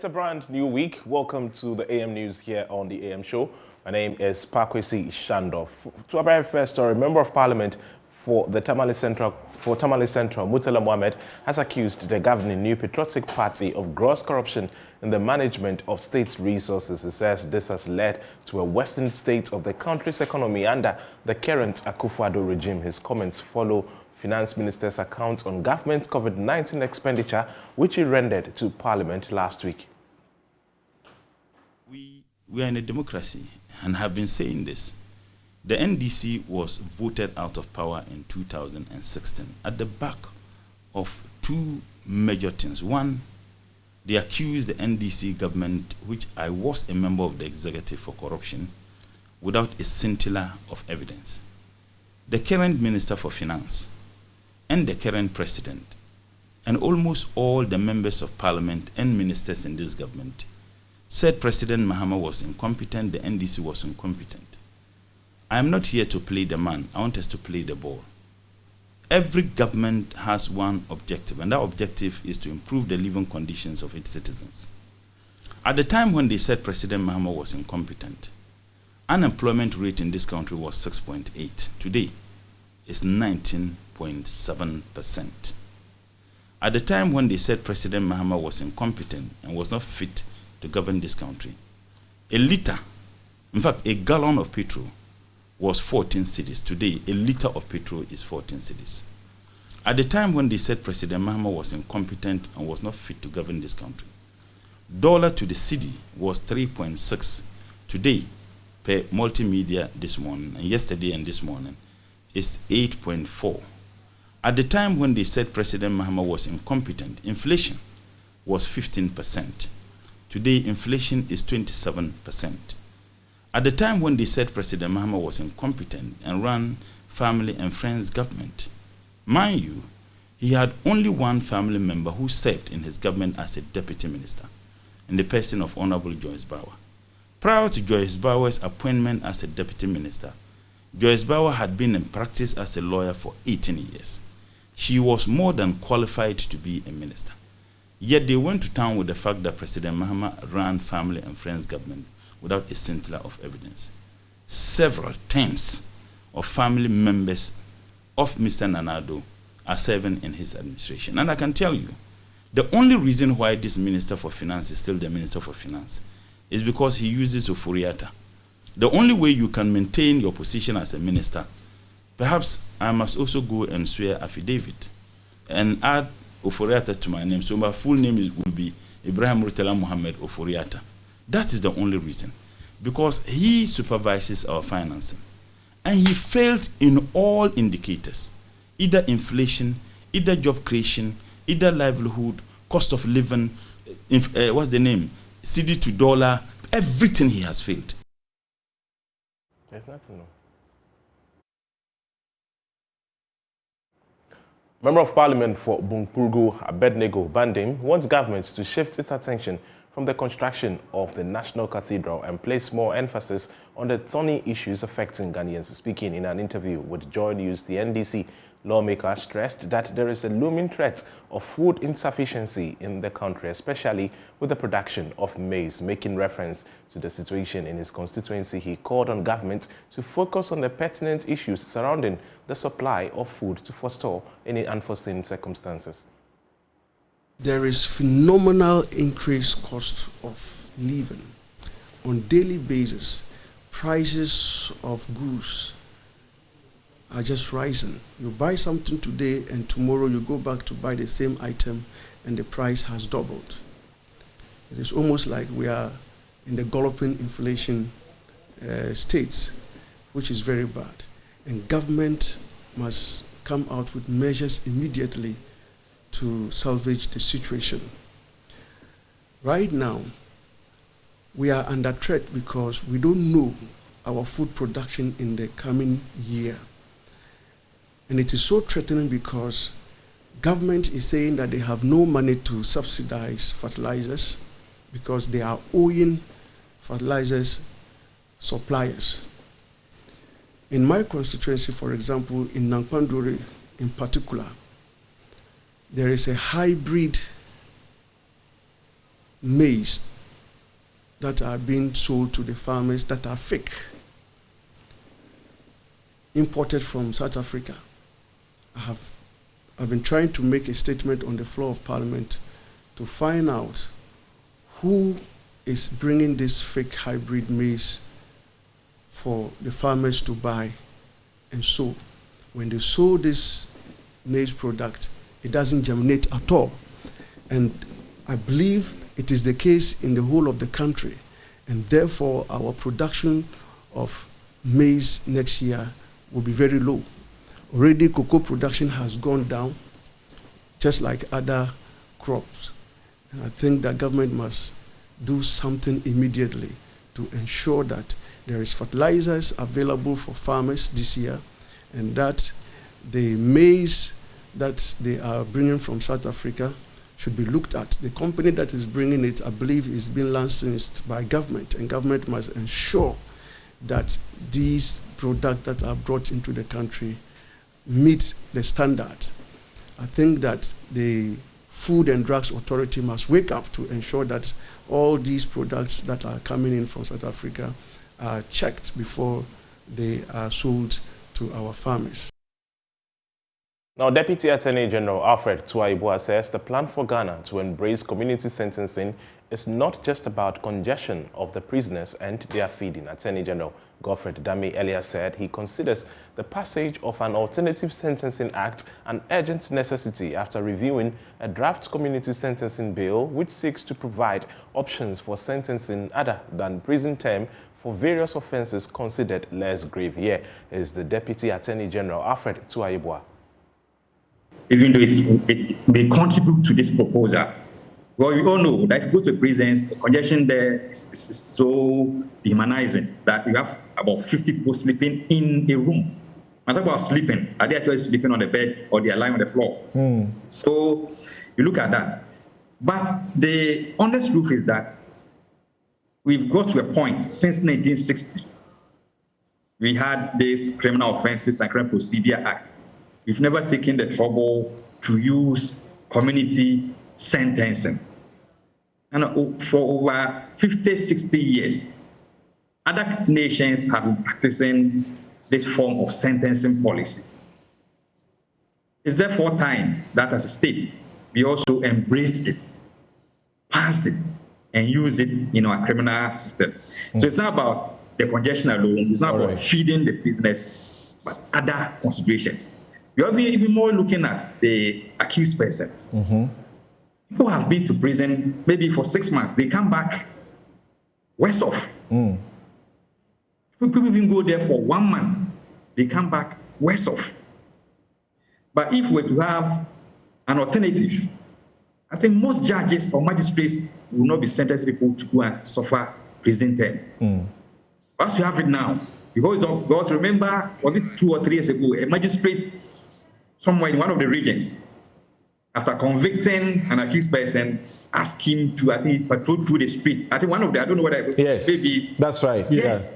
It's a brand new week. Welcome to the AM News here on the AM Show. My name is Pakwesi Shandov. To our very first story, Member of Parliament for Tamale Central, Murtala Mohammed, has accused the governing New Patriotic Party of gross corruption in the management of state resources. He says this has led to a worsened state of the country's economy under the current Akufo-Addo regime. His comments follow Finance Minister's account on government COVID-19 expenditure, which he rendered to Parliament last week. We are in a democracy and have been saying this. The NDC was voted out of power in 2016 at the back of two major things. One, they accused the NDC government, which I was a member of the executive, for corruption without a scintilla of evidence. The current Minister for Finance and the current President and almost all the members of Parliament and ministers in this government said President Mahama was incompetent, the NDC was incompetent. I am not here to play the man. I want us to play the ball. Every government has one objective, and that objective is to improve the living conditions of its citizens. At the time when they said President Mahama was incompetent, unemployment rate in this country was 6.8. Today, it's 19.7%. At the time when they said President Mahama was incompetent and was not fit to govern this country, a gallon of petrol was 14 cedis. Today, a liter of petrol is 14 cedis. At the time when they said President Mahama was incompetent and was not fit to govern this country, dollar to the cedi was 3.6. Today, per multimedia this morning, and yesterday and this morning, is 8.4. At the time when they said President Mahama was incompetent, inflation was 15%. Today, inflation is 27%. At the time when they said President Mahama was incompetent and ran family and friends government, mind you, he had only one family member who served in his government as a deputy minister, in the person of Honorable Joyce Bauer. Prior to Joyce Bauer's appointment as a deputy minister, Joyce Bauer had been in practice as a lawyer for 18 years. She was more than qualified to be a minister. Yet they went to town with the fact that President Mahama ran family and friends government without a scintilla of evidence. Several tens of family members of Mr. Nana-Addo are serving in his administration. And I can tell you, the only reason why this Minister for Finance is still the Minister for Finance is because he uses Oforiatta. The only way you can maintain your position as a minister, perhaps I must also go and swear affidavit and add Oforiatta to my name. So my full name will be Ibrahim Murtala Mohammed Oforiatta. That is the only reason. Because he supervises our financing. And he failed in all indicators. Either inflation, either job creation, either livelihood, cost of living, cedi to dollar, everything he has failed. There's nothing, no. Member of Parliament for Bunkpurgu, Abednego Bandim, wants government to shift its attention from the construction of the National Cathedral and place more emphasis on the thorny issues affecting Ghanaians. Speaking in an interview with Joy News, the NDC lawmaker stressed that there is a looming threat of food insufficiency in the country, especially with the production of maize. Making reference to the situation in his constituency, he called on government to focus on the pertinent issues surrounding the supply of food to forestall any unforeseen circumstances. There is phenomenal increased cost of living on daily basis. Prices of goods are just rising. You buy something today and tomorrow you go back to buy the same item and the price has doubled. It is almost like we are in the galloping inflation states, which is very bad. And government must come out with measures immediately to salvage the situation. Right now, we are under threat because we don't know our food production in the coming year. And it is so threatening because government is saying that they have no money to subsidize fertilizers because they are owing fertilizers suppliers. In my constituency, for example, in Nankpandore in particular, there is a hybrid maize that are being sold to the farmers that are fake, imported from South Africa. I've been trying to make a statement on the floor of Parliament to find out who is bringing this fake hybrid maize for the farmers to buy and sow. When they sow this maize product, it doesn't germinate at all. And I believe it is the case in the whole of the country. And therefore, our production of maize next year will be very low. Already, cocoa production has gone down, just like other crops. And I think that government must do something immediately to ensure that there is fertilizers available for farmers this year, and that the maize that they are bringing from South Africa should be looked at. The company that is bringing it, I believe, is being licensed by government, and government must ensure that these products that are brought into the country meet the standard. I think that the Food and Drugs Authority must wake up to ensure that all these products that are coming in from South Africa are checked before they are sold to our farmers. Now, Deputy Attorney General Alfred Tuaibua says the plan for Ghana to embrace community sentencing is not just about congestion of the prisoners and their feeding. Attorney General Godfred Dame earlier said he considers the passage of an alternative sentencing act an urgent necessity after reviewing a draft community sentencing bill which seeks to provide options for sentencing other than prison term for various offences considered less grave. Here is the Deputy Attorney General Alfred Tuaibua. Even though it may contribute to this proposal, well, we all know that if you go to prisons, the congestion there is so dehumanizing that you have about 50 people sleeping in a room. I'm talking about sleeping. Are they actually sleeping on the bed or they are lying on the floor? So you look at that. But the honest truth is that we've got to a point since 1960. We had this Criminal Offences and Criminal Procedure Act. We've never taken the trouble to use community sentencing. And for over 50, 60 years, other nations have been practicing this form of sentencing policy. It's therefore time that as a state, we also embraced it, passed it, and used it in our criminal system. So it's not about the congestion alone, it's not about feeding the prisoners, but other considerations. We are even more looking at the accused person. People have been to prison maybe for 6 months. They come back worse off. People even go there for 1 month. They come back worse off. But if we were to have an alternative, I think most judges or magistrates will not be sentencing people to go and suffer prison term. As we have it now, because remember, was it 2 or 3 years ago, a magistrate somewhere in one of the regions, after convicting an accused person, asked him to, I think, patrol through the streets. I think one of the, I don't know what I... Yes, maybe, that's right. Yes.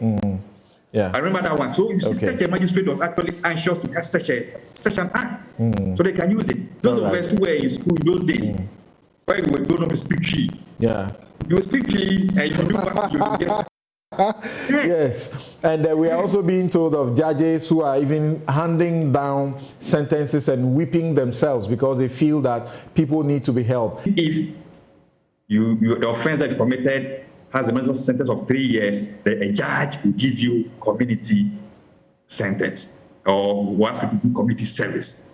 Yeah. I remember that one. So you see, such a magistrate was actually anxious to have such an act, so they can use it. Those of us who were in school in those days, where we were grown up to speak tree. You speak tree and you do what you do. Yes, and we are also being told of judges who are even handing down sentences and whipping themselves because they feel that people need to be helped. If the offense that is committed has a maximum sentence of 3 years, a judge will give you community sentence or will ask you to do community service.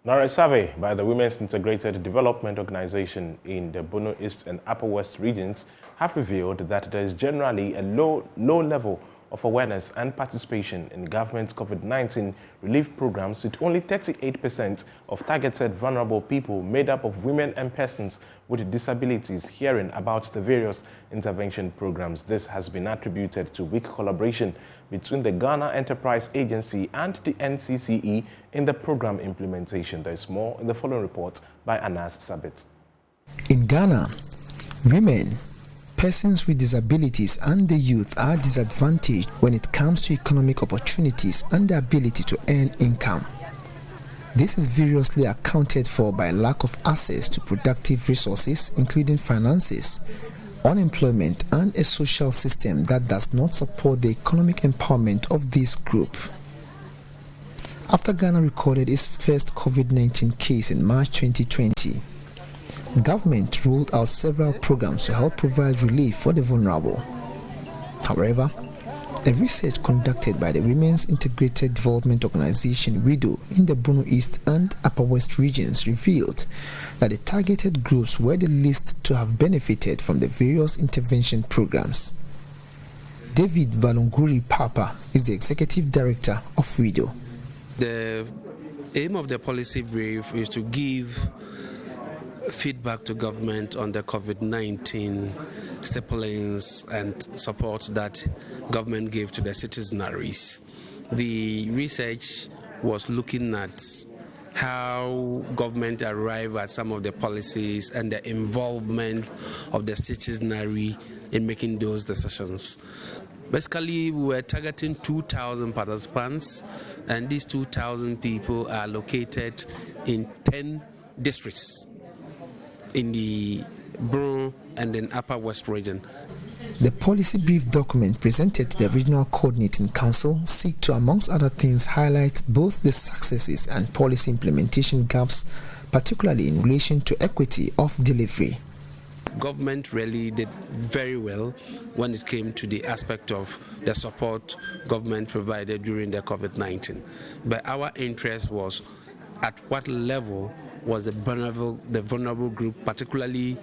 Now, a survey by the Women's Integrated Development Organization in the Bono East and Upper West regions have revealed that there is generally a low level of awareness and participation in government COVID-19 relief programs, with only 38% of targeted vulnerable people made up of women and persons with disabilities hearing about the various intervention programs. This has been attributed to weak collaboration between the Ghana Enterprise Agency and the NCCE in the program implementation. There is more in the following report by Anas Sabit. In Ghana, women, persons with disabilities and the youth are disadvantaged when it comes to economic opportunities and the ability to earn income. This is variously accounted for by lack of access to productive resources, including finances, unemployment, and a social system that does not support the economic empowerment of this group. After Ghana recorded its first COVID-19 case in March 2020, government rolled out several programs to help provide relief for the vulnerable. However, a research conducted by the Women's Integrated Development Organization (WIDO) in the Bono East and Upper West regions revealed that the targeted groups were the least to have benefited from the various intervention programs. David Balunguri Papa is the executive director of WIDO. The aim of the policy brief is to give feedback to government on the COVID-19 stipulations and support that government gave to the citizenaries. The research was looking at how government arrived at some of the policies and the involvement of the citizenry in making those decisions. Basically, we were targeting 2,000 participants, and these 2,000 people are located in 10 districts in the Bono and then Upper West region. The policy brief document presented to the Regional Coordinating Council seek to, amongst other things, highlight both the successes and policy implementation gaps, particularly in relation to equity of delivery. Government really did very well when it came to the aspect of the support government provided during the COVID-19. But our interest was at what level was the vulnerable group, particularly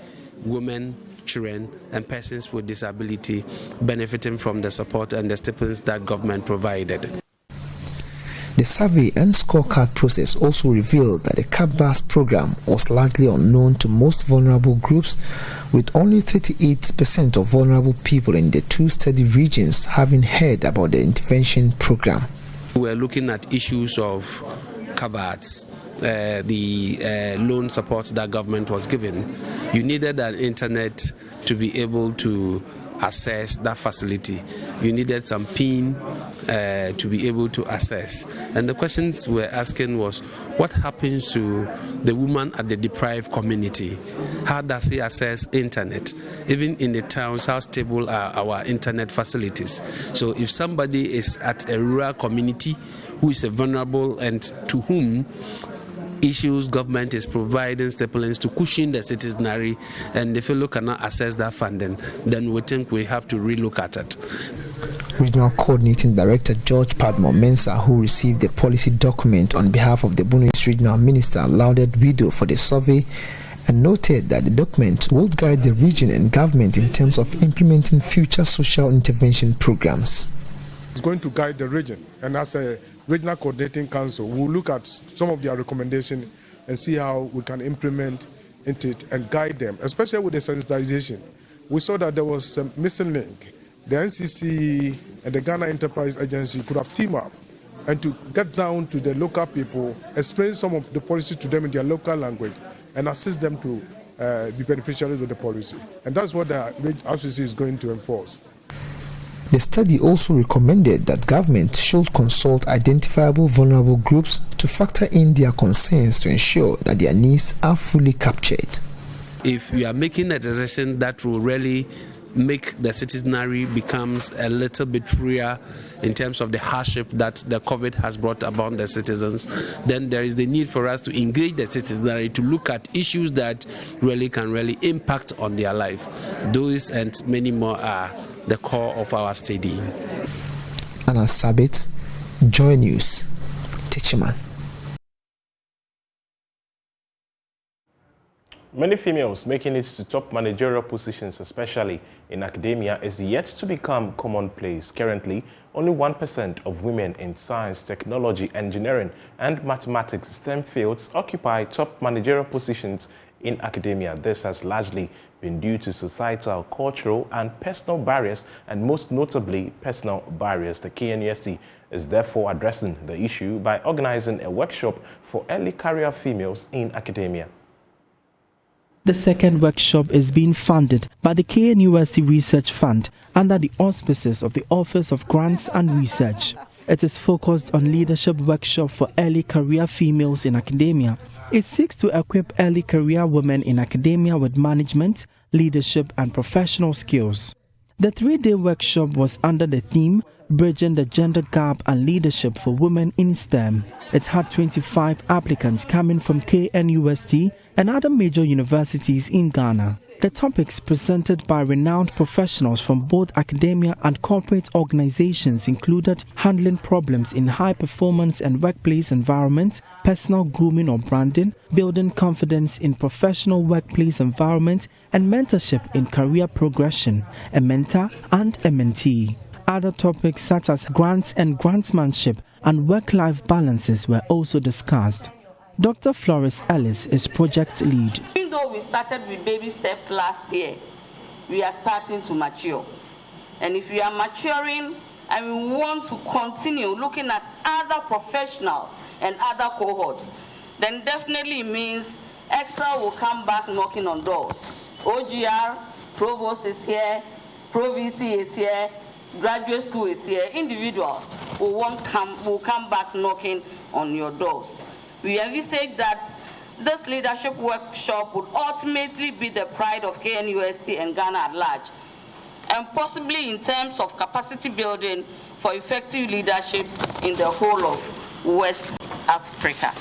women, children, and persons with disability, benefiting from the support and the stipends that government provided. The survey and scorecard process also revealed that the CAPBAS program was largely unknown to most vulnerable groups, with only 38% of vulnerable people in the two study regions having heard about the intervention program. We were looking at issues of CAPBAS, the loan support that government was giving. You needed an internet to be able to access that facility. You needed some PIN to be able to access. And the questions we're asking was, what happens to the woman at the deprived community? How does he access internet? Even in the towns, how stable are our internet facilities? So if somebody is at a rural community who is a vulnerable and to whom issues government is providing stipulations to cushion the citizenry, and the fellow cannot access that funding, then we think we have to relook at it. Regional Coordinating Director George Padmore Mensah, who received the policy document on behalf of the Bono East Regional Minister, lauded WIDO for the survey and noted that the document will guide the region and government in terms of implementing future social intervention programs. It's going to guide the region, and as a Regional Coordinating Council, we'll look at some of their recommendations and see how we can implement it and guide them, especially with the sensitization. We saw that there was a missing link. The NCC and the Ghana Enterprise Agency could have teamed up and to get down to the local people, explain some of the policy to them in their local language, and assist them to be beneficiaries of the policy. And that's what the RCC is going to enforce. The study also recommended that government should consult identifiable vulnerable groups to factor in their concerns to ensure that their needs are fully captured. If we are making a decision that will really make the citizenry becomes a little bit freer in terms of the hardship that the COVID has brought upon the citizens, then there is the need for us to engage the citizenry to look at issues that really can impact on their life. Those and many more are the core of our study. Anna Sabit, Joy News, Techiman. Many females making it to top managerial positions, especially in academia, is yet to become commonplace. Currently, only 1% of women in science, technology, engineering, and mathematics STEM fields occupy top managerial positions in academia. This has largely been due to societal, cultural, and personal barriers, and most notably personal barriers. The KNUST is therefore addressing the issue by organizing a workshop for early career females in academia. The second workshop is being funded by the KNUST Research Fund under the auspices of the Office of Grants and Research. It is focused on leadership workshop for early career females in academia. It seeks to equip early career women in academia with management, leadership and professional skills. The 3-day workshop was under the theme Bridging the Gender Gap and Leadership for Women in STEM. It had 25 applicants coming from KNUST and other major universities in Ghana. The topics presented by renowned professionals from both academia and corporate organizations included handling problems in high-performance and workplace environments, personal grooming or branding, building confidence in professional workplace environment, and mentorship in career progression, a mentor and a mentee. Other topics such as grants and grantsmanship and work-life balances were also discussed. Dr. Flores Ellis is project lead. Even though we started with baby steps last year, we are starting to mature. And if we are maturing and we want to continue looking at other professionals and other cohorts, then definitely it means Excel will come back knocking on doors. OGR, Provost is here, Pro-VC is here, graduate school is here. Individuals will come back knocking on your doors. We envisage that this leadership workshop would ultimately be the pride of KNUST and Ghana at large, and possibly in terms of capacity building for effective leadership in the whole of West Africa.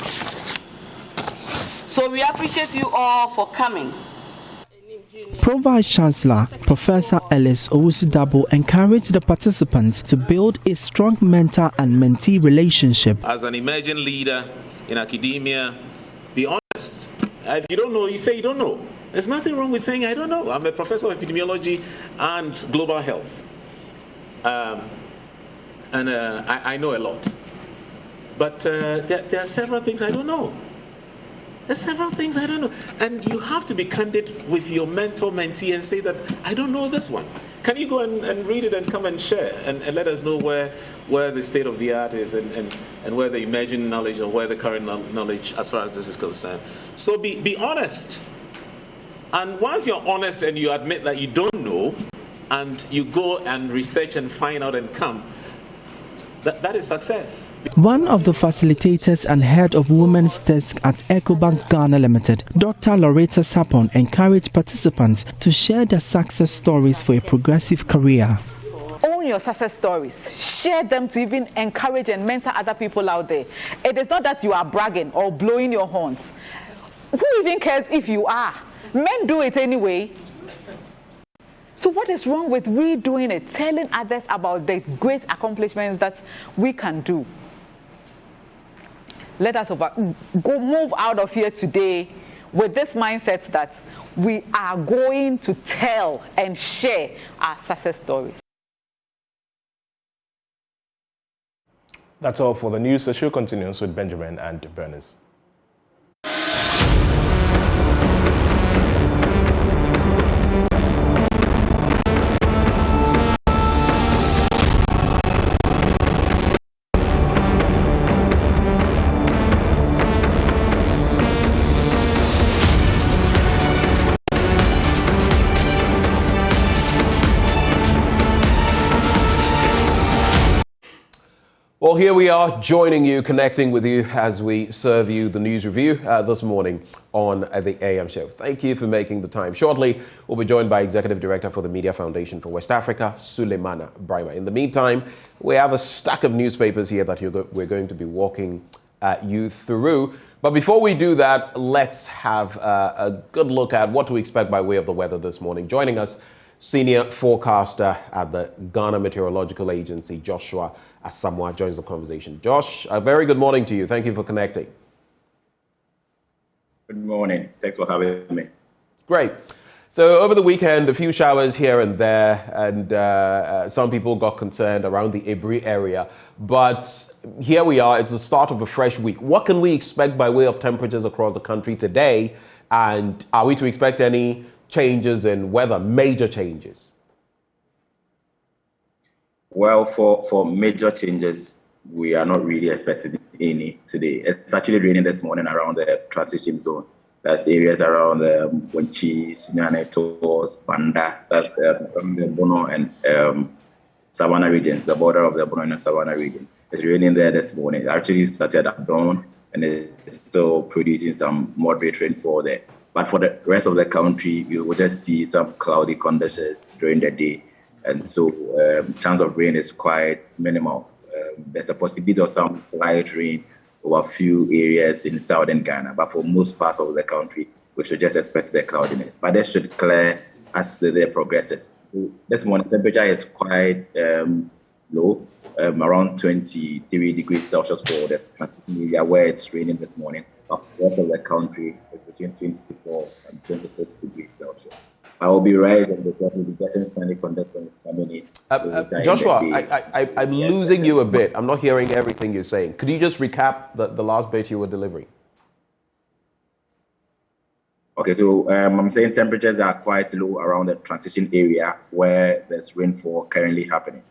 So we appreciate you all for coming. Pro-Vice Chancellor Professor Ellis Owusu-Dabo encouraged the participants to build a strong mentor and mentee relationship. As an emerging leader in academia, be honest. If you don't know, you say you don't know. There's nothing wrong with saying I don't know. I'm a professor of epidemiology and global health. I know a lot. But there are several things I don't know. There's several things I don't know. And you have to be candid with your mentor, mentee, and say that I don't know this one. Can you go and read it and come and share and let us know where the state of the art is and where the emerging knowledge or where the current knowledge as far as this is concerned. So be honest. And once you're honest and you admit that you don't know and you go and research and find out and come, that is success. One of the facilitators and head of Women's Desk at EcoBank Ghana Limited, Dr. Loretta Sapon, encouraged participants to share their success stories for a progressive career. Own your success stories. Share them to even encourage and mentor other people out there. It is not that you are bragging or blowing your horns. Who even cares if you are? Men do it anyway. So what is wrong with we doing it, telling others about the great accomplishments that we can do? Let us move out of here today with this mindset that we are going to tell and share our success stories. That's all for the news. The show continues with Benjamin and Bernice. Well, here we are joining you, connecting with you as we serve you the news review this morning on the AM show. Thank you for making the time. Shortly, we'll be joined by Executive Director for the Media Foundation for West Africa, Suleimana Brima. In the meantime, we have a stack of newspapers here that we're going to be walking you through. But before we do that, let's have a good look at what to expect by way of the weather this morning. Joining us, senior forecaster at the Ghana Meteorological Agency, Joshua Asamoah, joins the conversation. Josh, a very good morning to you. Thank you for connecting. Good morning. Thanks for having me. Great. So over the weekend, a few showers here and there, and some people got concerned around the Ibri area. But here we are. It's the start of a fresh week. What can we expect by way of temperatures across the country today? And are we to expect any changes in weather, major changes? Well, for major changes, we are not really expecting any today. It's actually raining this morning around the transition zone. That's areas around Wenchi, Sunyane, Tos, Banda. That's the Bono and Savannah regions, the border of the Bono and Savannah regions. It's raining there this morning. It actually started at dawn, and it's still producing some moderate rainfall there. But for the rest of the country, you will just see some cloudy conditions during the day. And so chance of rain is quite minimal. There's a possibility of some slight rain over a few areas in southern Ghana, but for most parts of the country, we should just expect the cloudiness. But that should clear as the day progresses. This morning, temperature is quite low, around 23 degrees Celsius for the area where it's raining this morning. But the rest of the country is between 24 and 26 degrees Celsius. I will be rising because we'll be getting sunny conditions coming in. Joshua, I'm losing you a bit. I'm not hearing everything you're saying. Could you just recap the last bit you were delivering? Okay, so I'm saying temperatures are quite low around the transition area where there's rainfall currently happening.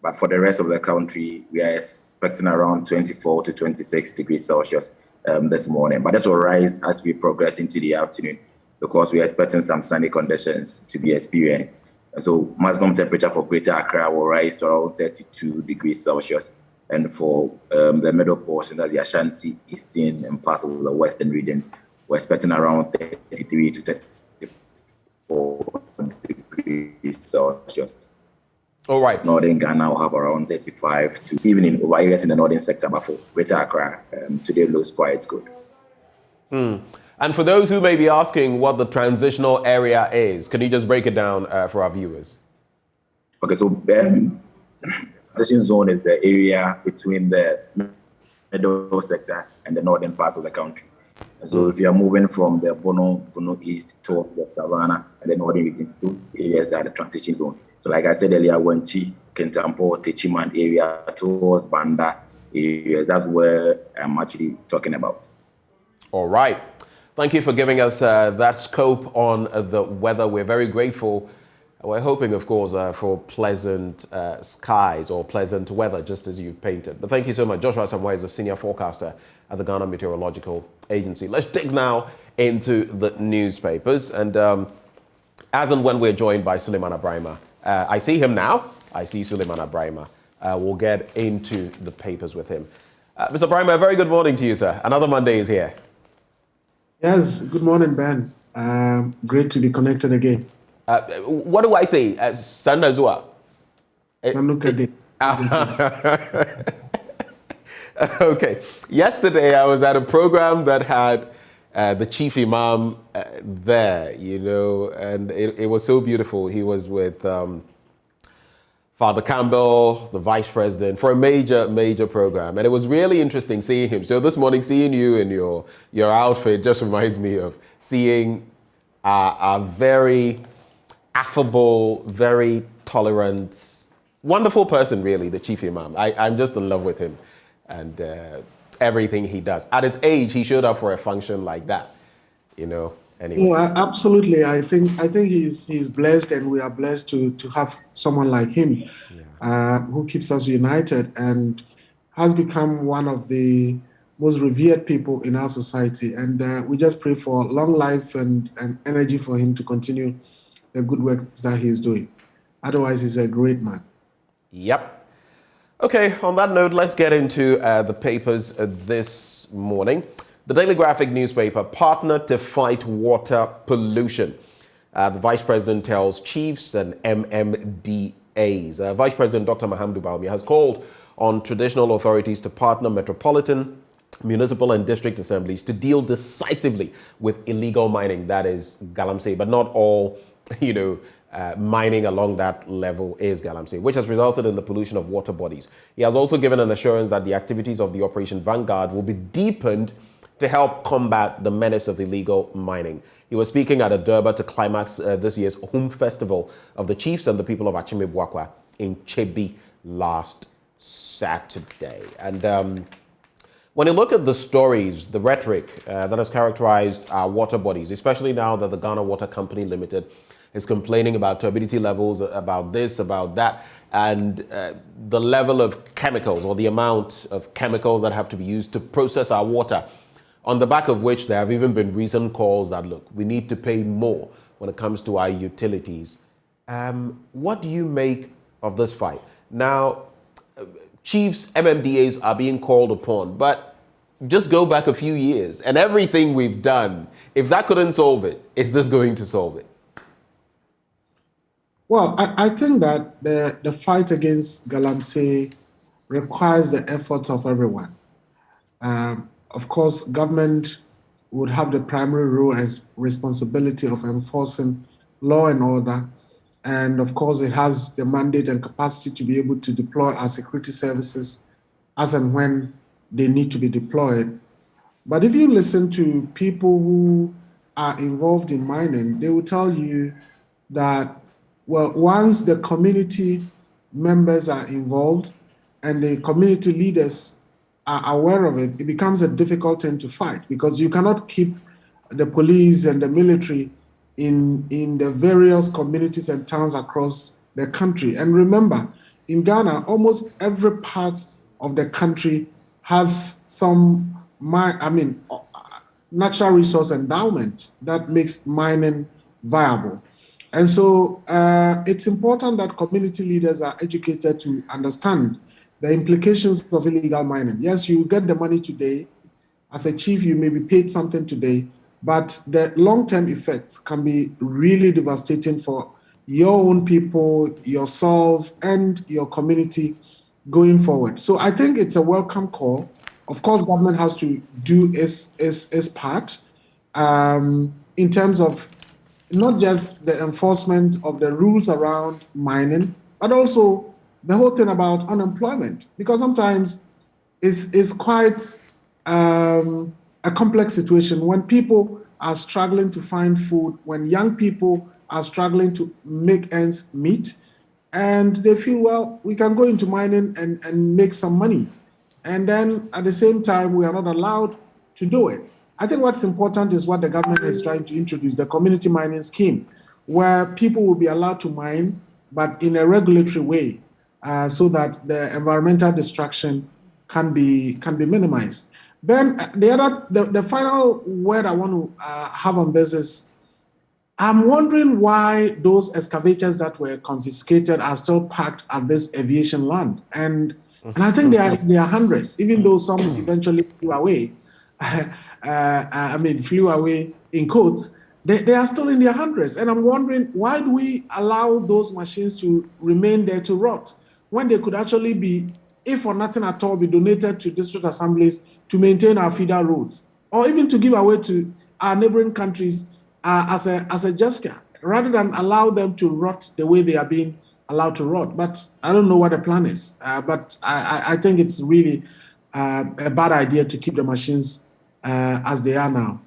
But for the rest of the country, we are expecting around 24 to 26 degrees Celsius this morning. But this will rise as we progress into the afternoon, because we are expecting some sunny conditions to be experienced. And so maximum temperature for Greater Accra will rise to around 32 degrees Celsius. And for the middle portion, that's the Ashanti, Eastern, and parts of the Western regions, we're expecting around 33 to 34 degrees Celsius. All right. Northern Ghana will have around 35 to even in over areas in the northern sector, but for Greater Accra, today looks quite good. And for those who may be asking what the transitional area is, can you just break it down for our viewers? Okay, so transition zone is the area between the middle sector and the northern parts of the country. And so if you are moving from the Bono East towards the Savannah and the northern regions, those areas are the transition zone. So like I said earlier, Wenchi, Kentampo, Techiman area towards Banda areas, that's where I'm actually talking about. All right. Thank you for giving us that scope on the weather. We're very grateful. We're hoping, of course, for pleasant skies or pleasant weather, just as you've painted. But thank you so much. Joshua Samwa is a senior forecaster at the Ghana Meteorological Agency. Let's dig now into the newspapers. And as and when we're joined by Suleiman Abrahima, I see him now. I see Suleiman Abrahima. We'll get into the papers with him. Mr. Abrahima, a very good morning to you, sir. Another Monday is here. Yes, good morning, Ben. Great to be connected again. What do I say? Sandazua. Sanukade. Okay. Yesterday, I was at a program that had the chief imam there, you know, and it was so beautiful. He was with Father Campbell, the vice president, for a major program. And it was really interesting seeing him. So this morning, seeing you in your outfit just reminds me of seeing a very affable, very tolerant, wonderful person, really, the chief imam. I'm just in love with him and everything he does. At his age, he showed up for a function like that, you know. Anyway. Well, absolutely. I think he's blessed, and we are blessed to have someone like him, who keeps us united and has become one of the most revered people in our society. And we just pray for long life and energy for him to continue the good work that he's doing. Otherwise, he's a great man. Yep. Okay, on that note, let's get into the papers this morning. The Daily Graphic newspaper, partner to fight water pollution. The Vice President tells chiefs and MMDAs. Vice President Dr. Mahamudu Bawumia has called on traditional authorities to partner metropolitan, municipal and district assemblies to deal decisively with illegal mining, that is galamsey, but not all, you know, mining along that level is galamsey, which has resulted in the pollution of water bodies. He has also given an assurance that the activities of the Operation Vanguard will be deepened to help combat the menace of illegal mining. He was speaking at a Durban to climax this year's Home Festival of the Chiefs and the People of Achimebwakwa in Chebi last Saturday. And when you look at the stories, the rhetoric that has characterized our water bodies, especially now that the Ghana Water Company Limited is complaining about turbidity levels, about this, about that, and the level of chemicals or the amount of chemicals that have to be used to process our water, on the back of which there have even been recent calls that, look, we need to pay more when it comes to our utilities. What do you make of this fight? Now, chiefs, MMDAs are being called upon. But just go back a few years and everything we've done, if that couldn't solve it, is this going to solve it? Well, I think that the fight against galamsey requires the efforts of everyone. Of course, government would have the primary role and responsibility of enforcing law and order. And of course, it has the mandate and capacity to be able to deploy our security services as and when they need to be deployed. But if you listen to people who are involved in mining, they will tell you that, well, once the community members are involved and the community leaders are aware of it, it becomes a difficult thing to fight, because you cannot keep the police and the military in the various communities and towns across the country. And remember, in Ghana, almost every part of the country has some, natural resource endowment that makes mining viable. And so it's important that community leaders are educated to understand the implications of illegal mining. Yes, you get the money today. As a chief, you may be paid something today, but the long-term effects can be really devastating for your own people, yourself, and your community going forward. So I think it's a welcome call. Of course, government has to do its part in terms of not just the enforcement of the rules around mining, but also the whole thing about unemployment, because sometimes it's quite a complex situation when people are struggling to find food, when young people are struggling to make ends meet, and they feel, well, we can go into mining and make some money. And then at the same time, we are not allowed to do it. I think what's important is what the government is trying to introduce, the community mining scheme, where people will be allowed to mine, but in a regulatory way, so that the environmental destruction can be minimized. Then the final word I want to have on this is, I'm wondering why those excavators that were confiscated are still parked at this aviation land, and I think they are hundreds, even though some eventually flew away. Flew away in quotes. They are still in their hundreds, and I'm wondering, why do we allow those machines to remain there to rot when they could actually be, if for nothing at all, be donated to district assemblies to maintain our feeder roads, or even to give away to our neighboring countries as a gesture, rather than allow them to rot the way they are being allowed to rot. But I don't know what the plan is. But I think it's really a bad idea to keep the machines as they are now.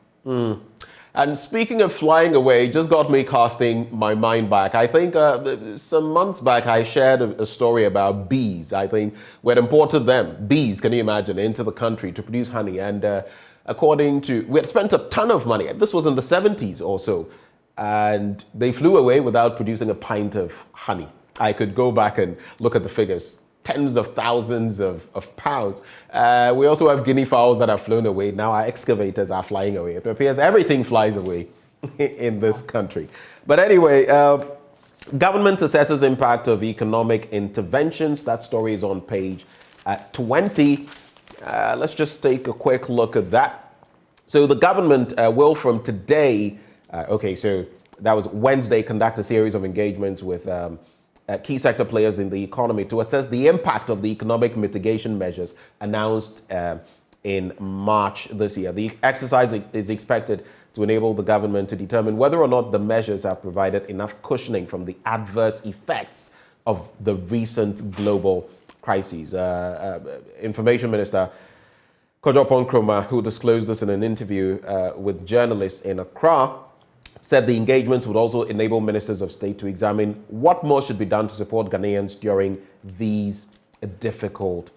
And speaking of flying away, just got me casting my mind back. I think some months back, I shared a story about bees. I think we had imported bees, can you imagine, into the country to produce honey. And we had spent a ton of money. This was in the 70s or so. And they flew away without producing a pint of honey. I could go back and look at the figures. Tens of thousands of pounds. We also have guinea fowls that have flown away. Now our excavators are flying away. It appears everything flies away in this country. But anyway, government assesses impact of economic interventions. That story is on page 20. Let's just take a quick look at that. So the government will from today, so that was Wednesday, conduct a series of engagements with key sector players in the economy to assess the impact of the economic mitigation measures announced in March this year. The exercise is expected to enable the government to determine whether or not the measures have provided enough cushioning from the adverse effects of the recent global crises. Information Minister Kojo Nkrumah, who disclosed this in an interview with journalists in Accra, said the engagements would also enable ministers of state to examine what more should be done to support Ghanaians during these difficult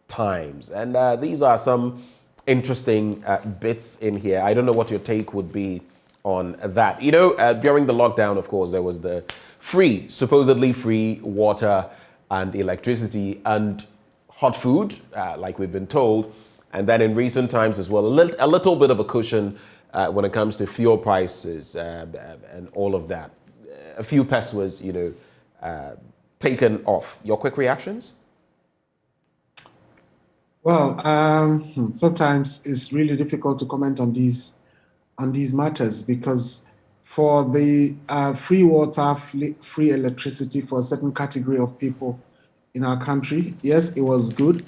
times. And these are some interesting bits in here. I don't know what your take would be on that. During the lockdown, of course, there was the supposedly free water and electricity and hot food, like we've been told. And then in recent times as well, a little bit of a cushion when it comes to fuel prices and all of that. A few pesos, taken off. Your quick reactions? Well, sometimes it's really difficult to comment on these matters because for the free water, free electricity for a certain category of people in our country, yes, it was good.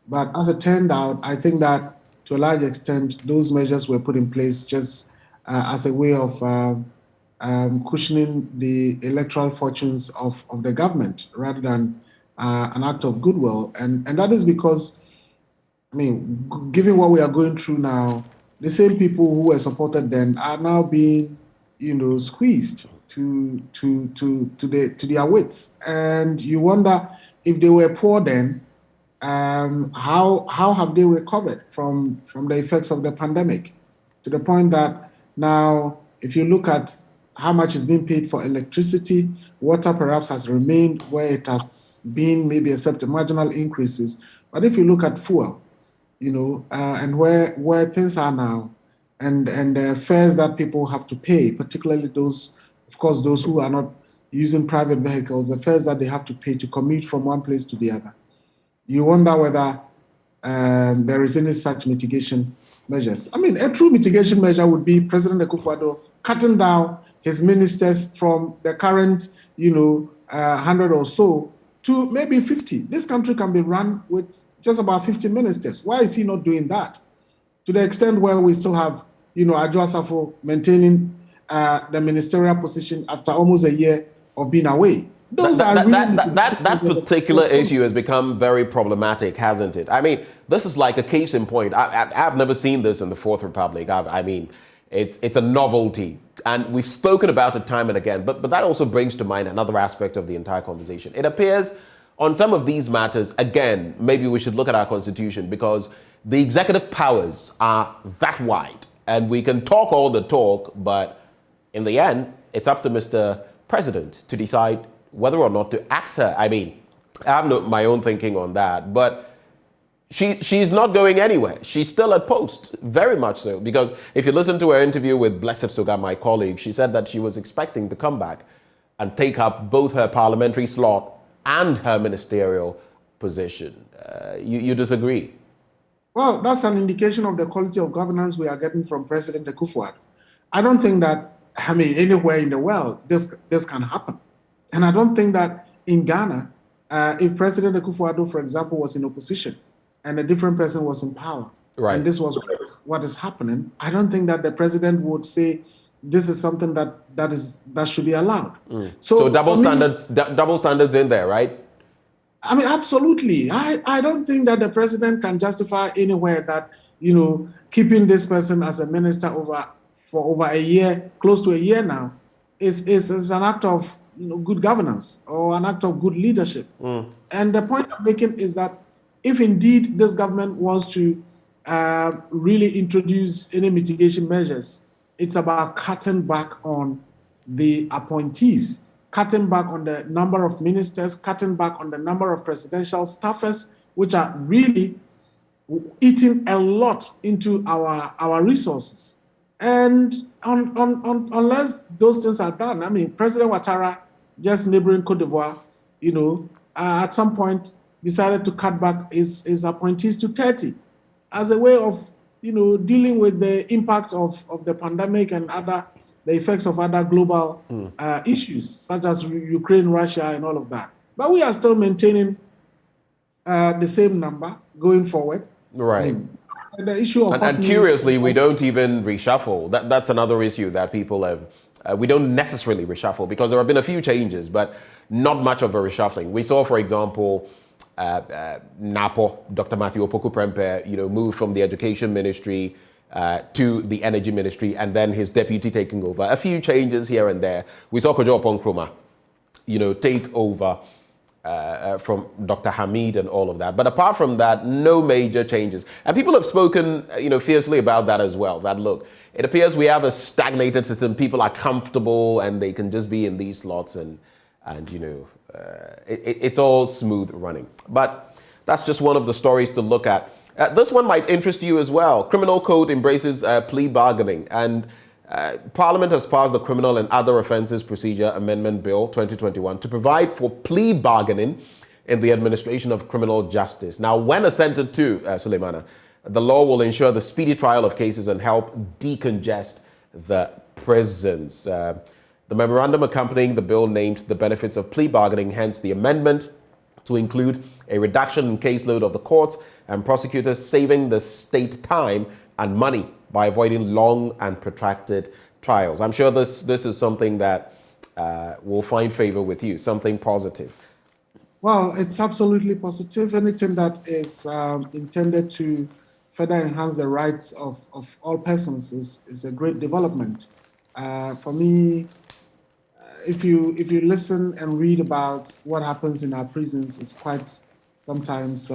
But as it turned out, I think that to a large extent, those measures were put in place just as a way of cushioning the electoral fortunes of the government rather than an act of goodwill. And that is because, I mean, given what we are going through now, the same people who were supported then are now being, squeezed to their wits. And you wonder if they were poor then, how have they recovered from the effects of the pandemic? To the point that now, if you look at how much is being paid for electricity, water perhaps has remained where it has been, maybe except the marginal increases. But if you look at fuel, and where things are now, and the fares that people have to pay, particularly those who are not using private vehicles, the fares that they have to pay to commute from one place to the other. You wonder whether there is any such mitigation measures. I mean, a true mitigation measure would be President Akufo-Addo cutting down his ministers from the current, 100 or so to maybe 50. This country can be run with just about 50 ministers. Why is he not doing that? To the extent where we still have, Adjo Asafo maintaining the ministerial position after almost a year of being away. That particular issue has become very problematic, hasn't it? I mean, this is like a case in point. I've never seen this in the Fourth Republic. I mean, it's a novelty. And we've spoken about it time and again. But that also brings to mind another aspect of the entire conversation. It appears on some of these matters, again, maybe we should look at our constitution because the executive powers are that wide. And we can talk all the talk, but in the end, it's up to Mr. President to decide whether or not to axe her. I mean, I have my own thinking on that, but she's not going anywhere. She's still at post, very much so, because if you listen to her interview with Blessed Soga, my colleague, she said that she was expecting to come back and take up both her parliamentary slot and her ministerial position. You disagree? Well, that's an indication of the quality of governance we are getting from President Akufo-Addo. I don't think that, anywhere in the world, this can happen. And I don't think that in Ghana, if President Akufo-Addo, for example, was in opposition and a different person was in power, right, and this was what is happening, I don't think that the president would say this is something that should be allowed. So double standards in there, right? I mean, absolutely. I don't think that the president can justify anywhere that, keeping this person as a minister for over a year, close to a year now, is an act of good governance or an act of good leadership. And the point I'm making is that if indeed this government wants to really introduce any mitigation measures, it's about cutting back on the appointees, cutting back on the number of ministers, cutting back on the number of presidential staffers, which are really eating a lot into our resources. And unless those things are done, I mean, President Ouattara, just neighboring Cote d'Ivoire, at some point decided to cut back his appointees to 30 as a way of, dealing with the impact of the pandemic and the effects of other global issues, such as Ukraine, Russia, and all of that. But we are still maintaining the same number going forward. Right. I mean, the issue of and curiously, we don't even reshuffle. That's another issue that people have. We don't necessarily reshuffle because there have been a few changes, but not much of a reshuffling. We saw, for example, NAPO, Dr. Matthew Opoku-Prempeh, moved from the Education Ministry to the Energy Ministry, and then his deputy taking over. A few changes here and there. We saw Kojo Oppong-Nkrumah, take over from Dr. Hamid and all of that. But apart from that, no major changes. And people have spoken, fiercely about that as well. That, look, it appears we have a stagnated system. People are comfortable and they can just be in these slots and it's all smooth running. But that's just one of the stories to look at. This one might interest you as well. Criminal Code embraces plea bargaining, and Parliament has passed the Criminal and Other Offences Procedure Amendment Bill 2021 to provide for plea bargaining in the administration of criminal justice. Now, when assented to, Suleimana, the law will ensure the speedy trial of cases and help decongest the prisons. The memorandum accompanying the bill named the benefits of plea bargaining, hence the amendment to include a reduction in caseload of the courts and prosecutors, saving the state time and money by avoiding long and protracted trials. I'm sure this is something that will find favor with you, something positive. Well, it's absolutely positive. Anything that is intended to further enhance the rights of all persons is a great development. For me, if you listen and read about what happens in our prisons, it's quite sometimes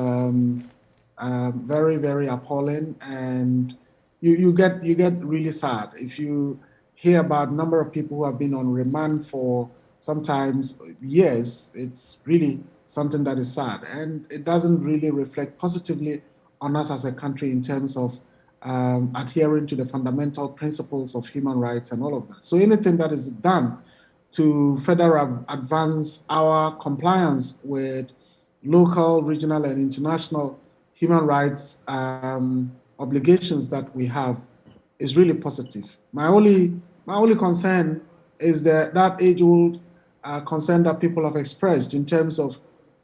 very, very appalling, and you get really sad if you hear about a number of people who have been on remand for sometimes years. It's really something that is sad, and it doesn't really reflect positively on us as a country in terms of adhering to the fundamental principles of human rights and all of that. So anything that is done to further advance our compliance with local, regional, and international human rights obligations that we have is really positive. My only concern is that age-old concern that people have expressed in terms of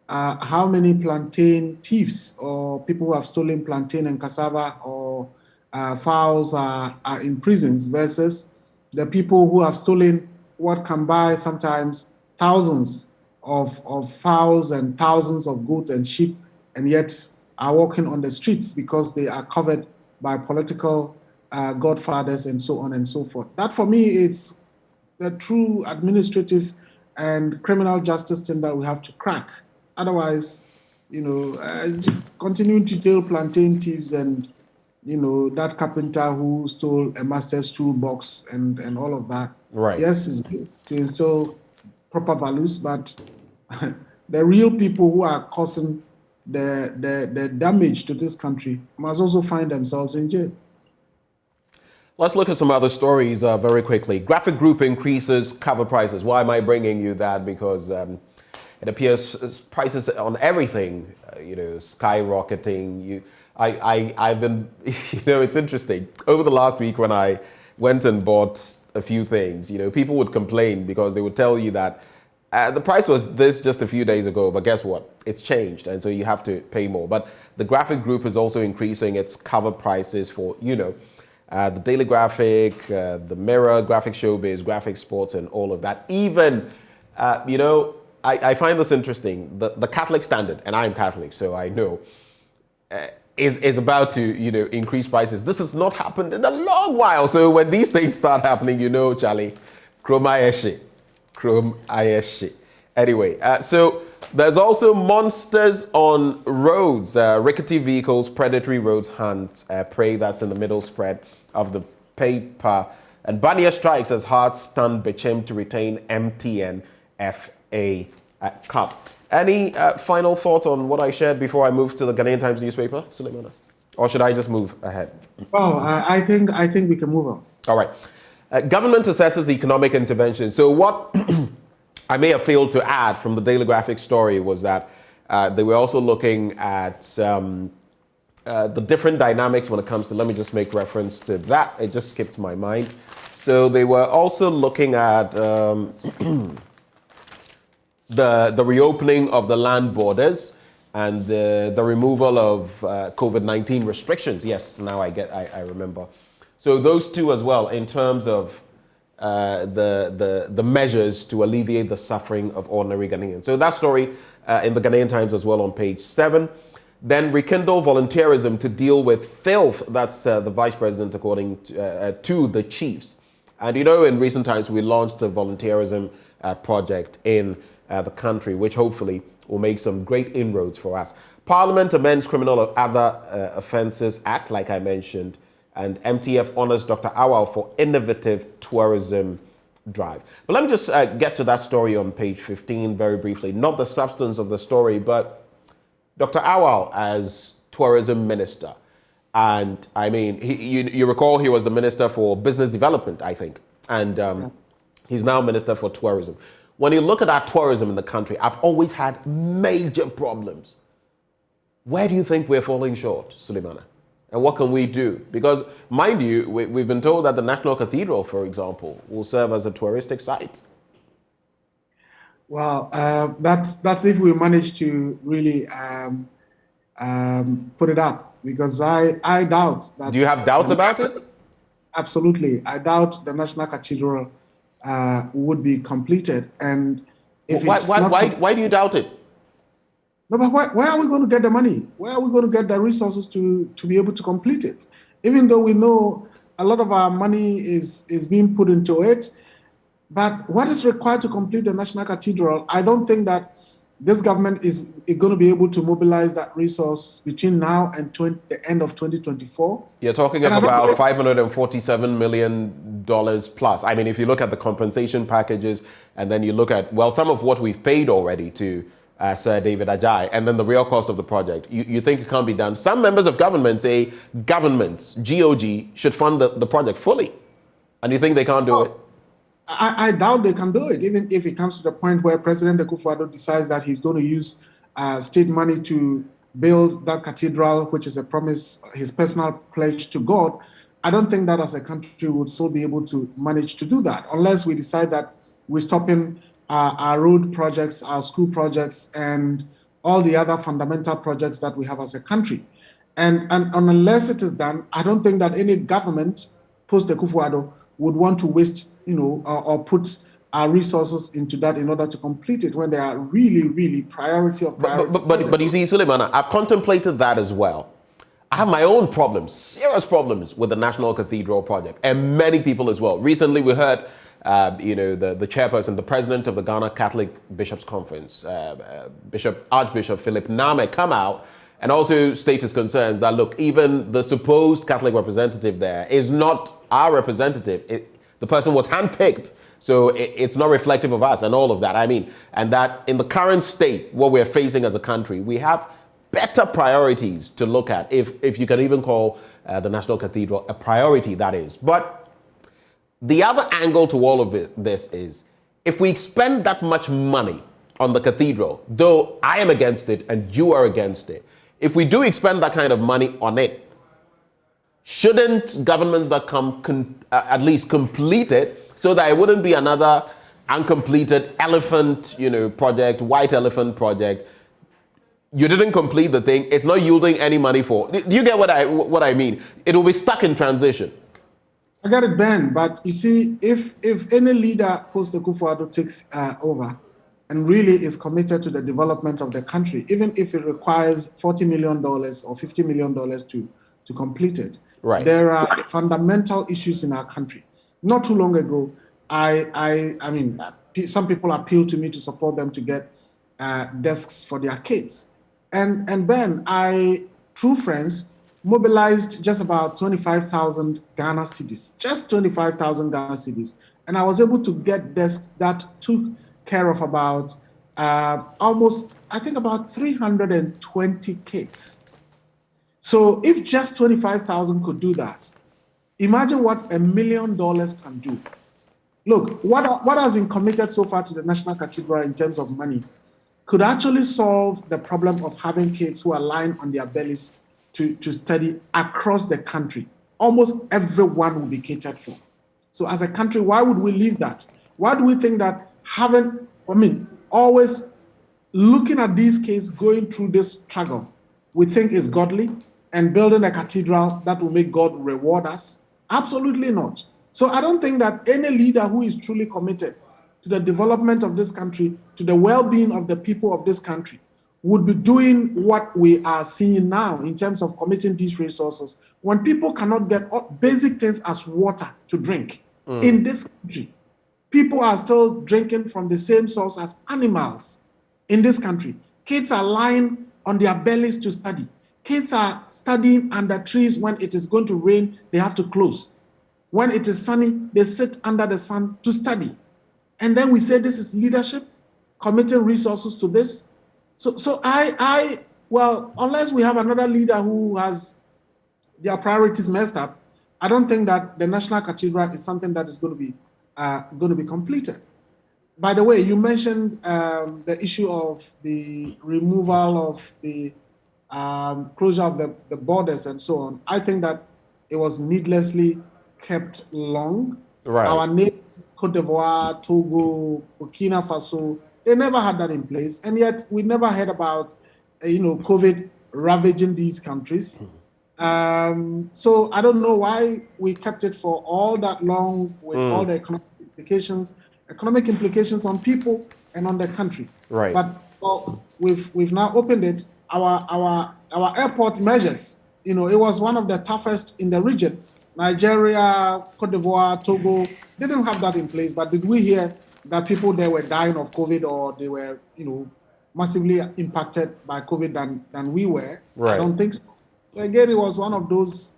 how many plantain thieves or people who have stolen plantain and cassava or fowls are in prisons versus the people who have stolen what can buy sometimes thousands of fowls and thousands of goats and sheep, and yet are walking on the streets because they are covered by political godfathers and so on and so forth. That for me is the true administrative and criminal justice thing that we have to crack. Otherwise, continuing to tail plantain thieves and, that carpenter who stole a master's toolbox and all of that. Right. Yes, it's good to instill proper values, but the real people who are causing the damage to this country must also find themselves in jail. Let's look at some other stories very quickly. Graphic Group increases cover prices. Why am I bringing you that? Because it appears prices on everything, skyrocketing. I've been, it's interesting. Over the last week when I went and bought a few things, people would complain because they would tell you that the price was this just a few days ago, but guess what? It's changed, and so you have to pay more. But the Graphic Group is also increasing its cover prices for, the Daily Graphic, the Mirror, Graphic Showbiz, Graphic Sports, and all of that. Even, I find this interesting. The Catholic Standard, and I'm Catholic, so I know, is about to, increase prices. This has not happened in a long while. So when these things start happening, Charlie, Chrome Ayeshi. Anyway, so there's also monsters on roads, rickety vehicles, predatory roads hunt, prey. That's in the middle spread of the paper. And Bania strikes as hearts stunned Bechem to retain MTN FA Cup. Any final thoughts on what I shared before I move to the Ghanaian Times newspaper, Suleimana? Or should I just move ahead? Well, I think we can move on. All right. Government assesses economic intervention. So what I may have failed to add from the Daily Graphic story was that they were also looking at the different dynamics when it comes to, let me just make reference to that. It just skipped my mind. So they were also looking at the reopening of the land borders and the removal of COVID-19 restrictions. Yes, now I remember. So those two as well, in terms of the measures to alleviate the suffering of ordinary Ghanaians. So that story in the Ghanaian Times as well on page 7. Then rekindle volunteerism to deal with filth. That's the vice president, according to the chiefs. And in recent times we launched a volunteerism project in the country, which hopefully will make some great inroads for us. Parliament amends Criminal or Other Offences Act, like I mentioned, and MTF honors Dr. Awal for innovative tourism drive. But let me just get to that story on page 15 very briefly. Not the substance of the story, but Dr. Awal as tourism minister. And I mean, you recall he was the minister for business development, I think. And he's now minister for tourism. when you look at our tourism in the country, I've always had major problems. Where do you think we're falling short, Sulemana? And what can we do? Because, mind you, we've been told that the National Cathedral, for example, will serve as a touristic site. Well, that's if we manage to really put it up, because I doubt that. Do you have doubts about it? Absolutely. I doubt the National Cathedral would be completed. And if why do you doubt it? No, but where are we going to get the money? Where are we going to get the resources to be able to complete it? Even though we know a lot of our money is being put into it, but what is required to complete the National Cathedral, I don't think that this government is going to be able to mobilize that resource between now and the end of 2024. You're talking of about $547 million plus. I mean, if you look at the compensation packages and then you look at, well, some of what we've paid already to Sir David Ajay, and then the real cost of the project, you think it can't be done. Some members of government say governments, GOG, should fund the project fully. And you think they can't do it? I doubt they can do it, even if it comes to the point where President Akufo-Addo decides that he's going to use state money to build that cathedral, which is a promise, his personal pledge to God. I don't think that as a country would still be able to manage to do that, unless we decide that we're stopping our road projects, our school projects, and all the other fundamental projects that we have as a country. And unless it is done, I don't think that any government post Akufo-Addo would want to waste, or put our resources into that in order to complete it when they are really, really priority of priority. But you see, Sulemana, I've contemplated that as well. I have my own problems, serious problems with the National Cathedral project, and many people as well. Recently, we heard the chairperson, the president of the Ghana Catholic Bishops' Conference, Archbishop Philip Name, come out and also state his concerns that, look, even the supposed Catholic representative there is not our representative. The person was handpicked, so it's not reflective of us and all of that. I mean, and that in the current state, what we're facing as a country, we have better priorities to look at, if you can even call the National Cathedral a priority, that is. But the other angle to all of this is, if we spend that much money on the cathedral, though I am against it and you are against it, if we do expend that kind of money on it, shouldn't governments that come at least complete it, so that it wouldn't be another uncompleted elephant, project, white elephant project? You didn't complete the thing, it's not yielding any money for. Do you get what I mean? It will be stuck in transition. I got it, Ben. But you see, if any leader post Akufo-Addo takes over and really is committed to the development of the country, even if it requires $40 million or $50 million to complete it, right, there are fundamental issues in our country. Not too long ago, I mean, some people appealed to me to support them to get desks for their kids, and Ben, through friends, mobilized just about 25,000 Ghana cedis, just 25,000 Ghana cedis. And I was able to get desks that took care of about almost, I think, about 320 kids. So if just 25,000 could do that, imagine what $1 million can do. Look, what has been committed so far to the National Cathedral in terms of money could actually solve the problem of having kids who are lying on their bellies to study across the country. Almost everyone will be catered for. So as a country, why would we leave that? Why do we think that always looking at these kids going through this struggle, we think is godly, and building a cathedral that will make God reward us? Absolutely not. So I don't think that any leader who is truly committed to the development of this country, to the well-being of the people of this country, would be doing what we are seeing now in terms of committing these resources when people cannot get basic things as water to drink. In this country, people are still drinking from the same source as animals in this country. Kids are lying on their bellies to study. Kids are studying under trees. When it is going to rain, they have to close. When it is sunny, they sit under the sun to study. And then we say this is leadership, committing resources to this. So well, unless we have another leader who has their priorities messed up, I don't think that the National Cathedral is something that is going to be completed. by the way, you mentioned the issue of the removal of the closure of the borders and so on. I think that it was needlessly kept long. Right. Our neighbors, Cote d'Ivoire, Togo, Burkina Faso, they never had that in place, and yet we never heard about, COVID ravaging these countries. So I don't know why we kept it for all that long with all the economic implications on people and on the country. Right. But we've now opened it. Our airport measures, it was one of the toughest in the region. Nigeria, Cote d'Ivoire, Togo didn't have that in place. But did we hear that people there were dying of COVID, or they were, massively impacted by COVID than we were? Right. I don't think so. So again, it was one of those.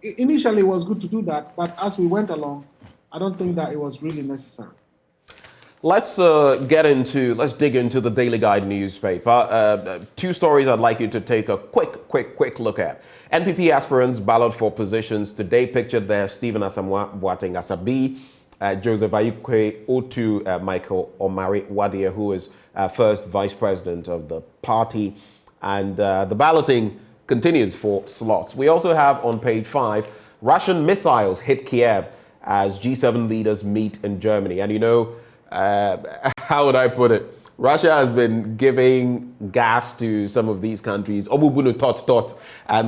Initially, it was good to do that, but as we went along, I don't think that it was really necessary. Let's dig into the Daily Guide newspaper. Two stories I'd like you to take a quick look at. NPP aspirants ballot for positions today pictured there: Stephen Asamoah Boateng Asabi, Joseph Ayukwe Otu, Michael Omari Wadia, who is first vice president of the party, and the balloting continues for slots. We also have on page 5, Russian missiles hit Kiev as G7 leaders meet in Germany. And how would I put it? Russia has been giving gas to some of these countries, and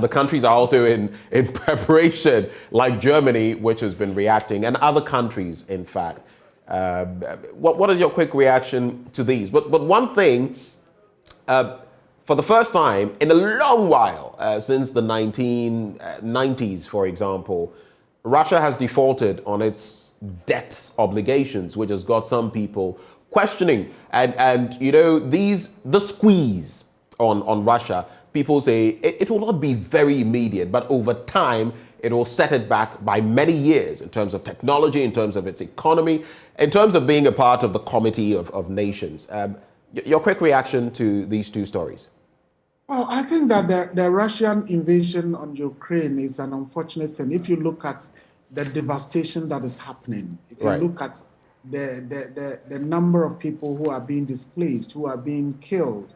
the countries are also in preparation, like Germany, which has been reacting, and other countries, in fact. What is your quick reaction to these? But one thing, for the first time in a long while, since the 1990s, for example, Russia has defaulted on its debt obligations, which has got some people questioning. And the squeeze on Russia, people say it will not be very immediate, but over time, it will set it back by many years in terms of technology, in terms of its economy, in terms of being a part of the Committee of Nations. Your quick reaction to these two stories? Well, I think that the Russian invasion on Ukraine is an unfortunate thing. If you look at the devastation that is happening, if you look at the number of people who are being displaced, who are being killed,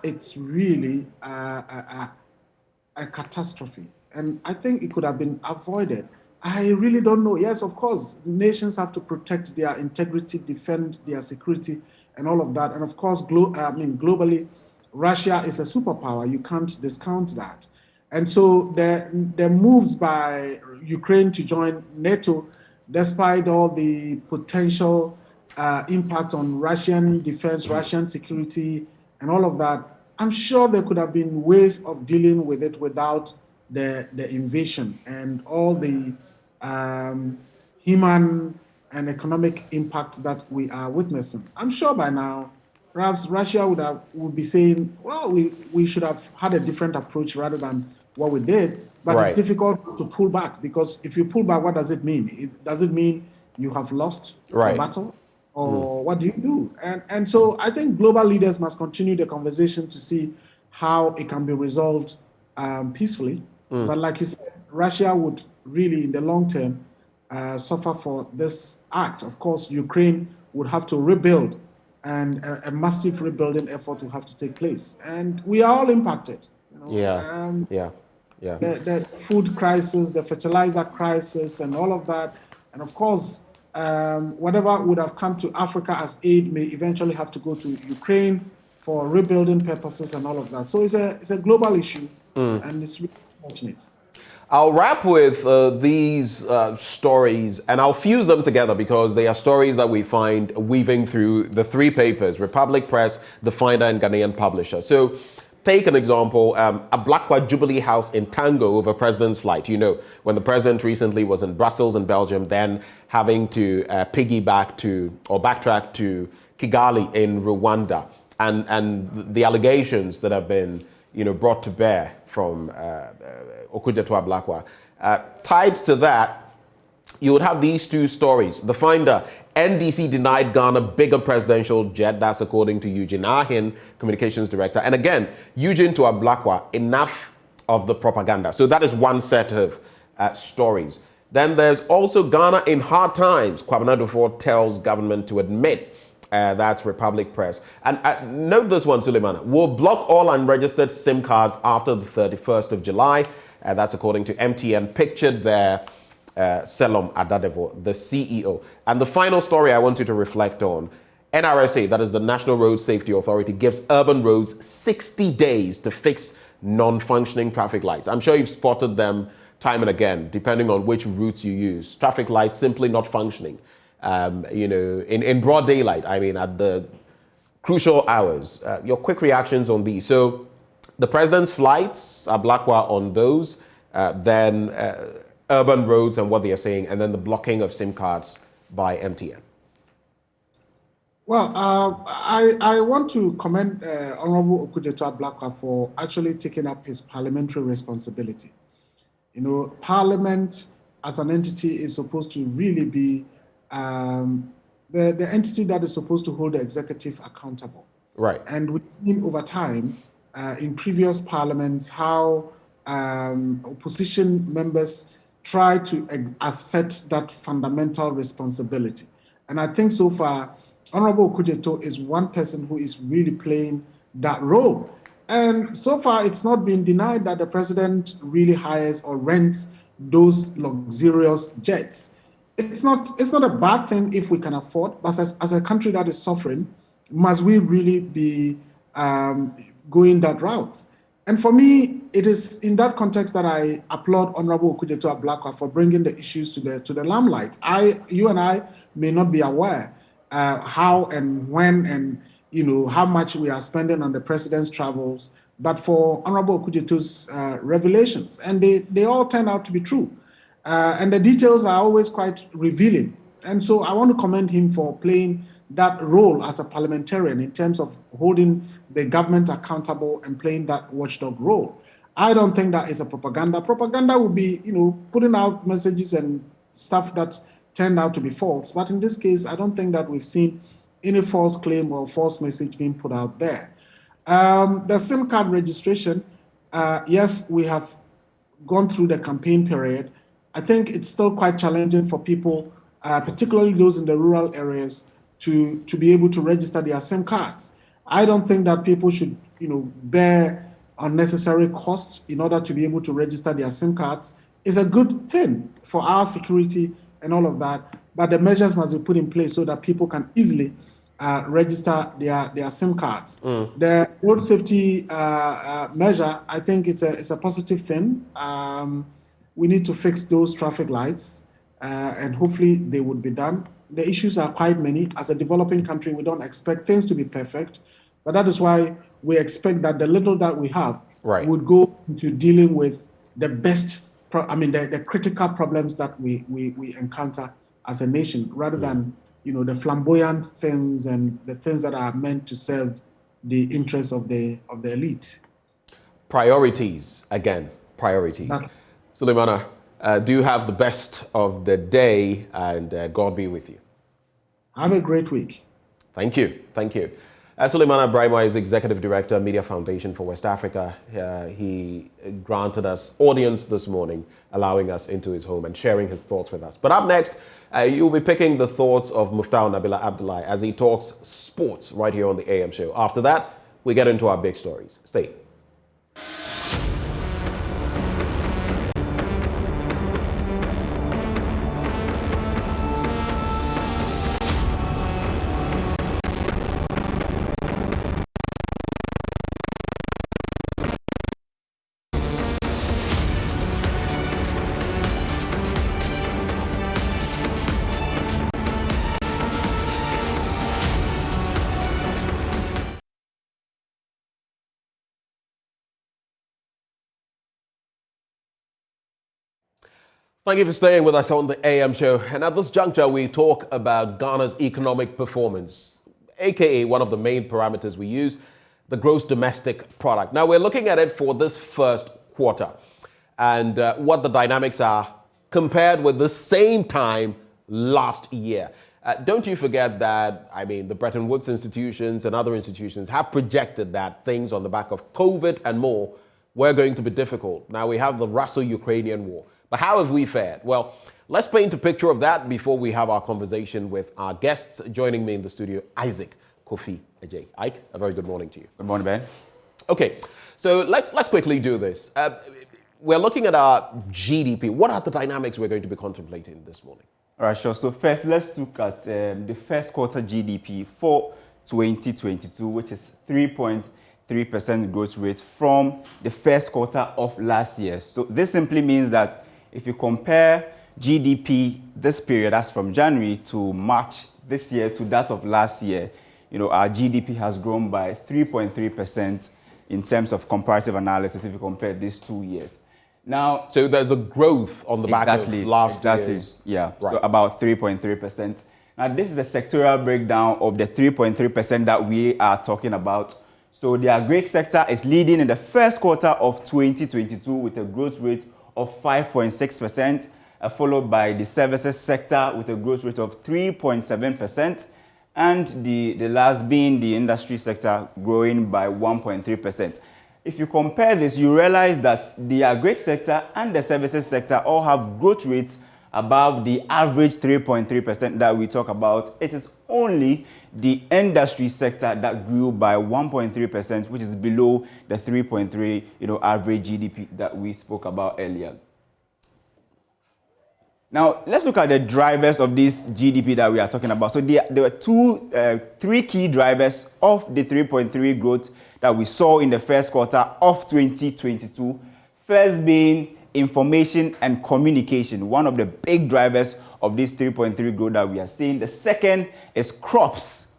it's really a catastrophe. And I think it could have been avoided. I really don't know. Yes, of course, nations have to protect their integrity, defend their security, and all of that. And of course, globally, Russia is a superpower. You can't discount that. And so the moves by Ukraine to join NATO, despite all the potential impact on Russian defense, Russian security, and all of that, I'm sure there could have been ways of dealing with it without the invasion and all the human and economic impact that we are witnessing. I'm sure by now, perhaps Russia would be saying, well, we should have had a different approach rather than what we did. But it's difficult to pull back, because if you pull back, what does it mean? Does it mean you have lost the battle? Or what do you do? And so I think global leaders must continue the conversation to see how it can be resolved peacefully. But like you said, Russia would really, in the long term, suffer for this act. Of course, Ukraine would have to rebuild, and a massive rebuilding effort will have to take place. And we are all impacted. The food crisis, the fertilizer crisis, and all of that. And of course, whatever would have come to Africa as aid may eventually have to go to Ukraine for rebuilding purposes and all of that. So it's a global issue, and it's really unfortunate. I'll wrap with these stories, and I'll fuse them together because they are stories that we find weaving through the three papers: Republic Press, The Finder, and Ghanaian Publisher. So take an example, Ablakwa Jubilee House in Tango over president's flight. When the president recently was in Brussels in Belgium, then having to backtrack to Kigali in Rwanda, and the allegations that have been brought to bear from Okudzeto Ablakwa. Tied to that, you would have these two stories. The Finder: NDC denied Ghana bigger presidential jet. That's according to Eugene Ahin, communications director. And again, Eugene to Ablakwa, enough of the propaganda. So that is one set of stories. Then there's also Ghana in hard times. Kwabena Dufo tells government to admit. That's Republic Press. And note this one, Suleimana. We'll block all unregistered SIM cards after the 31st of July. That's according to MTN. Pictured there, Selom Adadevo, the CEO. And the final story I want you to reflect on. NRSA, that is the National Road Safety Authority, gives urban roads 60 days to fix non-functioning traffic lights. I'm sure you've spotted them time and again, depending on which routes you use. Traffic lights simply not functioning. In broad daylight, I mean, at the crucial hours. Your quick reactions on these. So the president's flights are Blackwell on those, then urban roads and what they are saying, and then the blocking of SIM cards by MTN. Well, I want to commend Honorable Okudzeto Ablakwa for actually taking up his parliamentary responsibility. Parliament as an entity is supposed to really be the entity that is supposed to hold the executive accountable. Right. And we've seen over time in previous parliaments how opposition members try to accept that fundamental responsibility. And I think so far, Honorable Okudzeto is one person who is really playing that role. And so far, it's not been denied that the president really hires or rents those luxurious jets. It's not a bad thing if we can afford, but as a country that is suffering, must we really be going that route? And for me, it is in that context that I applaud Honorable Okudzeto Ablakwa for bringing the issues to the limelight. You and I may not be aware how and when and how much we are spending on the president's travels, but for Honorable Okudzeto's revelations, and they all turn out to be true. And the details are always quite revealing. And so I want to commend him for playing that role as a parliamentarian in terms of holding the government accountable and playing that watchdog role. I don't think that is a propaganda. Propaganda would be, putting out messages and stuff that turned out to be false. But in this case, I don't think that we've seen any false claim or false message being put out there. The SIM card registration, yes, we have gone through the campaign period. I think it's still quite challenging for people, particularly those in the rural areas, to be able to register their SIM cards. I don't think that people should, bear unnecessary costs in order to be able to register their SIM cards. It's a good thing for our security and all of that, but the measures must be put in place so that people can easily register their SIM cards. The road safety measure, I think it's a positive thing. We need to fix those traffic lights, and hopefully they would be done. The issues are quite many. As a developing country, we don't expect things to be perfect, but that is why we expect that the little that we have would go into dealing with the the critical problems that we encounter as a nation, rather than the flamboyant things and the things that are meant to serve the interests of the elite. Priorities, again, priorities. Exactly. Suleimana, do have the best of the day, and God be with you. Have a great week. Thank you. Thank you. Suleimana Brahima is Executive Director, Media Foundation for West Africa. He granted us audience this morning, allowing us into his home and sharing his thoughts with us. But up next, you'll be picking the thoughts of Muftau Nabila Abdullahi as he talks sports right here on the AM show. After that, we get into our big stories. Stay. Thank you for staying with us on the AM show. And at this juncture, we talk about Ghana's economic performance, aka one of the main parameters we use, the gross domestic product. Now, we're looking at it for this first quarter and what the dynamics are compared with the same time last year. Don't you forget that, the Bretton Woods institutions and other institutions have projected that things on the back of COVID and more were going to be difficult. Now, we have the Russo-Ukrainian war. But how have we fared? Well, let's paint a picture of that before we have our conversation with our guests. Joining me in the studio, Isaac Kofi Ajay. Ike, a very good morning to you. Good morning, Ben. Okay, so let's quickly do this. We're looking at our GDP. What are the dynamics we're going to be contemplating this morning? All right, sure. So first, let's look at the first quarter GDP for 2022, which is 3.3% growth rate from the first quarter of last year. So this simply means that if you compare GDP this period, that's from January to March this year to that of last year, our GDP has grown by 3.3% in terms of comparative analysis if you compare these 2 years. Now, so there's a growth on the back of last year's. Yeah, right. So about 3.3%. Now, this is a sectoral breakdown of the 3.3% that we are talking about. So the agri sector is leading in the first quarter of 2022 with a growth rate of 5.6%, followed by the services sector with a growth rate of 3.7%, and the last being the industry sector growing by 1.3%. If you compare this, you realize that the agri sector and the services sector all have growth rates above the average 3.3% that we talk about. It is only the industry sector that grew by 1.3%, which is below the 3.3, average GDP that we spoke about earlier. Now, let's look at the drivers of this GDP that we are talking about. So there were three key drivers of the 3.3 growth that we saw in the first quarter of 2022. First being information and communication, one of the big drivers of this 3.3 growth that we are seeing. The second is crops,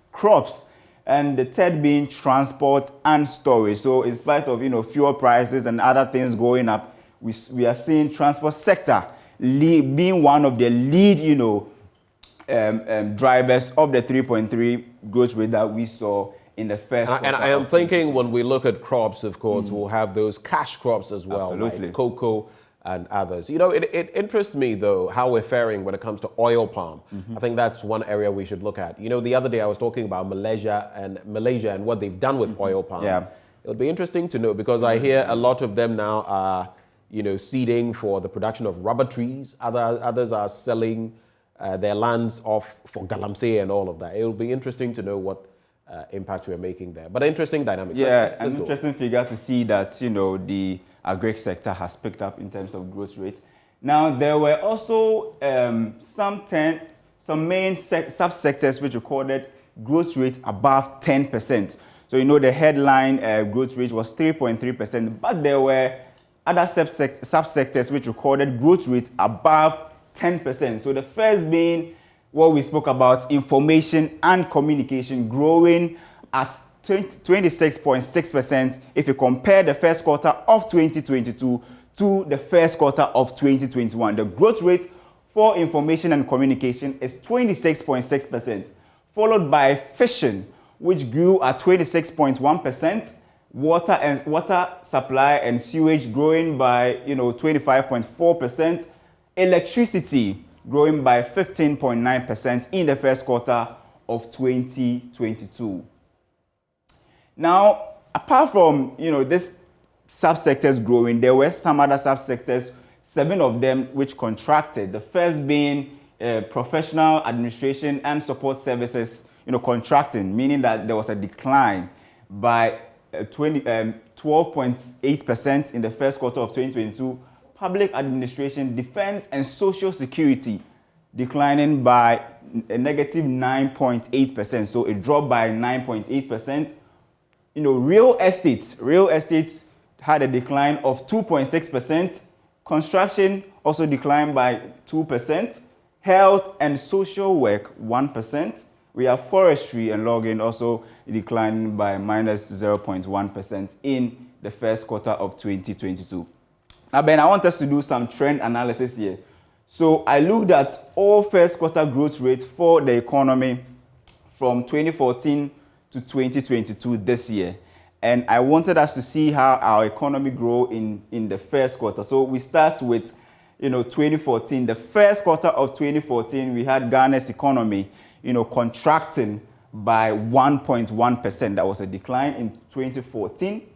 and the third being transport and storage. So in spite of fuel prices and other things going up, we are seeing transport sector being one of the lead drivers of the 3.3 growth rate that we saw in the first quarter. And I am thinking when we look at crops, of course, we'll have those cash crops as well, absolutely, like cocoa and others. It interests me, though, how we're faring when it comes to oil palm. I think that's one area we should look at. The other day I was talking about Malaysia and what they've done with oil palm. Yeah. It would be interesting to know, because I hear a lot of them now are seeding for the production of rubber trees. Others are selling their lands off for galamsey and all of that. It will be interesting to know what impact we're making there. But interesting dynamics. Yeah, an interesting figure to see that, the agri sector has picked up in terms of growth rates. Now, there were also some main subsectors which recorded growth rates above 10%. So, the headline growth rate was 3.3%, but there were other subsectors which recorded growth rates above 10%. So the first being what we spoke about, information and communication, growing at 26.6% if you compare the first quarter of 2022 to the first quarter of 2021. The growth rate for information and communication is 26.6%, followed by fishing, which grew at 26.1%. Water supply and sewage growing by 25.4%. Electricity growing by 15.9% in the first quarter of 2022. Now, apart from this subsectors growing, there were some other subsectors, 7 of them which contracted. The first being professional administration and support services, contracting, meaning that there was a decline by 12.8% in the first quarter of 2022. Public administration, defense, and social security declining by a negative 9.8%. So it dropped by 9.8%. Real estate had a decline of 2.6%. Construction also declined by 2%. Health and social work, 1%. We have forestry and logging also declining by minus 0.1% in the first quarter of 2022. Now, Ben, I want us to do some trend analysis here. So I looked at all first quarter growth rates for the economy from 2014 to 2022 this year. And I wanted us to see how our economy grew in the first quarter. So we start with 2014. The first quarter of 2014, we had Ghana's economy contracting by 1.1%. That was a decline in 2014.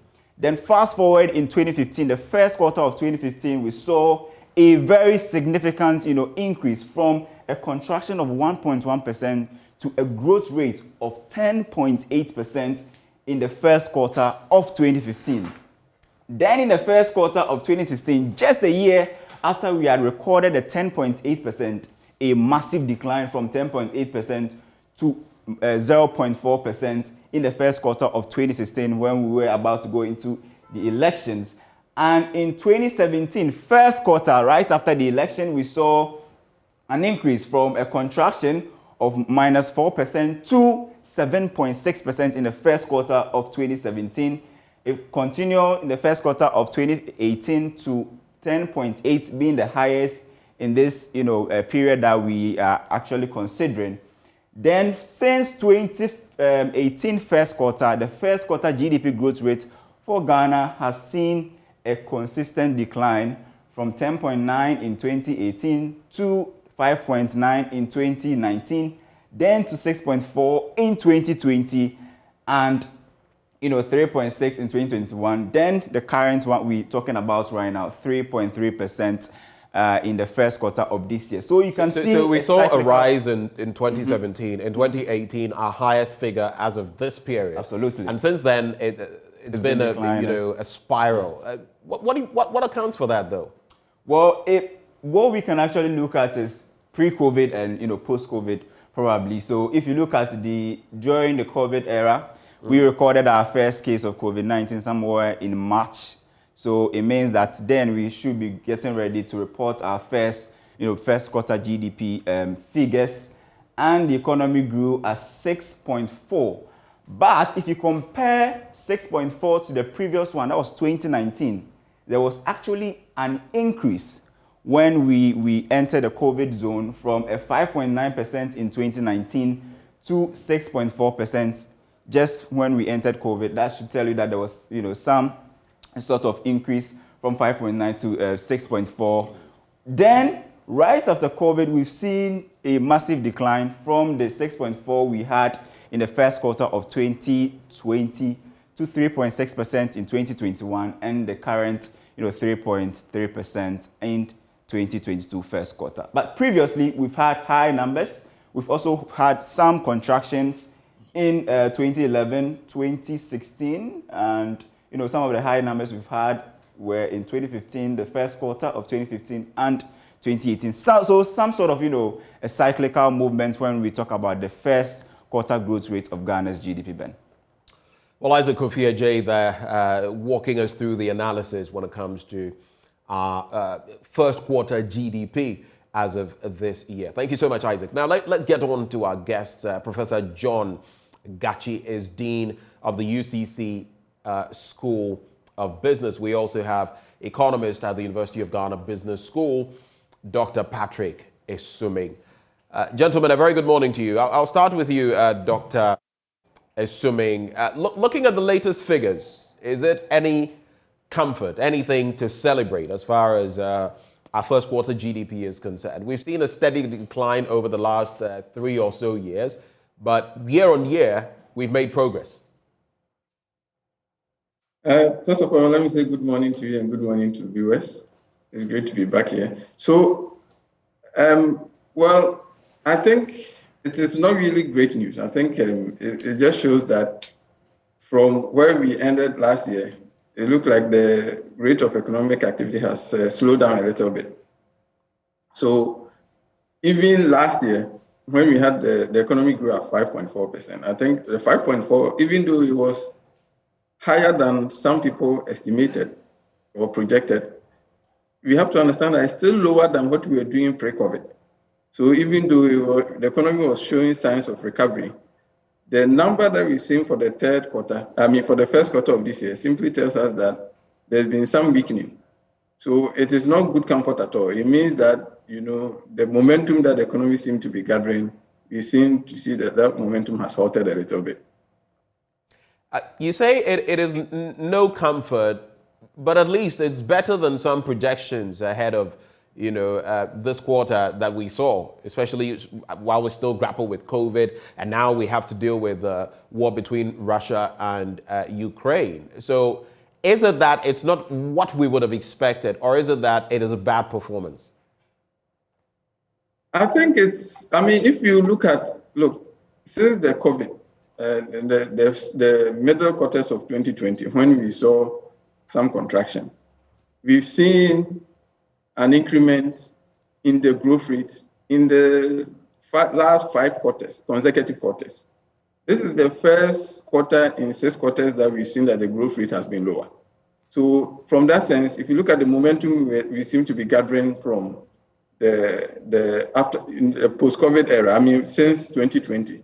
Then fast forward in 2015, the first quarter of 2015, we saw a very significant, increase from a contraction of 1.1% to a growth rate of 10.8% in the first quarter of 2015. Then in the first quarter of 2016, just a year after we had recorded a 10.8%, a massive decline from 10.8% to 0.4% in the first quarter of 2016 when we were about to go into the elections. And in 2017, first quarter, right after the election, we saw an increase from a contraction of -4% to 7.6% in the first quarter of 2017. It continued in the first quarter of 2018 to 10.8, being the highest in this period that we are actually considering. Then since 2018 first quarter, the first quarter GDP growth rate for Ghana has seen a consistent decline from 10.9 in 2018 to 5.9 in 2019, then to 6.4 in 2020, and 3.6 in 2021. Then the current one we're talking about right now, 3.3% in the first quarter of this year. So you can see. So we saw a rise in 2017. In 2018, our highest figure as of this period. Absolutely. And since then, it's been a spiral. What accounts for that, though? Well, what we can actually look at is pre-COVID and post-COVID probably. So if you look at during the COVID era, we recorded our first case of COVID-19 somewhere in March. So it means that then we should be getting ready to report our first quarter GDP figures, and the economy grew at 6.4. But if you compare 6.4 to the previous one, that was 2019, there was actually an increase when we entered the COVID zone from a 5.9% in 2019 to 6.4% just when we entered COVID. That should tell you that there was some sort of increase from 5.9 to 6.4. Then right after COVID, we've seen a massive decline from the 6.4 we had in the first quarter of 2020 to 3.6% in 2021, and the current 3.3% in 2022 first quarter. But previously, we've had high numbers. We've also had some contractions in 2011, 2016, and some of the high numbers we've had were in 2015, the first quarter of 2015, and 2018. So some sort of a cyclical movement when we talk about the first quarter growth rate of Ghana's GDP, Ben. Well, Isaac Kofi Adjei there, walking us through the analysis when it comes to our first quarter GDP as of this year. Thank you so much, Isaac. Now, let's get on to our guests. Professor John Gachi is Dean of the UCC School of Business. We also have economist at the University of Ghana Business School, Dr. Patrick Esuming. Gentlemen, a very good morning to you. I'll start with you, Dr. Esuming. Looking at the latest figures, is it any comfort, anything to celebrate as far as our first quarter GDP is concerned? We've seen a steady decline over the last 3 or so years, but year on year, we've made progress. First of all, let me say good morning to you and good morning to viewers. It's great to be back here. So, well, I think it is not really great news. I think it just shows that from where we ended last year, it looked like the rate of economic activity has slowed down a little bit. So even last year, when we had the economy grew at 5.4%, I think the 5.4, even though it was higher than some people estimated or projected, we have to understand that it's still lower than what we were doing pre-COVID. So even though the economy was showing signs of recovery, the number that we've seen for the for the first quarter of this year simply tells us that there's been some weakening. So it is not good comfort at all. It means that, the momentum that the economy seemed to be gathering, we seem to see that momentum has halted a little bit. You say it is no comfort, but at least it's better than some projections ahead of this quarter that we saw, especially while we still grapple with COVID, and now we have to deal with the war between Russia and Ukraine. So Is it that it's not what we would have expected, or is it that it is a bad performance? I think if you look, since the COVID, the middle quarters of 2020, when we saw some contraction, we've seen an increment in the growth rate in the last 5 quarters, consecutive quarters. This is the first quarter in 6 quarters that we've seen that the growth rate has been lower. So from that sense, if you look at the momentum we seem to be gathering from the post-COVID era, since 2020,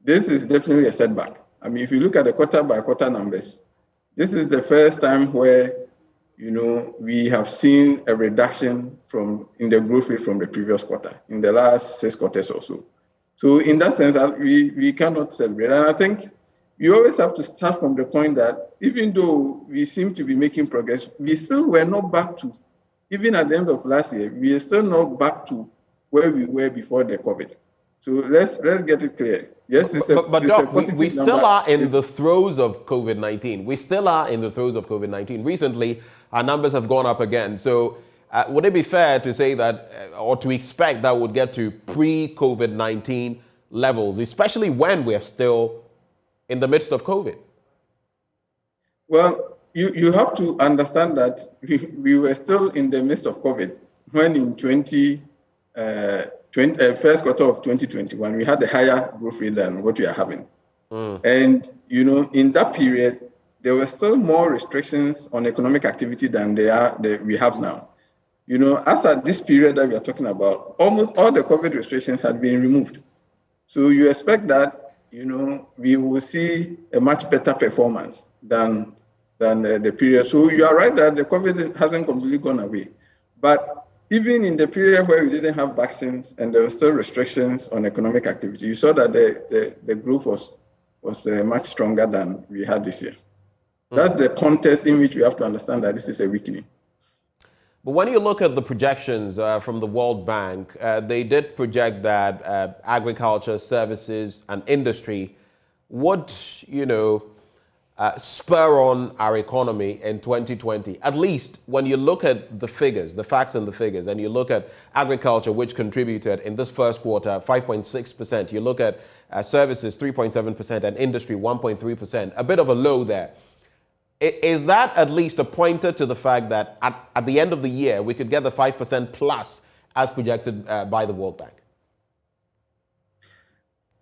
this is definitely a setback. If you look at the quarter by quarter numbers, this is the first time where we have seen a reduction in the growth rate from the previous quarter in the last 6 quarters or so. So in that sense, we cannot celebrate. And I think you always have to start from the point that even though we seem to be making progress, we still were not back to, even at the end of last year, we are still not back to where we were before the COVID. So let's get it clear. Yes, but Doc, we still are in the throes of COVID-19. We still are in the throes of COVID-19. Recently, our numbers have gone up again. So would it be fair to say that, or to expect that would get to pre-COVID-19 levels, especially when we're still in the midst of COVID? Well, you have to understand that we were still in the midst of COVID when in first quarter of 2021, we had a higher growth rate than what we are having. And, in that period, there were still more restrictions on economic activity than we have now. As at this period that we are talking about, almost all the COVID restrictions had been removed. So you expect that, we will see a much better performance than the period. So you are right that the COVID hasn't completely gone away. But even in the period where we didn't have vaccines and there were still restrictions on economic activity, you saw that the growth was much stronger than we had this year. That's the context in which we have to understand that this is a weakening. But when you look at the projections from the World Bank, they did project that agriculture, services, and industry would, spur on our economy in 2020. At least when you look at the figures, the facts and the figures, and you look at agriculture, which contributed in this first quarter 5.6%. You look at services 3.7% and industry 1.3%. A bit of a low there. Is that at least a pointer to the fact that at the end of the year, we could get the 5% plus as projected by the World Bank?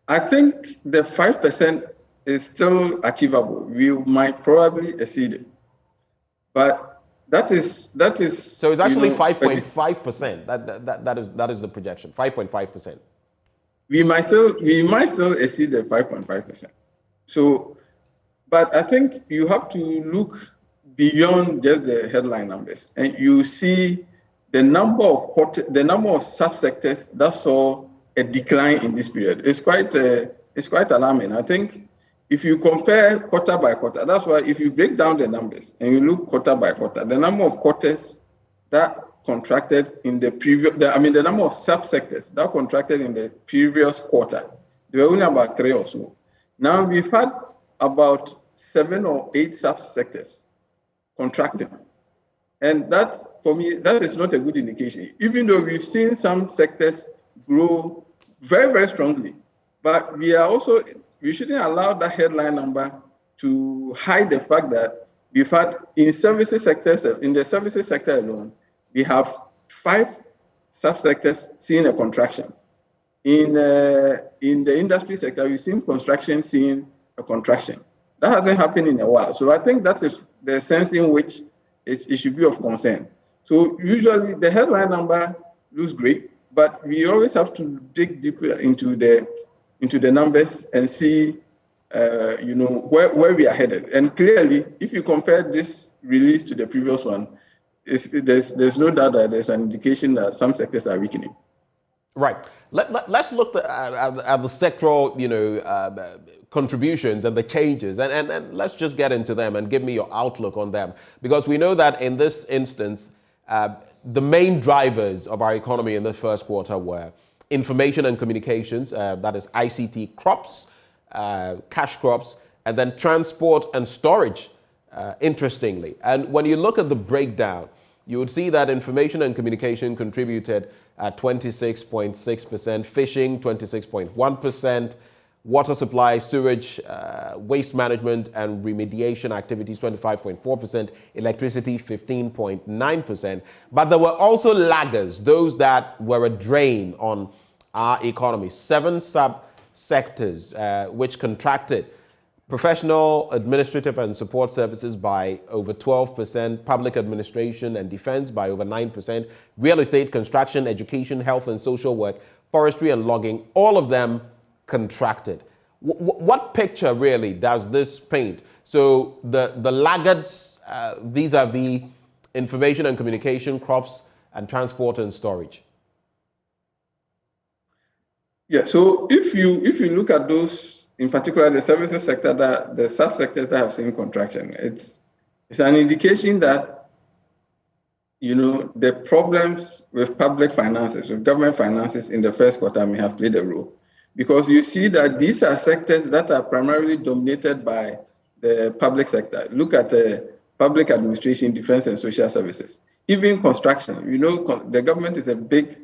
I think the 5% is still achievable. We might probably exceed it. But that is. So it's actually 5.5%. That is the projection, 5.5%. We might still exceed the 5.5%. So, but I think you have to look beyond just the headline numbers, and you see the number of subsectors that saw a decline in this period. It's quite alarming. I think if you compare quarter by quarter, that's why if you break down the numbers and you look quarter by quarter, the number of quarters that contracted in the previous, the number of subsectors that contracted in the previous quarter, there were only about 3 or so. Now we've had about 7 or 8 subsectors contracting. And that's, for me, that is not a good indication, even though we've seen some sectors grow very, very strongly. But we shouldn't allow that headline number to hide the fact that we've had in the services sector alone, we have 5 subsectors seeing a contraction. In the industry sector, we've seen construction seeing a contraction. That hasn't happened in a while. So I think that is the sense in which it should be of concern. So usually the headline number looks great, but we always have to dig deeper into the numbers and see where we are headed. And clearly, if you compare this release to the previous one, there's no doubt that there's an indication that some sectors are weakening. Right. Let's look at the sectoral, contributions and the changes, and let's just get into them and give me your outlook on them, because we know that in this instance, the main drivers of our economy in the first quarter were information and communications, that is ICT, crops, cash crops, and then transport and storage interestingly. And when you look at the breakdown, you would see that information and communication contributed at 26.6%, fishing 26.1%, water supply, sewage, waste management and remediation activities 25.4%, electricity 15.9%. But there were also laggers, those that were a drain on our economy. 7 sub-sectors which contracted. Professional, administrative and support services by over 12%, public administration and defense by over 9%, real estate, construction, education, health and social work, forestry and logging, all of them contracted. What picture really does this paint? So the laggards vis-a-vis information and communication, crops and transport and storage. Yeah, so if you look at those, in particular, the services sector, the subsectors that have seen contraction, it's an indication that, you know, the problems with public finances, with government finances in the first quarter may have played a role. Because you see that these are sectors that are primarily dominated by the public sector. Look at public administration, defense and social services. Even construction, you know, the government is a big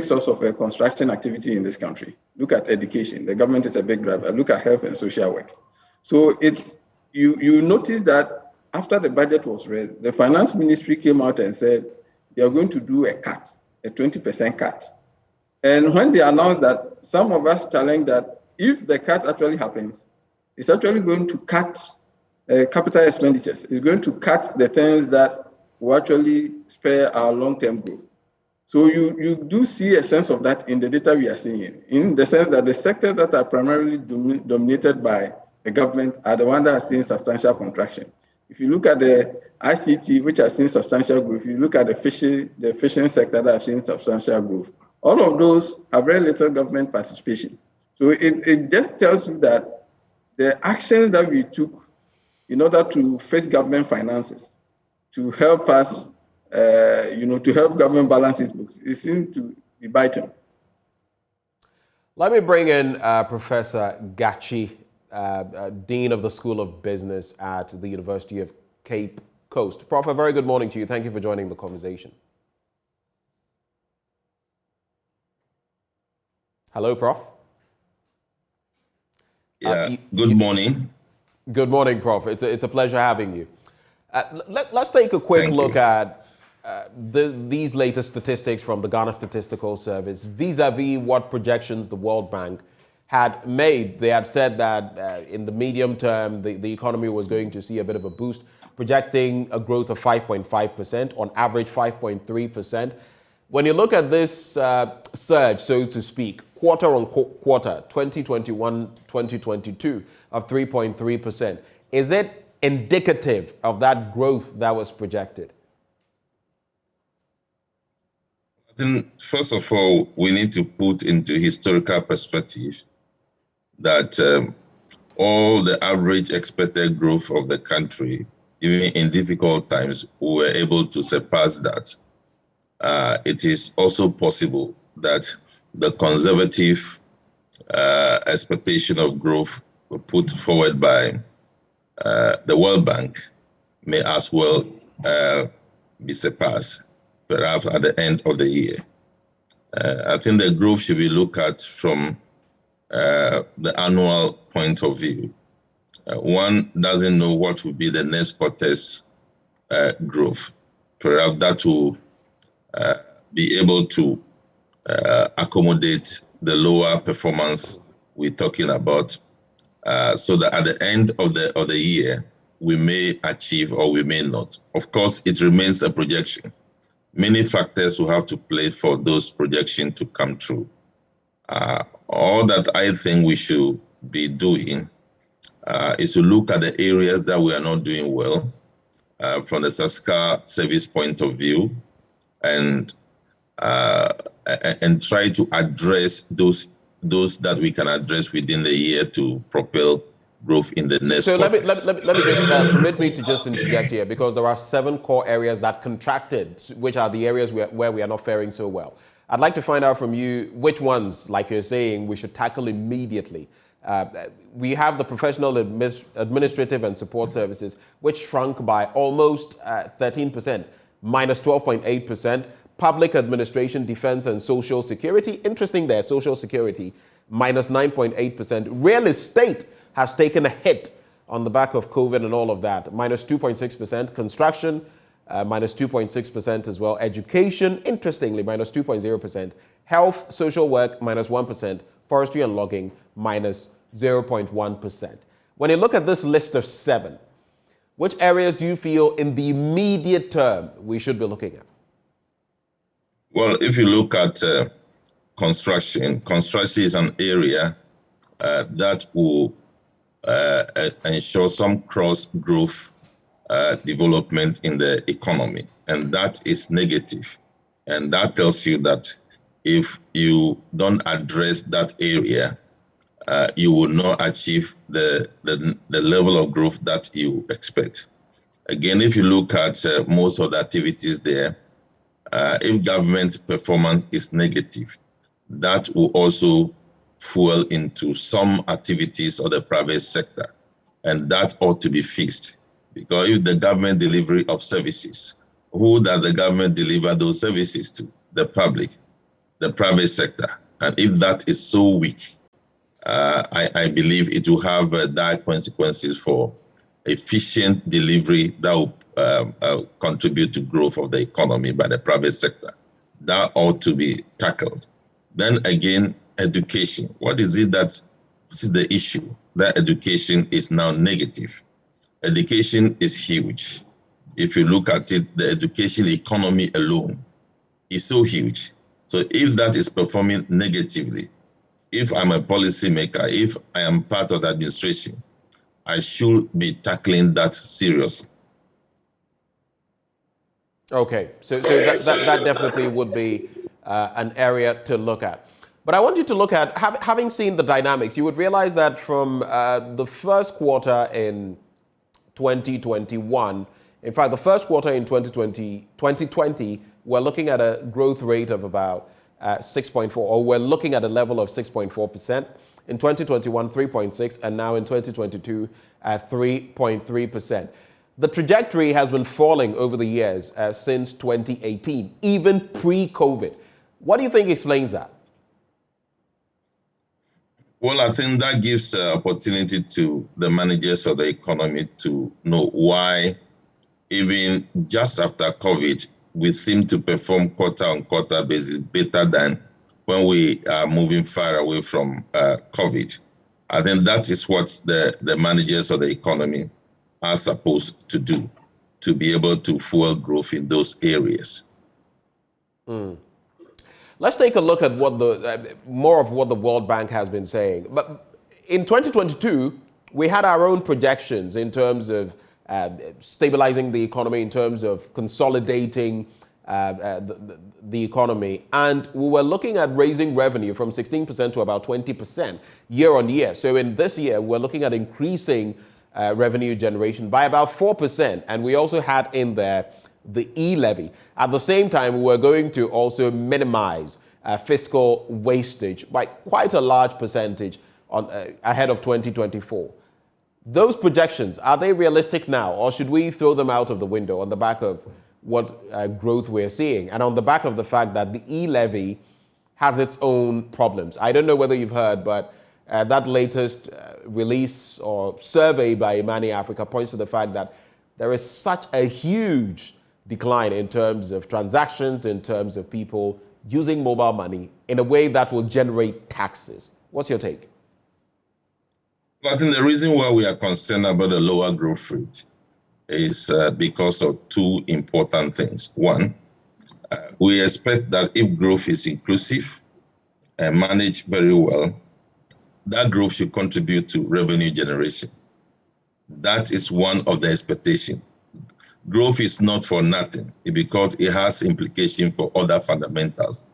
source of construction activity in this country. Look at education. The government is a big driver. Look at health and social work. So it's you notice that after the budget was read, the finance ministry came out and said they are going to do a cut, a 20% cut. And when they announced that, some of us challenged that if the cut actually happens, it's actually going to cut capital expenditures. It's going to cut the things that will actually spare our long-term growth. So you do see a sense of that in the data we are seeing, in the sense that the sectors that are primarily dominated by the government are the ones that are seeing substantial contraction. If you look at the ICT, which are seeing substantial growth, if you look at the fishing sector that are seeing substantial growth, all of those have very little government participation. So it just tells you that the actions that we took in order to face government finances, to help us, to help government balance its books, it seems to be biting. Let me bring in Professor Gachi, Dean of the School of Business at the University of Cape Coast. Prof, a very good morning to you. Thank you for joining the conversation. Hello, Prof. Yeah, good morning. Good morning, Prof. It's a pleasure having you. Let's take a quick look at these latest statistics from the Ghana Statistical Service vis-a-vis what projections the World Bank had made. They had said that in the medium term, the economy was going to see a bit of a boost, projecting a growth of 5.5%, on average 5.3%. When you look at this surge, so to speak, quarter on quarter, 2021-2022 of 3.3%, is it indicative of that growth that was projected? I think, first of all, we need to put into historical perspective that all the average expected growth of the country, even in difficult times, we were able to surpass that. It is also possible that the conservative expectation of growth put forward by the World Bank may as well be surpassed, perhaps at the end of the year. I think the growth should be looked at from the annual point of view. One doesn't know what will be the next quarter's growth. Perhaps that will be able to accommodate the lower performance we're talking about, so that at the end of the year, we may achieve or we may not. Of course, it remains a projection. Many factors will have to play for those projections to come true. All that I think we should be doing is to look at the areas that we are not doing well from the statistical service point of view, and try to address those that we can address within the year to propel growth in the next quarters. Let me just permit me to just interject here, because there are 7 core areas that contracted, which are the areas where we are not faring so well. I'd like to find out from you which ones, like you're saying, we should tackle immediately We have the professional administrative and support services, which shrunk by almost 13%, minus 12.8%. Public administration, defense, and social security. Interesting there, social security, minus 9.8%. Real estate has taken a hit on the back of COVID and all of that, minus 2.6%. Construction, minus 2.6% as well. Education, interestingly, minus 2.0%. Health, social work, minus 1%. Forestry and logging, minus 0.1%. When you look at this list of 7, which areas do you feel in the immediate term we should be looking at? Well, if you look at construction is an area that will ensure some cross-growth development in the economy, and that is negative. And that tells you that if you don't address that area, you will not achieve the level of growth that you expect. Again, if you look at most of the activities there, if government performance is negative, that will also fuel into some activities of the private sector. And that ought to be fixed. Because if the government delivery of services, who does the government deliver those services to? The public, the private sector. And if that is so weak, I believe it will have dire consequences for efficient delivery that will contribute to growth of the economy by the private sector. That ought to be tackled. Then again, education. What is the issue? That education is now negative. Education is huge. If you look at it, the education economy alone is so huge. So if that is performing negatively, if I'm a policymaker, if I am part of the administration, I should be tackling that seriously. Okay, so that definitely would be an area to look at. But I want you to look at, having seen the dynamics, you would realize that from the first quarter in 2021, in fact, the first quarter in 2020, we're looking at a growth rate of about 6.4, or we're looking at a level of 6.4%. In 2021, 3.6, and now in 2022, 3.3%. The trajectory has been falling over the years since 2018, even pre-COVID. What do you think explains that? Well, I think that gives opportunity to the managers of the economy to know why, even just after COVID, we seem to perform quarter-on-quarter basis better than when we are moving far away from COVID. I think that is what the managers of the economy are supposed to do, to be able to fuel growth in those areas. Let's take a look at what more of what the World Bank has been saying. But in 2022, we had our own projections in terms of stabilizing the economy, in terms of consolidating the economy. And we were looking at raising revenue from 16% to about 20% year on year. So in this year, we're looking at increasing revenue generation by about 4%. And we also had in there the e-levy. At the same time, we were going to also minimize fiscal wastage by quite a large percentage ahead of 2024. Those projections, are they realistic now, or should we throw them out of the window on the back of what growth we're seeing, and on the back of the fact that the e-levy has its own problems? I don't know whether you've heard, but that latest release or survey by Imani Africa points to the fact that there is such a huge decline in terms of transactions, in terms of people using mobile money in a way that will generate taxes. What's your take? I think the reason why we are concerned about the lower growth rate is because of two important things. One, we expect that if growth is inclusive and managed very well, that growth should contribute to revenue generation. That is one of the expectations. Growth is not for nothing because it has implication for other fundamentals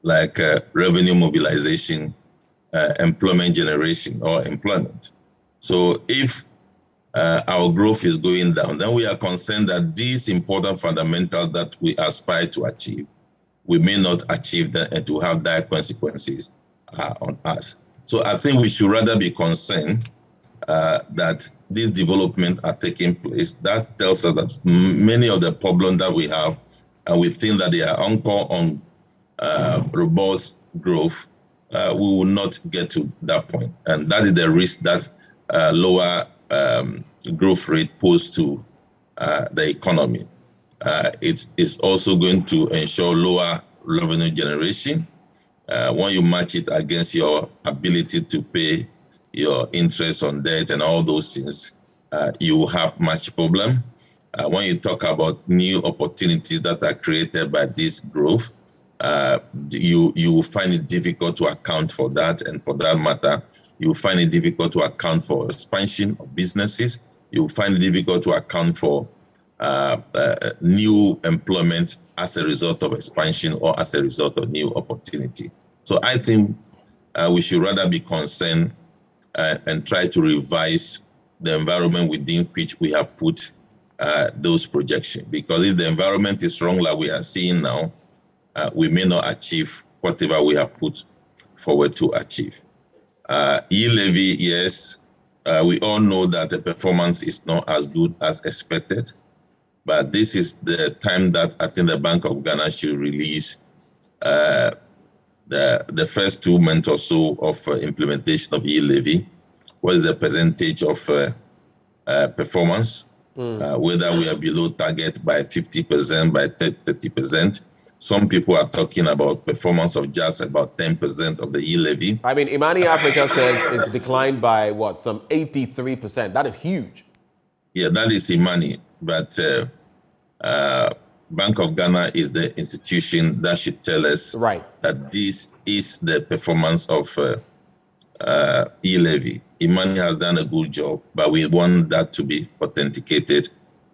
like revenue mobilization, employment generation or employment. So if our growth is going down, then we are concerned that these important fundamentals that we aspire to achieve, we may not achieve them and to have dire consequences on us. So I think we should rather be concerned that these developments are taking place. That tells us that many of the problems that we have, and we think that they are anchored on robust growth, we will not get to that point. And that is the risk that lower growth rate poses to the economy. It's also going to ensure lower revenue generation. When you match it against your ability to pay your interest on debt and all those things, you will have much problem. When you talk about new opportunities that are created by this growth, you will find it difficult to account for that. And for that matter, you will find it difficult to account for expansion of businesses. You will find it difficult to account for new employment as a result of expansion or as a result of new opportunity. So I think we should rather be concerned and try to revise the environment within which we have put those projections. Because if the environment is wrong like we are seeing now, we may not achieve whatever we have put forward to achieve. E-levy, yes, we all know that the performance is not as good as expected, but this is the time that I think the Bank of Ghana should release the first 2 months or so of implementation of e-levy. What is the percentage of performance? Whether we are below target by 50%, by 30%. Some people are talking about performance of just about 10% of the e-levy. I mean, Imani Africa says it's declined by what, some 83%. That is huge. Yeah, that is Imani. But Bank of Ghana is the institution that should tell us that this is the performance of e-levy. Imani has done a good job, but we want that to be authenticated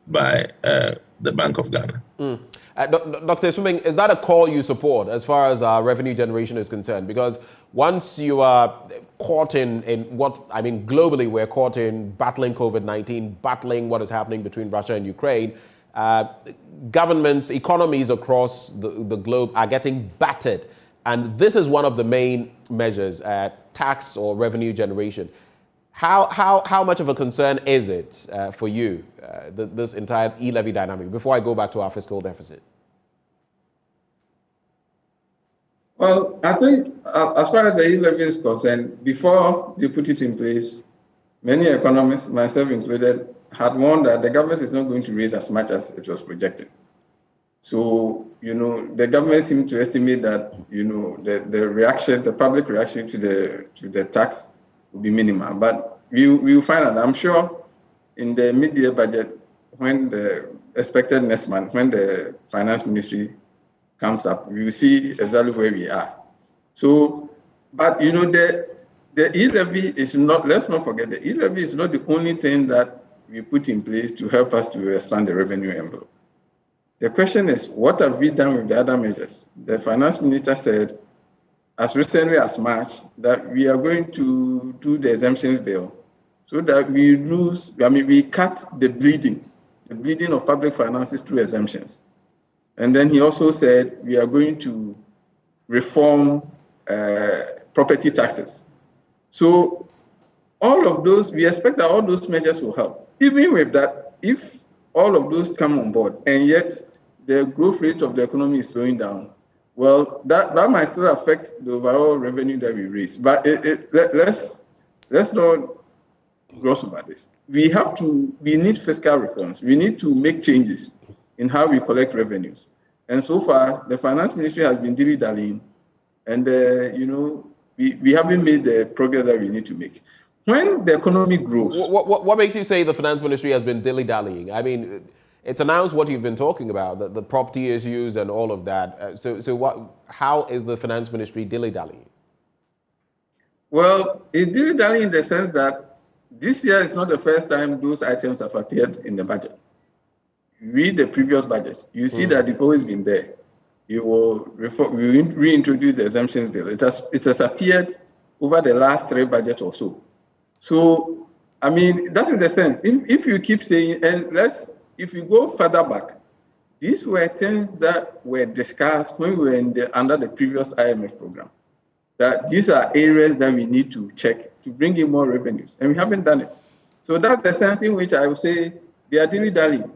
by the Bank of Ghana. Dr. Suming, is that a call you support as far as revenue generation is concerned? Because once you are caught in what, I mean, globally, we're caught in battling COVID-19, battling what is happening between Russia and Ukraine. Governments, economies across the globe are getting battered. And this is one of the main measures, tax or revenue generation. How much of a concern is it for you, this entire e-levy dynamic, before I go back to our fiscal deficit? Well, I think as far as the e-levy is concerned, before they put it in place, many economists, myself included, had warned that the government is not going to raise as much as it was projecting. So, the government seemed to estimate that, the reaction, the public reaction to the tax will be minimal. But we will find out, I'm sure, in the mid-year budget, when the expected next month, when the finance ministry comes up, we will see exactly where we are. So, but the e-levy is not, let's not forget, the e-levy is not the only thing that we put in place to help us to expand the revenue envelope. The question is, what have we done with the other measures? The finance minister said, as recently as March, that we are going to do the exemptions bill so that we cut the bleeding of public finances through exemptions. And then he also said, we are going to reform property taxes. So all of those, we expect that all those measures will help. Even with that, if all of those come on board, and yet the growth rate of the economy is slowing down, well, that might still affect the overall revenue that we raise. But let's not gloss over this. We need fiscal reforms. We need to make changes in how we collect revenues. And so far, the finance ministry has been dilly-dallying, and we haven't made the progress that we need to make. When the economy grows... What makes you say the finance ministry has been dilly-dallying? I mean, it's announced what you've been talking about, the property issues and all of that. How is the finance ministry dilly-dallying? Well, it's dilly-dallying in the sense that this year is not the first time those items have appeared in the budget. Read the previous budget. You see that it's always been there. You will reintroduce the exemptions bill. It has appeared over the last 3 budgets or so. So, I mean, that is the sense. If you keep saying, and if you go further back, these were things that were discussed when we were under the previous IMF program. that these are areas that we need to check to bring in more revenues, and we haven't done it. So that's the sense in which I would say they are dilly-dallying.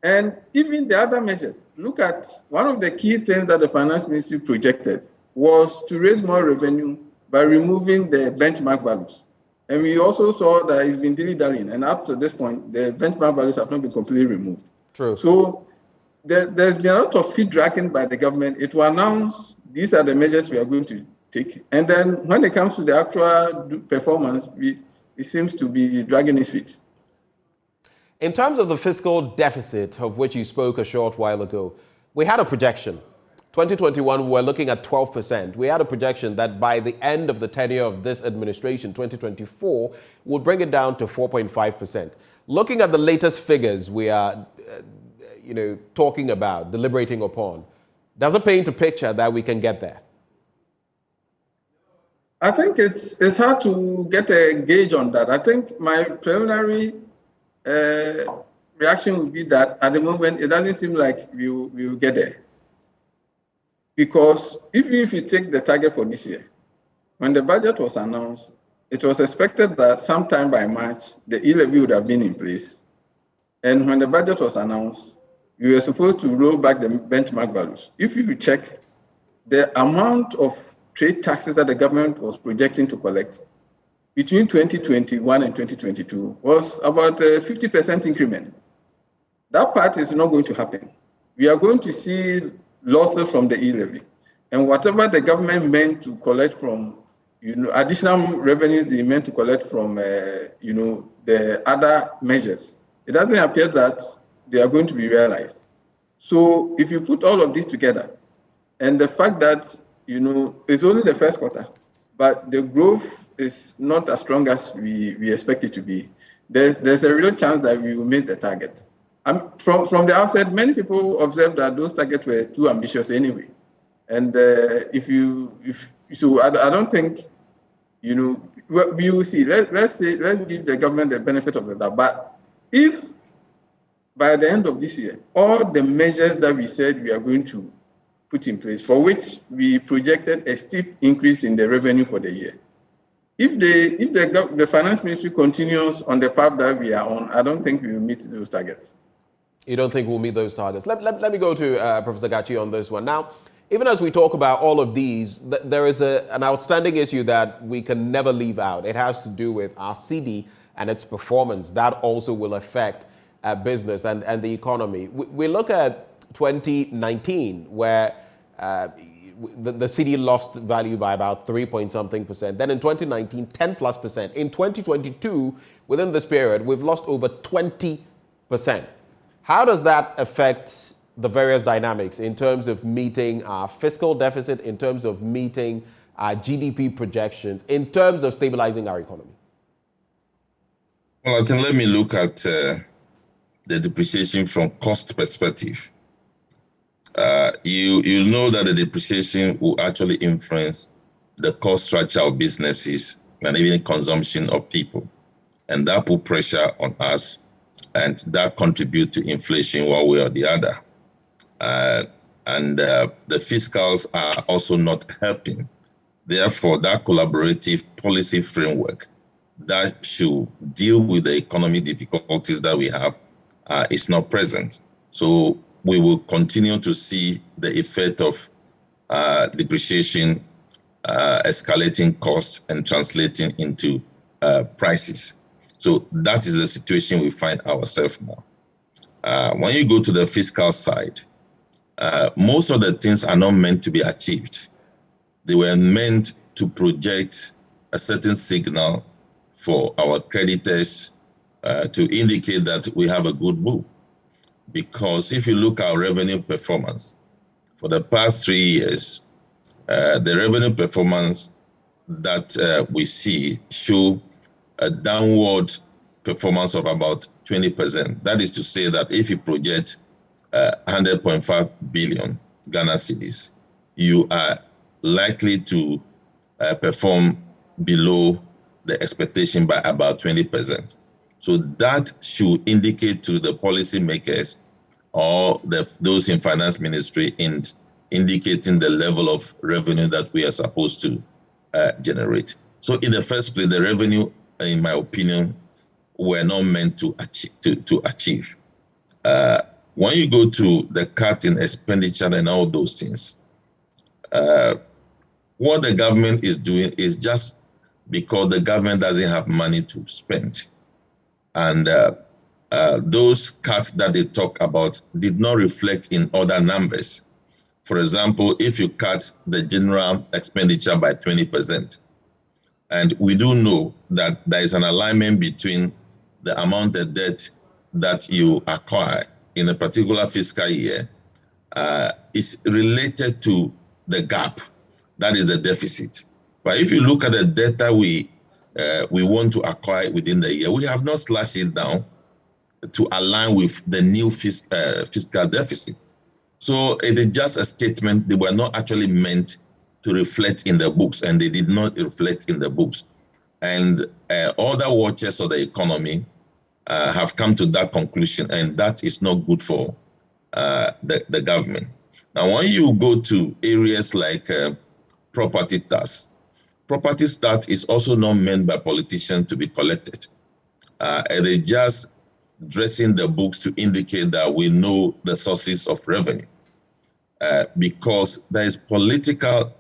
And even the other measures, look at one of the key things that the Finance Ministry projected was to raise more revenue by removing the benchmark values. And we also saw that it's been dilly-dallying, and up to this point, the benchmark values have not been completely removed. True. So there's been a lot of feet dragging by the government. It will announce these are the measures we are going to take. And then when it comes to the actual performance, it seems to be dragging its feet. In terms of the fiscal deficit, of which you spoke a short while ago, we had a projection. 2021, we were looking at 12%. We had a projection that by the end of the tenure of this administration, 2024, we'll bring it down to 4.5%. Looking at the latest figures we are talking about, deliberating upon, does it paint a picture that we can get there? I think it's hard to get a gauge on that. I think my preliminary reaction would be that at the moment, it doesn't seem like we will get there. Because if you take the target for this year, when the budget was announced, it was expected that sometime by March, the e-levy would have been in place. And when the budget was announced, we were supposed to roll back the benchmark values. If you check, the amount of trade taxes that the government was projecting to collect between 2021 and 2022 was about a 50% increment. That part is not going to happen. We are going to see losses from the e-levy. And whatever the government meant to collect from, additional revenues they meant to collect from, the other measures, it doesn't appear that they are going to be realized. So if you put all of this together, and the fact that, it's only the first quarter, but the growth is not as strong as we expect it to be, there's a real chance that we will miss the target. From the outset, many people observed that those targets were too ambitious anyway. And I don't think, we will see. Let's give the government the benefit of the doubt. But if by the end of this year, all the measures that we said we are going to put in place, for which we projected a steep increase in the revenue for the year, if the Finance Ministry continues on the path that we are on, I don't think we will meet those targets. You don't think we'll meet those targets? Let me go to Professor Gachi on this one. Now, even as we talk about all of these, there is an outstanding issue that we can never leave out. It has to do with our cedi and its performance. That also will affect business and the economy. We look at 2019, where the cedi lost value by about 3-point-something%. Then in 2019, 10+%. In 2022, within this period, we've lost over 20%. How does that affect the various dynamics in terms of meeting our fiscal deficit, in terms of meeting our GDP projections, in terms of stabilizing our economy? Well, I think let me look at the depreciation from cost perspective. You know that the depreciation will actually influence the cost structure of businesses and even consumption of people. And that put pressure on us, and that contribute to inflation one way or the other. The fiscals are also not helping. Therefore, that collaborative policy framework that should deal with the economic difficulties that we have is not present. So we will continue to see the effect of depreciation, escalating costs, and translating into prices. So that is the situation we find ourselves now. When you go to the fiscal side, most of the things are not meant to be achieved. They were meant to project a certain signal for our creditors to indicate that we have a good book. Because if you look at our revenue performance, for the past 3 years, the revenue performance that we see show a downward performance of about 20%. That is to say that if you project 100.5 billion Ghana cedis, you are likely to perform below the expectation by about 20%. So that should indicate to the policymakers or those in finance ministry in indicating the level of revenue that we are supposed to generate. So in the first place, the revenue, in my opinion, were not meant to achieve. When you go to the cut in expenditure and all those things, what the government is doing is just because the government doesn't have money to spend. And those cuts that they talk about did not reflect in other numbers. For example, if you cut the general expenditure by 20%, and we do know that there is an alignment between the amount of debt that you acquire in a particular fiscal year is related to the gap, that is the deficit. But if you look at the data we want to acquire within the year, we have not slashed it down to align with the new fiscal deficit. So it is just a statement. They were not actually meant to reflect in the books, and they did not reflect in the books. And other watchers of the economy have come to that conclusion, and that is not good for the government. Now, when you go to areas like property tax is also not meant by politicians to be collected. They just dressing the books to indicate that we know the sources of revenue, because there is political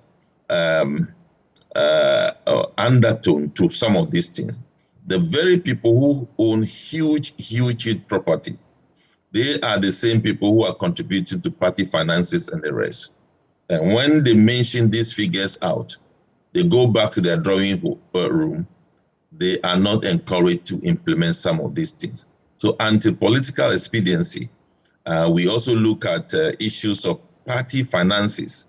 undertone to some of these things. The very people who own huge property, they are the same people who are contributing to party finances and the rest. And when they mention these figures out, they go back to their drawing room. They are not encouraged to implement some of these things. So anti-political expediency, we also look at issues of party finances.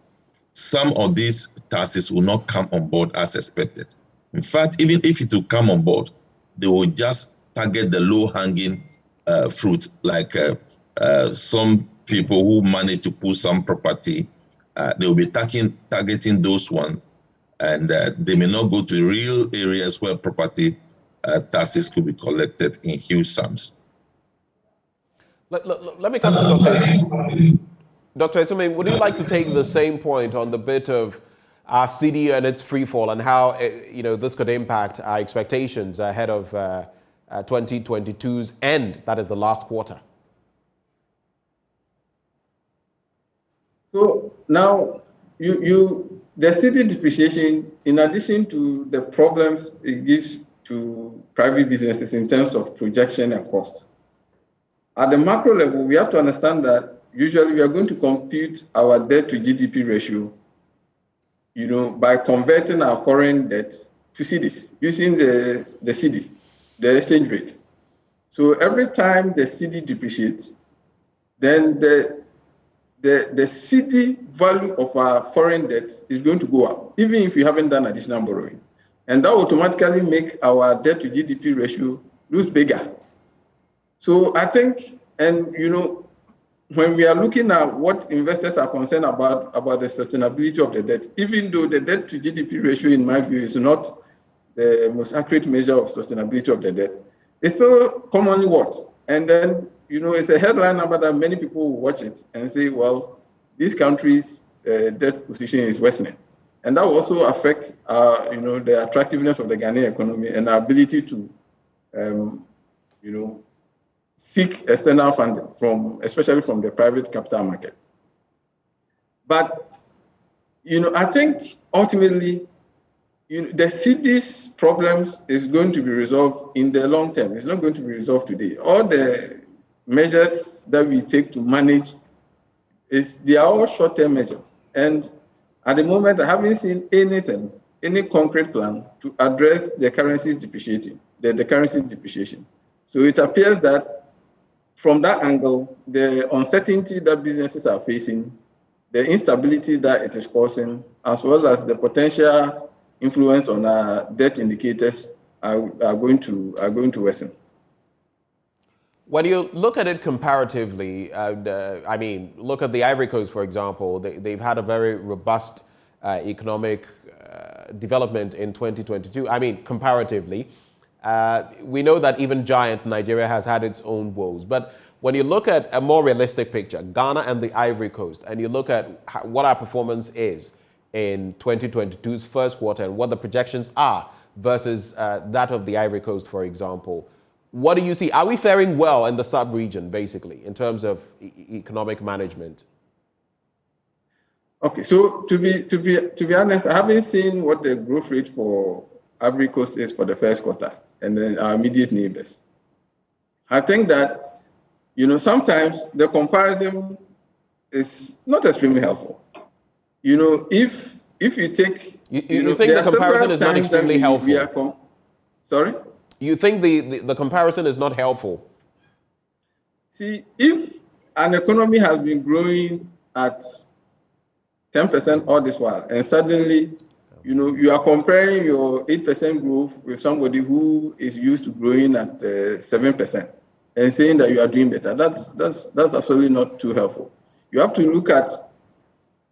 Some of these taxes will not come on board as expected. In fact, even if it will come on board, they will just target the low-hanging fruit, like some people who manage to pull some property, they will be targeting those ones, and they may not go to real areas where property taxes could be collected in huge sums. Let me come to Dr. Esumeh. Dr. Esumeh, would you like to take the same point on the bit of our cedi and its free fall, and how this could impact our expectations ahead of 2022's end, that is the last quarter? So now, the cedi depreciation, in addition to the problems it gives to private businesses in terms of projection and cost, at the macro level, we have to understand that usually we are going to compute our debt to GDP ratio, by converting our foreign debt to cedis, using the cedi, the exchange rate. So every time the cedi depreciates, then the cedi value of our foreign debt is going to go up, even if we haven't done additional borrowing. And that automatically make our debt to GDP ratio lose bigger. So I think, and when we are looking at what investors are concerned about the sustainability of the debt, even though the debt to GDP ratio, in my view, is not the most accurate measure of sustainability of the debt, it's still commonly watched. And then, it's a headline number that many people will watch it and say, well, this country's debt position is worsening. And that will also affect, the attractiveness of the Ghanaian economy and our ability to, seek external funding especially from the private capital market. But, I think ultimately, the cedi's problems is going to be resolved in the long term. It's not going to be resolved today. All the measures that we take to manage they are all short-term measures. And at the moment, I haven't seen any concrete plan to address the currency's depreciating, the currency's depreciation. So it appears that from that angle, the uncertainty that businesses are facing, the instability that it is causing, as well as the potential influence on our debt indicators are going to worsen. When you look at it comparatively, look at the Ivory Coast, for example. They've had a very robust economic development in 2022. Comparatively. We know that even giant Nigeria has had its own woes. But when you look at a more realistic picture, Ghana and the Ivory Coast, and you look at what our performance is, in 2022's first quarter and what the projections are versus that of the Ivory Coast, for example, what do you see? Are we faring well in the sub-region, basically, in terms of economic management? Okay, so to be honest, I haven't seen what the growth rate for Ivory Coast is for the first quarter and then our immediate neighbors. I think that, you know, sometimes the comparison is not extremely helpful. You know, if you take, you think the comparison is not extremely helpful? Sorry? You think the comparison is not helpful? See, if an economy has been growing at 10% all this while, and suddenly, you know, you are comparing your 8% growth with somebody who is used to growing at 7% and saying that you are doing better, that's absolutely not too helpful. You have to look at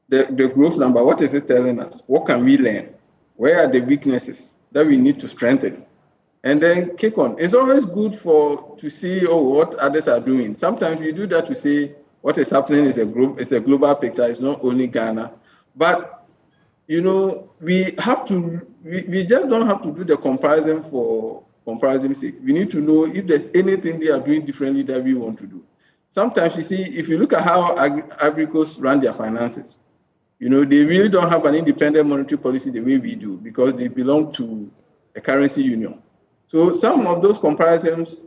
the growth number. What is it telling us? What can we learn? Where are the weaknesses that we need to strengthen? And then kick on. It's always good to see what others are doing. Sometimes we do that to say what is happening is a global picture. It's not only Ghana, but you know we just don't have to do the comparison for comparison's sake. We need to know if there's anything they are doing differently that we want to do. Sometimes you see, if you look at how Ivory Coast run their finances, you know they really don't have an independent monetary policy the way we do because they belong to a currency union. So some of those comparisons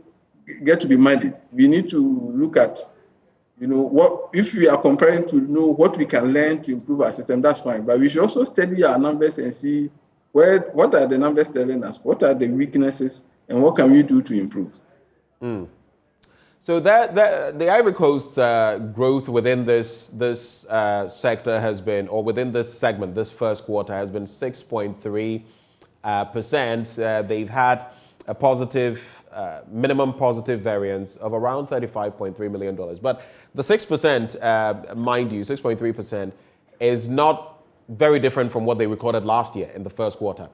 get to be minded. We need to look at, you know, what if we are comparing to know what we can learn to improve our system, that's fine. But we should also study our numbers and see what are the numbers telling us, what are the weaknesses, and what can we do to improve. So the Ivory Coast's growth within this sector has been, or within this segment, this first quarter has been 6.3%. They've had a positive, minimum positive variance of around $35.3 million. But the 6%, mind you, 6.3% is not very different from what they recorded last year in the first quarter.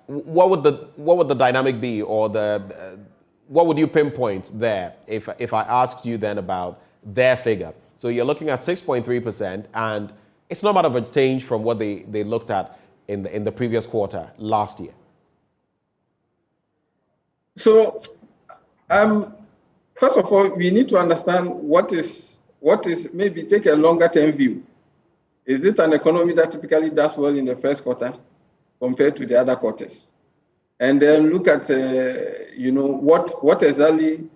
What would the dynamic be, or what would you pinpoint there if I asked you then about their figure? So you're looking at 6.3%, and it's not much of a change from what they looked at in the previous quarter last year. So, first of all, we need to understand what is maybe take a longer term view. Is it an economy that typically does well in the first quarter compared to the other quarters? And then look at, you know, what exactly,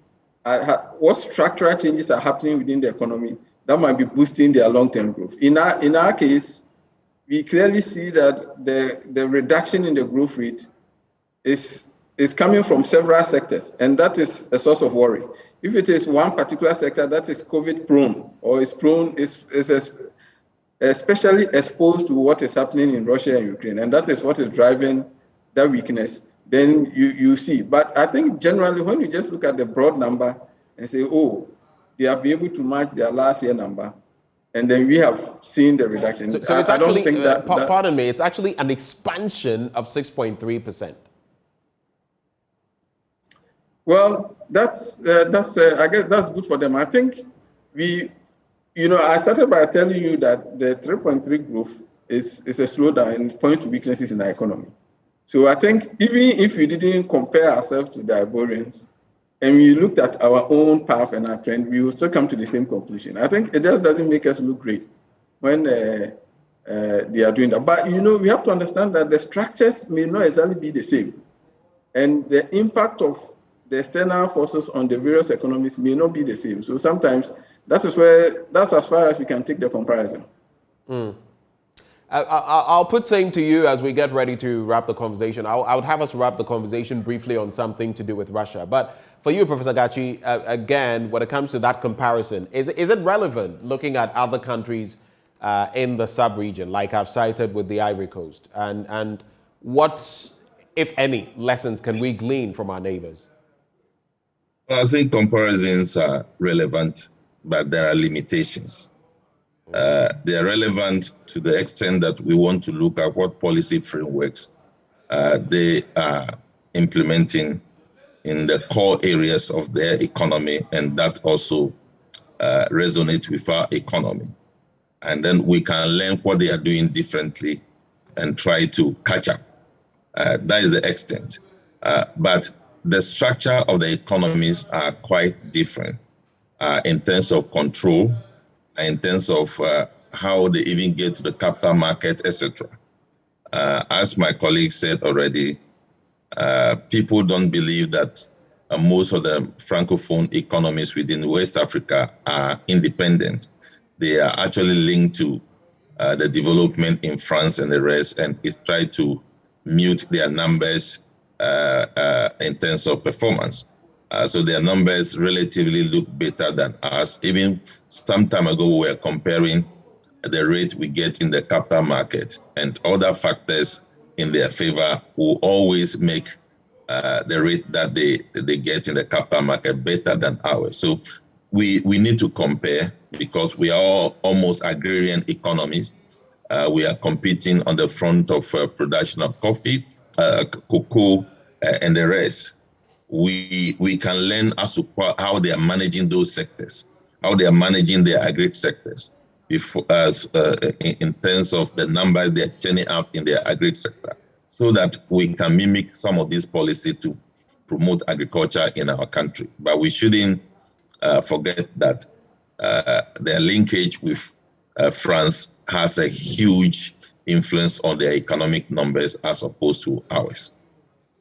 what structural changes are happening within the economy that might be boosting their long-term growth. In our case, we clearly see that the reduction in the growth rate is coming from several sectors, and that is a source of worry. If it is one particular sector that is COVID prone, or is especially exposed to what is happening in Russia and Ukraine, and that is what is driving that weakness, then you see. But I think generally when you just look at the broad number and say, oh, they have been able to match their last year number, and then we have seen the reduction. So it's actually, I don't think pardon me, it's actually an expansion of 6.3%. Well, that's I guess that's good for them. I think I started by telling you that the 3.3 growth is a slowdown and points to weaknesses in the economy. So I think even if we didn't compare ourselves to the Ivorians and we looked at our own path and our trend, we will still come to the same conclusion. I think it just doesn't make us look great when they are doing that. But, you know, we have to understand that the structures may not exactly be the same. And the impact of the external forces on the various economies may not be the same. So sometimes that's as far as we can take the comparison. I'll put same to you as we get ready to wrap the conversation. I would have us wrap the conversation briefly on something to do with Russia. But for you, Professor Gachi, again, when it comes to that comparison, is it relevant looking at other countries in the sub-region, like I've cited with the Ivory Coast? And what, if any, lessons can we glean from our neighbors? Well, I think comparisons are relevant, but there are limitations. They are relevant to the extent that we want to look at what policy frameworks they are implementing in the core areas of their economy, and that also resonates with our economy. and then we can learn what they are doing differently and try to catch up. That is the extent. But the structure of the economies are quite different in terms of control, in terms of how they even get to the capital market, etc. As my colleague said already, people don't believe that most of the Francophone economies within West Africa are independent. They are actually linked to the development in France and the rest, and it's tried to mute their numbers in terms of performance. So their numbers relatively look better than us. Even some time ago, we were comparing the rate we get in the capital market, and other factors in their favor will always make the rate that they get in the capital market better than ours. So we need to compare, because we are all almost agrarian economies. We are competing on the front of production of coffee, cocoa, and the rest. We can learn as to how they are managing those sectors, how they are managing their agri sectors, in terms of the numbers they're turning out in their agri sector, so that we can mimic some of these policies to promote agriculture in our country. But we shouldn't forget that their linkage with France has a huge influence on their economic numbers as opposed to ours.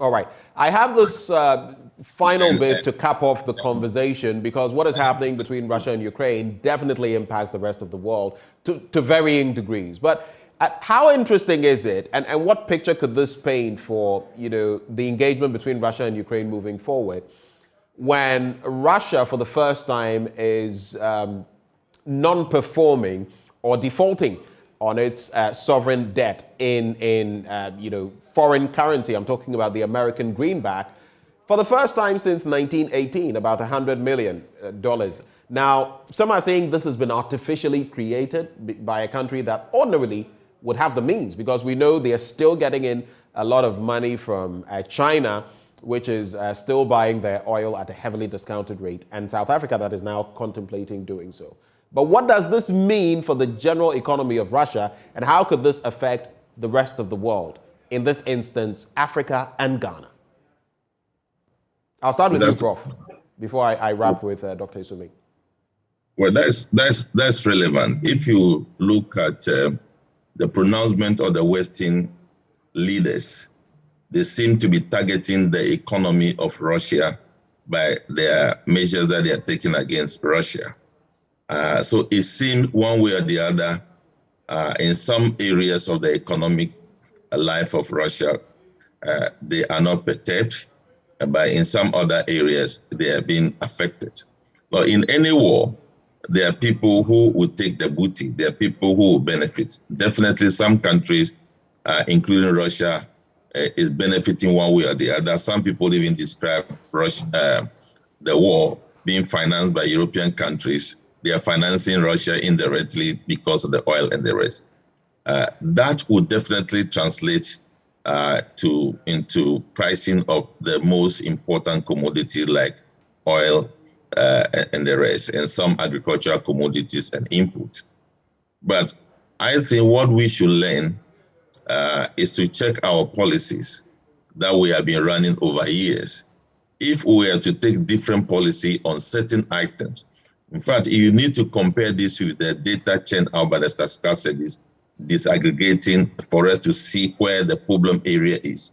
All right. I have this final bit to cap off the conversation, because what is happening between Russia and Ukraine definitely impacts the rest of the world to varying degrees. But how interesting is it, and what picture could this paint for, the engagement between Russia and Ukraine moving forward, when Russia, for the first time, is non-performing or defaulting on its sovereign debt in foreign currency? I'm talking about the American greenback. For the first time since 1918, about $100 million. Now, some are saying this has been artificially created by a country that ordinarily would have the means, because we know they are still getting in a lot of money from China, which is still buying their oil at a heavily discounted rate, and South Africa that is now contemplating doing so. But what does this mean for the general economy of Russia, and how could this affect the rest of the world? In this instance, Africa and Ghana. I'll start with you, Prof, before I wrap with Dr. Esuming. Well, that's relevant. If you look at the pronouncement of the Western leaders, they seem to be targeting the economy of Russia by their measures that they are taking against Russia. So it seems one way or the other, in some areas of the economic life of Russia, they are not perturbed, but in some other areas, they are being affected. But in any war, there are people who will take the booty. There are people who will benefit. Definitely some countries, including Russia, is benefiting one way or the other. Some people even describe Russia, the war being financed by European countries. They are financing Russia indirectly because of the oil and the rest. That would definitely translate into pricing of the most important commodity like oil and the rest, and some agricultural commodities and inputs. But I think what we should learn is to check our policies that we have been running over years. If we were to take different policy on certain items, in fact, you need to compare this with the data churned out by the Statistical Service, disaggregating for us to see where the problem area is.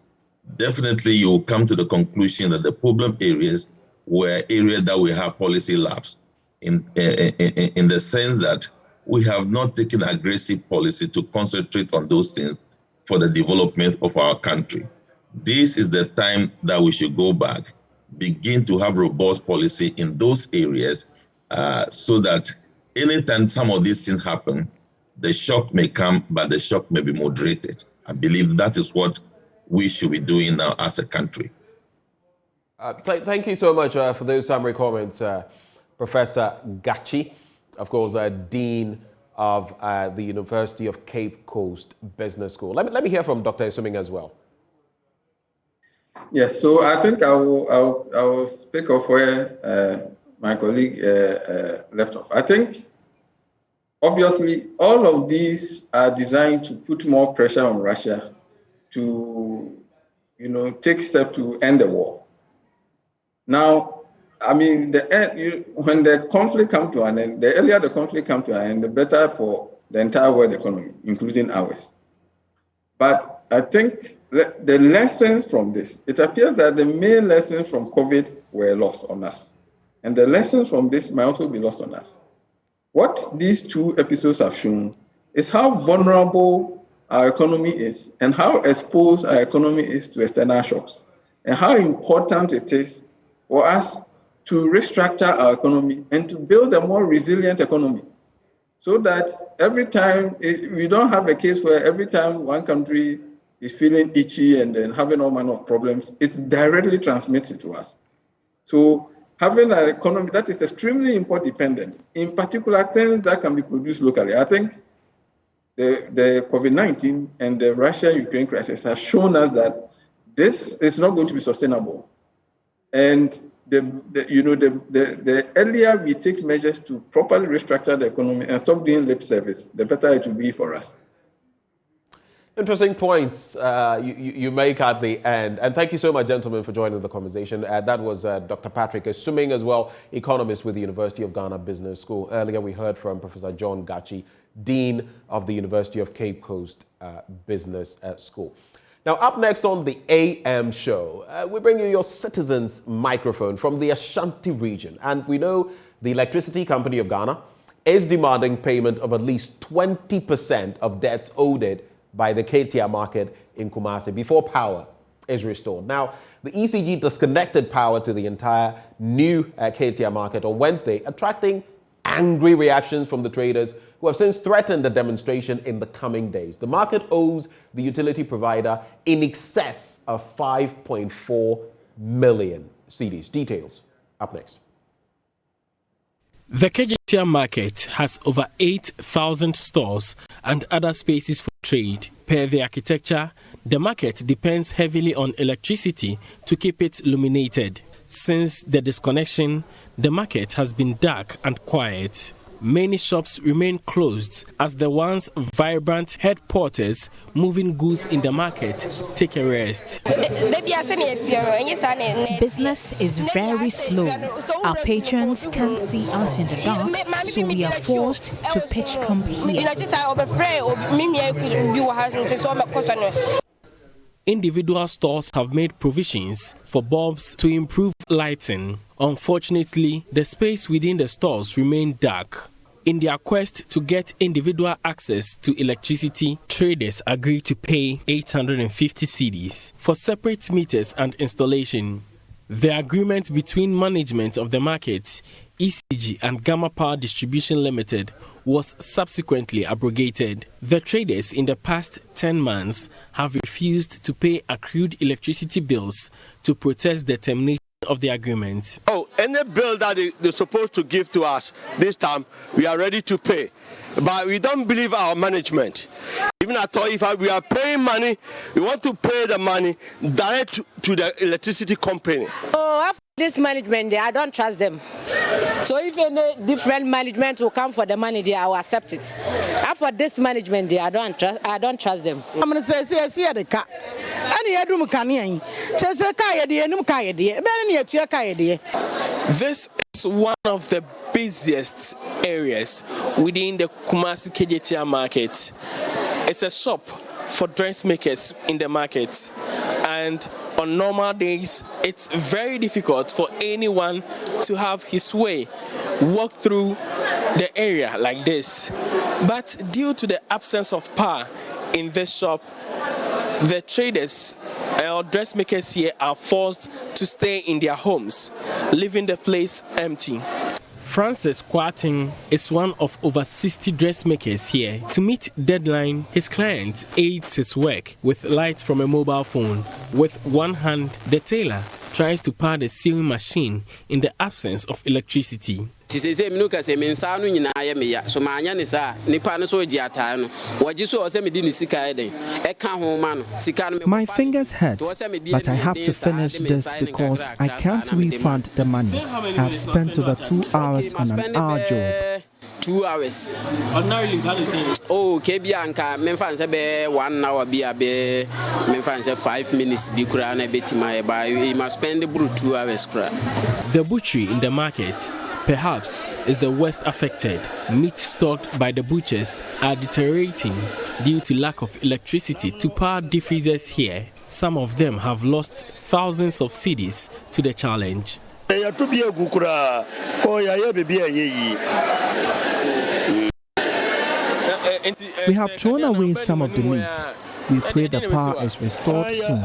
Definitely, you will come to the conclusion that the problem areas were areas that we have policy lapse, in the sense that we have not taken aggressive policy to concentrate on those things for the development of our country. This is the time that we should go back, begin to have robust policy in those areas, so that anytime some of these things happen, the shock may come, but the shock may be moderated. I believe that is what we should be doing now as a country. Thank you so much for those summary comments, Professor Gachi, of course, Dean of the University of Cape Coast Business School. Let me hear from Dr. Esuming as well. Yes, so I think I will speak of where my colleague left off. I think obviously, all of these are designed to put more pressure on Russia to, take steps to end the war. Now, I mean, when the conflict comes to an end, the earlier the conflict comes to an end, the better for the entire world economy, including ours. But I think the lessons from this, it appears that the main lessons from COVID were lost on us. And the lessons from this might also be lost on us. What these two episodes have shown is how vulnerable our economy is and how exposed our economy is to external shocks, and how important it is for us to restructure our economy and to build a more resilient economy, so that every time we don't have a case where every time one country is feeling itchy and then having all manner of problems, it's directly transmitted to us. So having an economy that is extremely import dependent, in particular things that can be produced locally. I think the COVID-19 and the Russia-Ukraine crisis has shown us that this is not going to be sustainable. And the earlier we take measures to properly restructure the economy and stop doing lip service, the better it will be for us. Interesting points you make at the end. And thank you so much, gentlemen, for joining the conversation. That was Dr. Patrick Assuming, as well, economist with the University of Ghana Business School. Earlier, we heard from Professor John Gachi, Dean of the University of Cape Coast Business School. Now, up next on the AM show, we bring you your citizens' microphone from the Ashanti region. And we know the Electricity Company of Ghana is demanding payment of at least 20% of debts owed by the KTR market in Kumasi before power is restored. Now, the ECG disconnected power to the entire new KTR market on Wednesday, attracting angry reactions from the traders who have since threatened a demonstration in the coming days. The market owes the utility provider in excess of 5.4 million cedis. Details up next. The KTR market has over 8,000 stores and other spaces for trade. Per the architecture, the market depends heavily on electricity to keep it illuminated. Since the disconnection, the market has been dark and quiet. Many shops remain closed as the once vibrant headquarters moving goods in the market take a rest. Business is very slow. Our patrons can't see us in the dark, so we are forced to pitch camp here. Individual stores have made provisions for bulbs to improve lighting. Unfortunately, the space within the stores remain dark. In their quest to get individual access to electricity, traders agreed to pay 850 cedis for separate meters and installation. The agreement between management of the market, ECG and Gamma Power Distribution Limited was subsequently abrogated. The traders in the past 10 months have refused to pay accrued electricity bills to protest the termination of the agreement. Any bill that they're supposed to give to us this time, we are ready to pay. But we don't believe our management. Even at all, if we are paying money, we want to pay the money direct to the electricity company. After this management, I don't trust them. So if any different management will come for the money, I will accept it. After this management, I don't trust them. I'm going to say the car. This is one of the busiest areas within the Kumasi KTR market. It's a shop for dressmakers in the market, and on normal days it's very difficult for anyone to have his way walk through the area like this. But due to the absence of power in this shop, the traders or dressmakers here are forced to stay in their homes, leaving the place empty. Francis Kwating is one of over 60 dressmakers here. To meet deadline, his client aids his work with light from a mobile phone. With one hand, the tailor tries to power the sewing machine in the absence of electricity. My fingers hurt, but I have to finish this because I can't refund the money. I've spent over 2 hours on an hour job. 2 hours. Ordinarily, how do you say? Oh, KB anka memfa nse be 1 hour be abe memfa nse 5 minutes be kura na betima ba you must spend the 2 hours kura. The butchery in the market perhaps is the worst affected. Meat stocked by the butchers are deteriorating due to lack of electricity to power diffusers here. Some of them have lost thousands of cedis to the challenge. We have thrown away some of the meat. We pray the power is restored soon.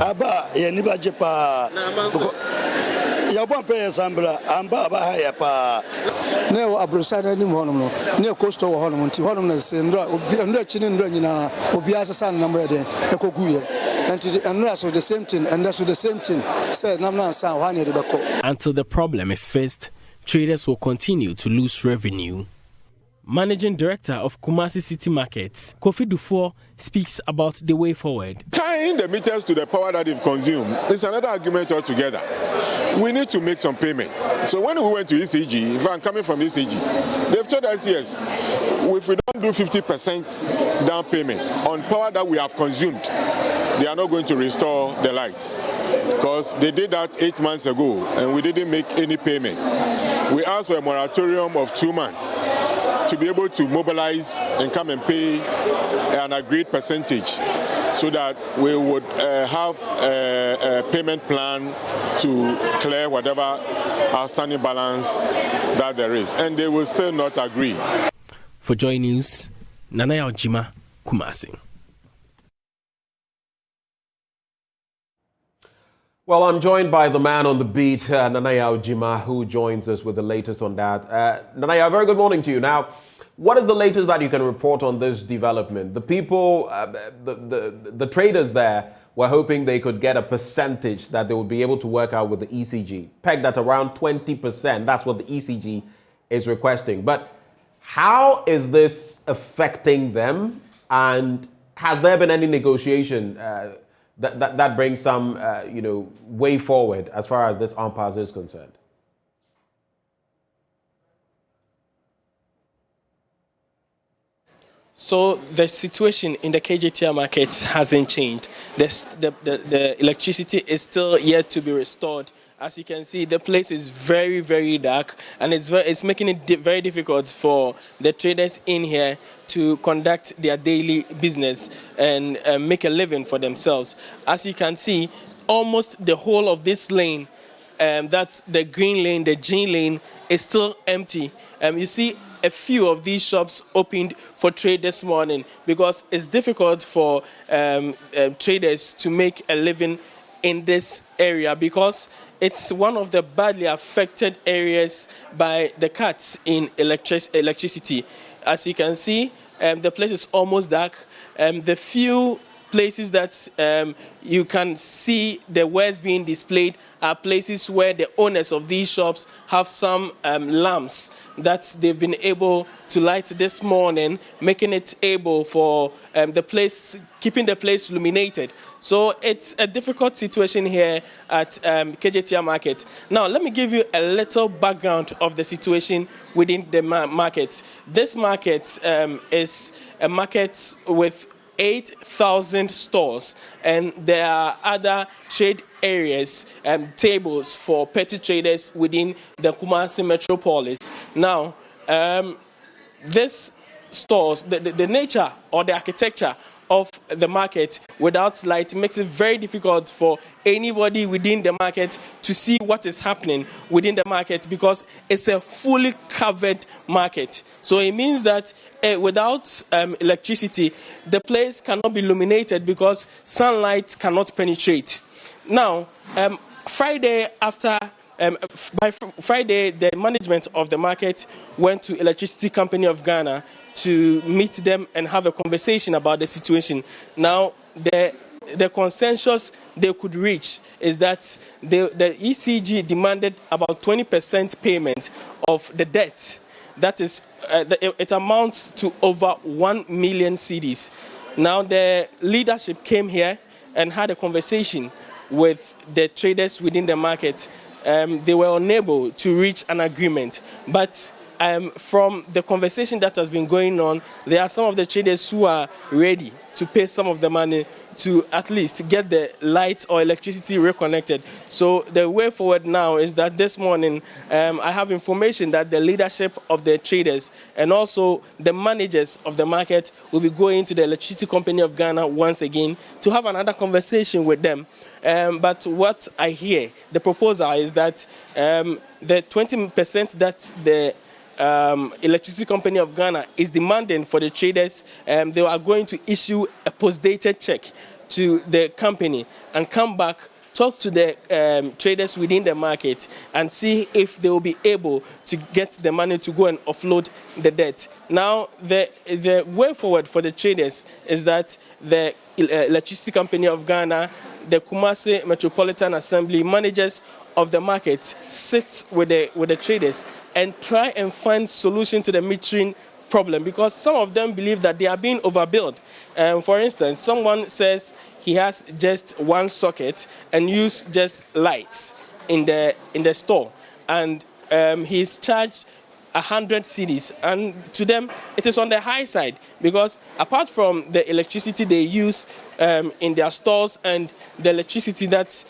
Until the problem is fixed, traders will continue to lose revenue. Managing Director of Kumasi City Markets, Kofi Dufour, speaks about the way forward. Tying the meters to the power that they've consumed is another argument altogether. We need to make some payment. So when we went to ECG, if I'm coming from ECG, they've told us, yes, if we don't do 50% down payment on power that we have consumed, they are not going to restore the lights. Because they did that 8 months ago and we didn't make any payment. We asked for a moratorium of 2 months to be able to mobilize and come and pay an agreed percentage so that we would have a payment plan to clear whatever outstanding balance that there is. And they will still not agree. For Joy News, Nanaya Ojima, Kumasi. Well, I'm joined by the man on the beat, Nanaya Ojima, who joins us with the latest on that. Nanaya, very good morning to you. Now, what is the latest that you can report on this development? The people, the traders there were hoping they could get a percentage that they would be able to work out with the ECG, pegged at around 20%. That's what the ECG is requesting. But how is this affecting them? And has there been any negotiation that brings some, way forward as far as this impasse is concerned? So the situation in the KJTR market hasn't changed. The electricity is still yet to be restored. As you can see, the place is very, very dark, and it's making it very difficult for the traders in here to conduct their daily business and make a living for themselves. As you can see, almost the whole of this lane, that's the green lane, the G lane, is still empty. You see a few of these shops opened for trade this morning because it's difficult for traders to make a living in this area because it's one of the badly affected areas by the cuts in electricity. As you can see, the place is almost dark. The few places that you can see the words being displayed are places where the owners of these shops have some lamps that they've been able to light this morning, making it able for the place, keeping the place illuminated. So it's a difficult situation here at KJTR market. Now, let me give you a little background of the situation within the market. This market is a market with 8,000 stores, and there are other trade areas and tables for petty traders within the Kumasi metropolis. Now, this stores, the nature or the architecture of the market without light makes it very difficult for anybody within the market to see what is happening within the market because it's a fully covered market. So it means that without electricity, the place cannot be illuminated because sunlight cannot penetrate. Now, Friday, the management of the market went to Electricity Company of Ghana to meet them and have a conversation about the situation. Now, the consensus they could reach is that the ECG demanded about 20% payment of the debt. That is, it amounts to over 1 million cedis. Now, the leadership came here and had a conversation with the traders within the market. They were unable to reach an agreement, but from the conversation that has been going on, there are some of the traders who are ready to pay some of the money to at least get the light or electricity reconnected. So the way forward now is that this morning I have information that the leadership of the traders and also the managers of the market will be going to the Electricity Company of Ghana once again to have another conversation with them. But what I hear, the proposal is that the 20% that the Electricity Company of Ghana is demanding for the traders, they are going to issue a post-dated check to the company and come back, talk to the traders within the market and see if they will be able to get the money to go and offload the debt. Now, the way forward for the traders is that the Electricity Company of Ghana, the Kumasi Metropolitan Assembly, managers of the market sit with the traders and try and find solution to the metering problem, because some of them believe that they are being overbilled. For instance, someone says he has just one socket and use just lights in the store, and he's charged 100 cedis, and to them it is on the high side, because apart from the electricity they use in their stores and the electricity that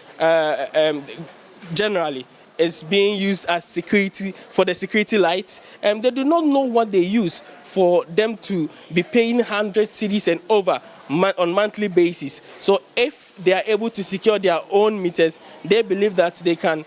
generally is being used as security for the security lights, they do not know what they use for them to be paying 100 cedis and over on monthly basis. So if they are able to secure their own meters, they believe that they can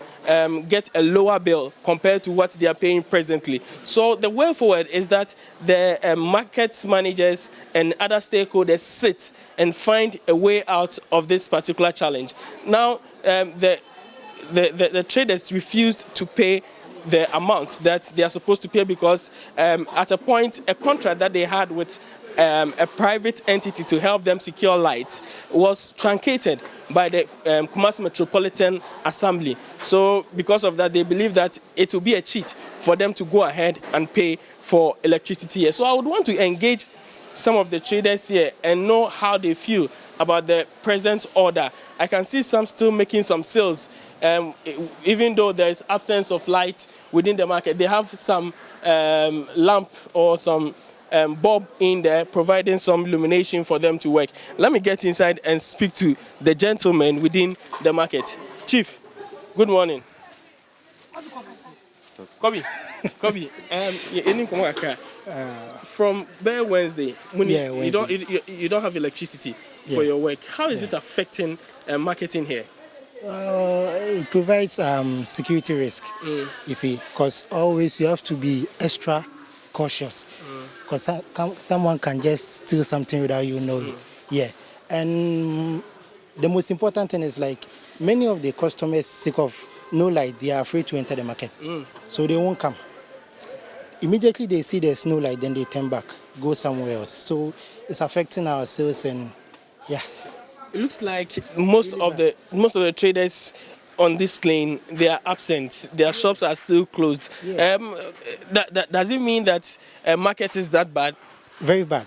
get a lower bill compared to what they are paying presently. So the way forward is that the market managers and other stakeholders sit and find a way out of this particular challenge. Now, the traders refused to pay the amount that they are supposed to pay, because at a point, a contract that they had with a private entity to help them secure lights was truncated by the Kumasi Metropolitan Assembly. So because of that, they believe that it will be a cheat for them to go ahead and pay for electricity here. So I would want to engage some of the traders here and know how they feel about the present order. I can see some still making some sales. Even though there is absence of light within the market, they have some lamp or some bulb in there providing some illumination for them to work. Let me get inside and speak to the gentleman within the market. Chief, good morning. Kobe, from there Wednesday, you don't have electricity for your work. How is it affecting marketing here? It provides security risk, you see, because always you have to be extra cautious, because someone can just steal something without you knowing. Yeah, and the most important thing is, like, many of the customers, sick of no light, they are afraid to enter the market, so they won't come. Immediately they see there's no light, then they turn back, go somewhere else. So it's affecting our sales, and yeah. It looks like most of the traders on this lane, they are absent. Their shops are still closed. Yeah. Does it mean that market is that bad? Very bad.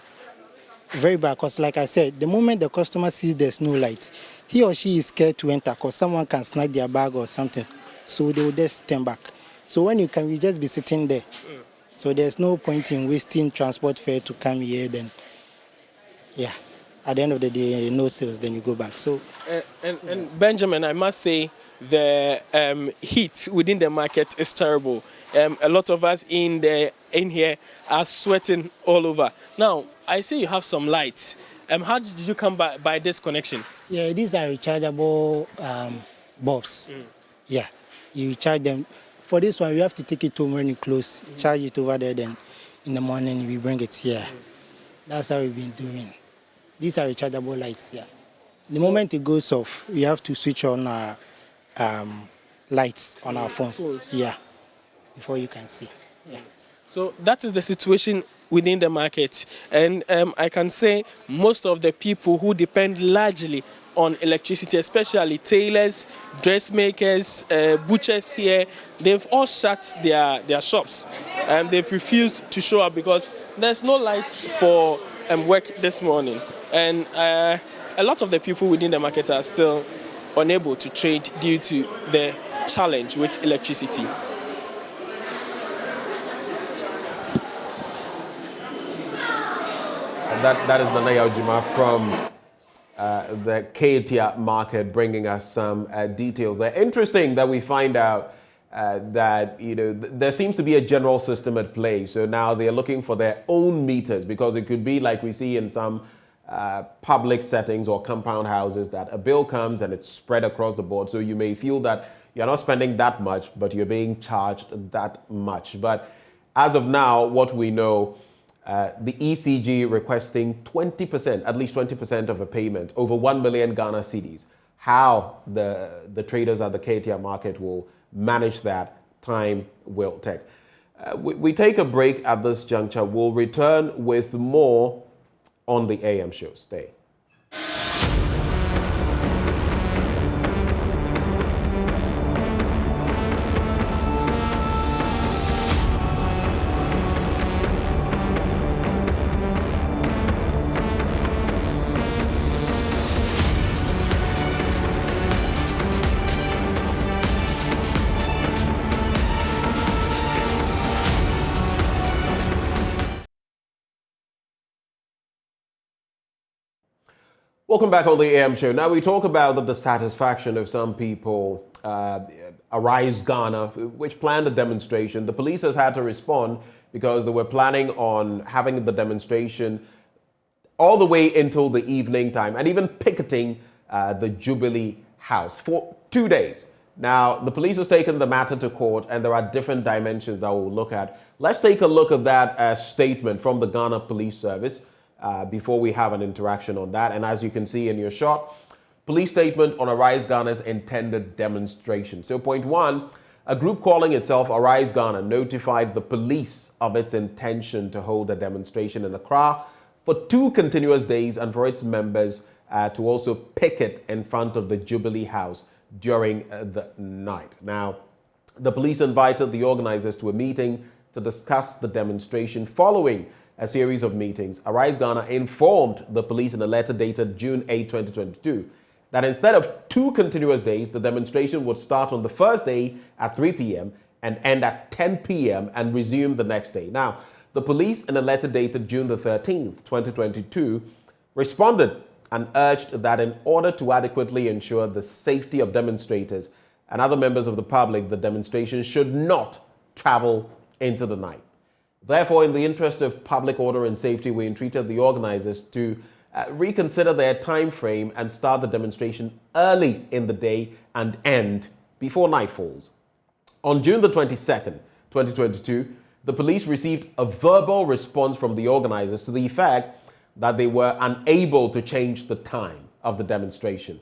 Very bad, because like I said, the moment the customer sees there's no light, he or she is scared to enter because someone can snatch their bag or something. So they will just turn back. So when you just be sitting there. So there's no point in wasting transport fare to come here, then, yeah. At the end of the day, no sales, then you go back. So, and Benjamin, I must say, the heat within the market is terrible. A lot of us in here are sweating all over. Now, I see you have some lights. How did you come by this connection? Yeah, these are rechargeable bulbs. Yeah, you recharge them. For this one, you have to take it home when you close, charge it over there, then in the morning we bring it here. That's how we've been doing. These are rechargeable lights, yeah. The moment it goes off, we have to switch on our lights on our phones. Yeah, before you can see. Yeah. So that is the situation within the market. And I can say most of the people who depend largely on electricity, especially tailors, dressmakers, butchers here, they've all shut their shops. They've refused to show up because there's no light for work this morning. And a lot of the people within the market are still unable to trade due to the challenge with electricity. that is Nanaya Ojima from the Ketia market, bringing us some details there. Interesting that we find out that there seems to be a general system at play. So now they're looking for their own meters, because it could be like we see in some public settings or compound houses, that a bill comes and it's spread across the board. So you may feel that you're not spending that much, but you're being charged that much. But as of now, what we know, the ECG requesting 20%, at least 20% of a payment, over 1 million Ghana cedis. How the traders at the Ketia market will manage that, time will take. We take a break at this juncture. We'll return with more on the AM show. Stay. Welcome back on the AM show. Now we talk about the dissatisfaction of some people. Arise Ghana, which planned a demonstration. The police has had to respond because they were planning on having the demonstration all the way until the evening time, and even picketing the Jubilee House for 2 days. Now, the police has taken the matter to court, and there are different dimensions that we'll look at. Let's take a look at that statement from the Ghana Police Service before we have an interaction on that. And as you can see in your shot, police statement on Arise Ghana's intended demonstration. So point one, a group calling itself Arise Ghana notified the police of its intention to hold a demonstration in Accra for 2 continuous days, and for its members to also picket in front of the Jubilee House during the night. Now, the police invited the organizers to a meeting to discuss the demonstration. Following a series of meetings, Arise Ghana informed the police in a letter dated June 8, 2022, that instead of 2 continuous days, the demonstration would start on the first day at 3 p.m. and end at 10 p.m. and resume the next day. Now, the police in a letter dated June the 13th, 2022, responded and urged that in order to adequately ensure the safety of demonstrators and other members of the public, the demonstration should not travel into the night. Therefore, in the interest of public order and safety, we entreated the organizers to reconsider their time frame and start the demonstration early in the day and end before night falls. On June the 22nd, 2022, the police received a verbal response from the organizers to the effect that they were unable to change the time of the demonstration.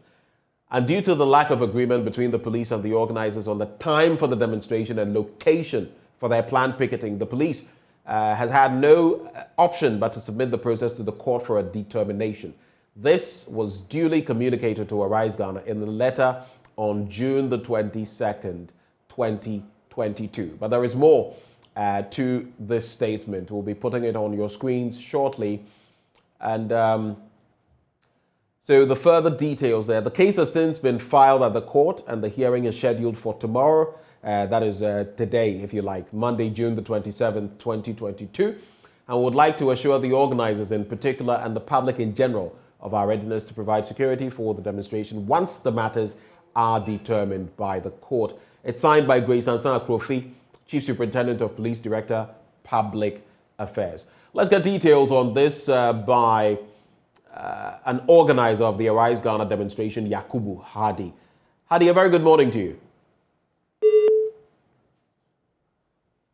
And due to the lack of agreement between the police and the organizers on the time for the demonstration and location for their planned picketing, the police has had no option but to submit the process to the court for a determination. This was duly communicated to Arise Ghana in the letter on June the 22nd, 2022. But there is more to this statement. We'll be putting it on your screens shortly. And so the further details there. The case has since been filed at the court, and the hearing is scheduled for tomorrow. That is today, if you like, Monday, June the 27th, 2022. And we would like to assure the organizers in particular and the public in general of our readiness to provide security for the demonstration once the matters are determined by the court. It's signed by Grace Ansan Akrofi, Chief Superintendent of Police Director, Public Affairs. Let's get details on this by an organizer of the Arise Ghana demonstration, Yakubu Hadi. Hadi, a very good morning to you.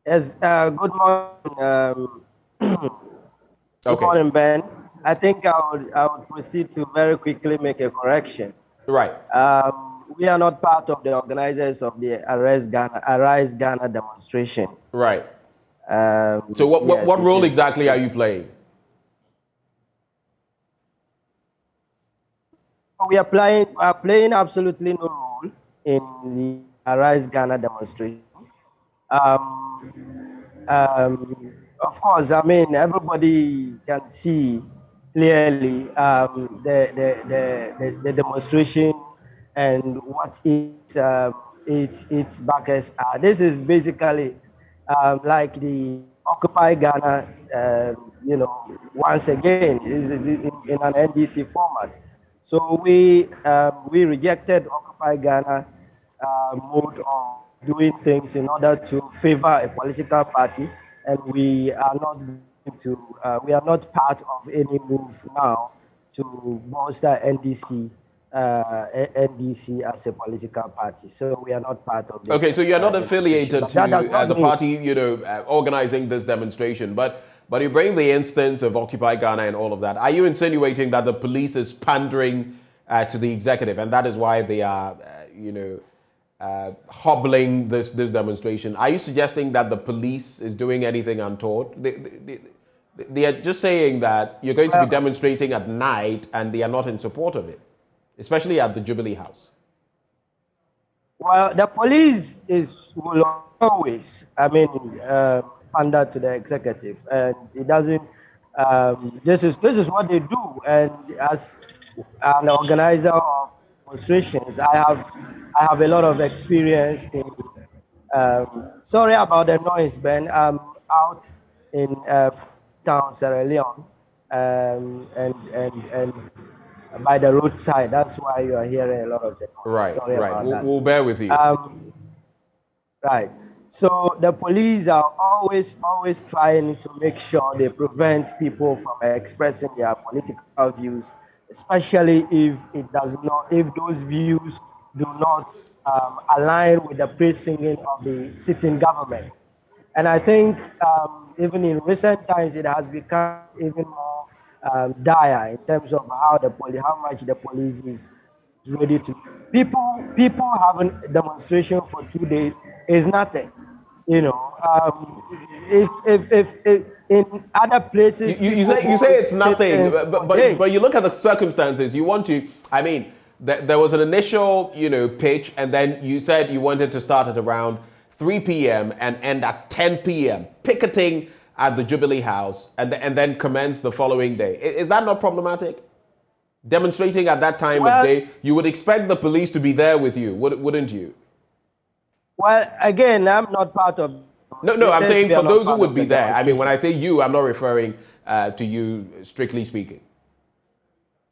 Yes, good morning. Good morning, Ben. I think I would proceed to very quickly make a correction. Right. We are not part of the organizers of the Arise Ghana demonstration. Right. So what role exactly are you playing? We are playing absolutely no role in the Arise Ghana demonstration. Of course, I mean, everybody can see clearly the demonstration and what its backers are. This is basically like the Occupy Ghana, once again, is in an NDC format. So we rejected Occupy Ghana mode of doing things in order to favor a political party, and we are not part of any move now to bolster NDC as a political party. So we are not part of this. Okay, so you're not affiliated to the party, organizing this demonstration, but you bring the instance of Occupy Ghana and all of that. Are you insinuating that the police is pandering to the executive, and that is why they are, hobbling this demonstration? Are you suggesting that the police is doing anything untoward? They are just saying that you're going to be demonstrating at night, and they are not in support of it, especially at the Jubilee House. Well, the police will always, pander to the executive, and it doesn't. This is what they do, and as an organizer of demonstrations, I have a lot of experience in. Sorry about the noise, Ben. I'm out in town, Sierra Leone, and by the roadside. That's why you are hearing a lot of the noise. Right, Sorry right. about that. We'll bear with you. Right. So the police are always trying to make sure they prevent people from expressing their political views, especially if those views do not align with the praise-singing of the sitting government. And I think even in recent times, it has become even more dire in terms of how much the police is ready to. People having a demonstration for 2 days is nothing. If in other places you say it's nothing, but you look at the circumstances. You want to. There was an initial pitch, and then you said you wanted to start at around 3 p.m. and end at 10 p.m. picketing at the Jubilee House, and then commence the following day. Is that not problematic? Demonstrating at that time of day, you would expect the police to be there with you, wouldn't you? Well, again, I'm not part of. No, I'm saying for those who would be there. When I say you, I'm not referring to you, strictly speaking.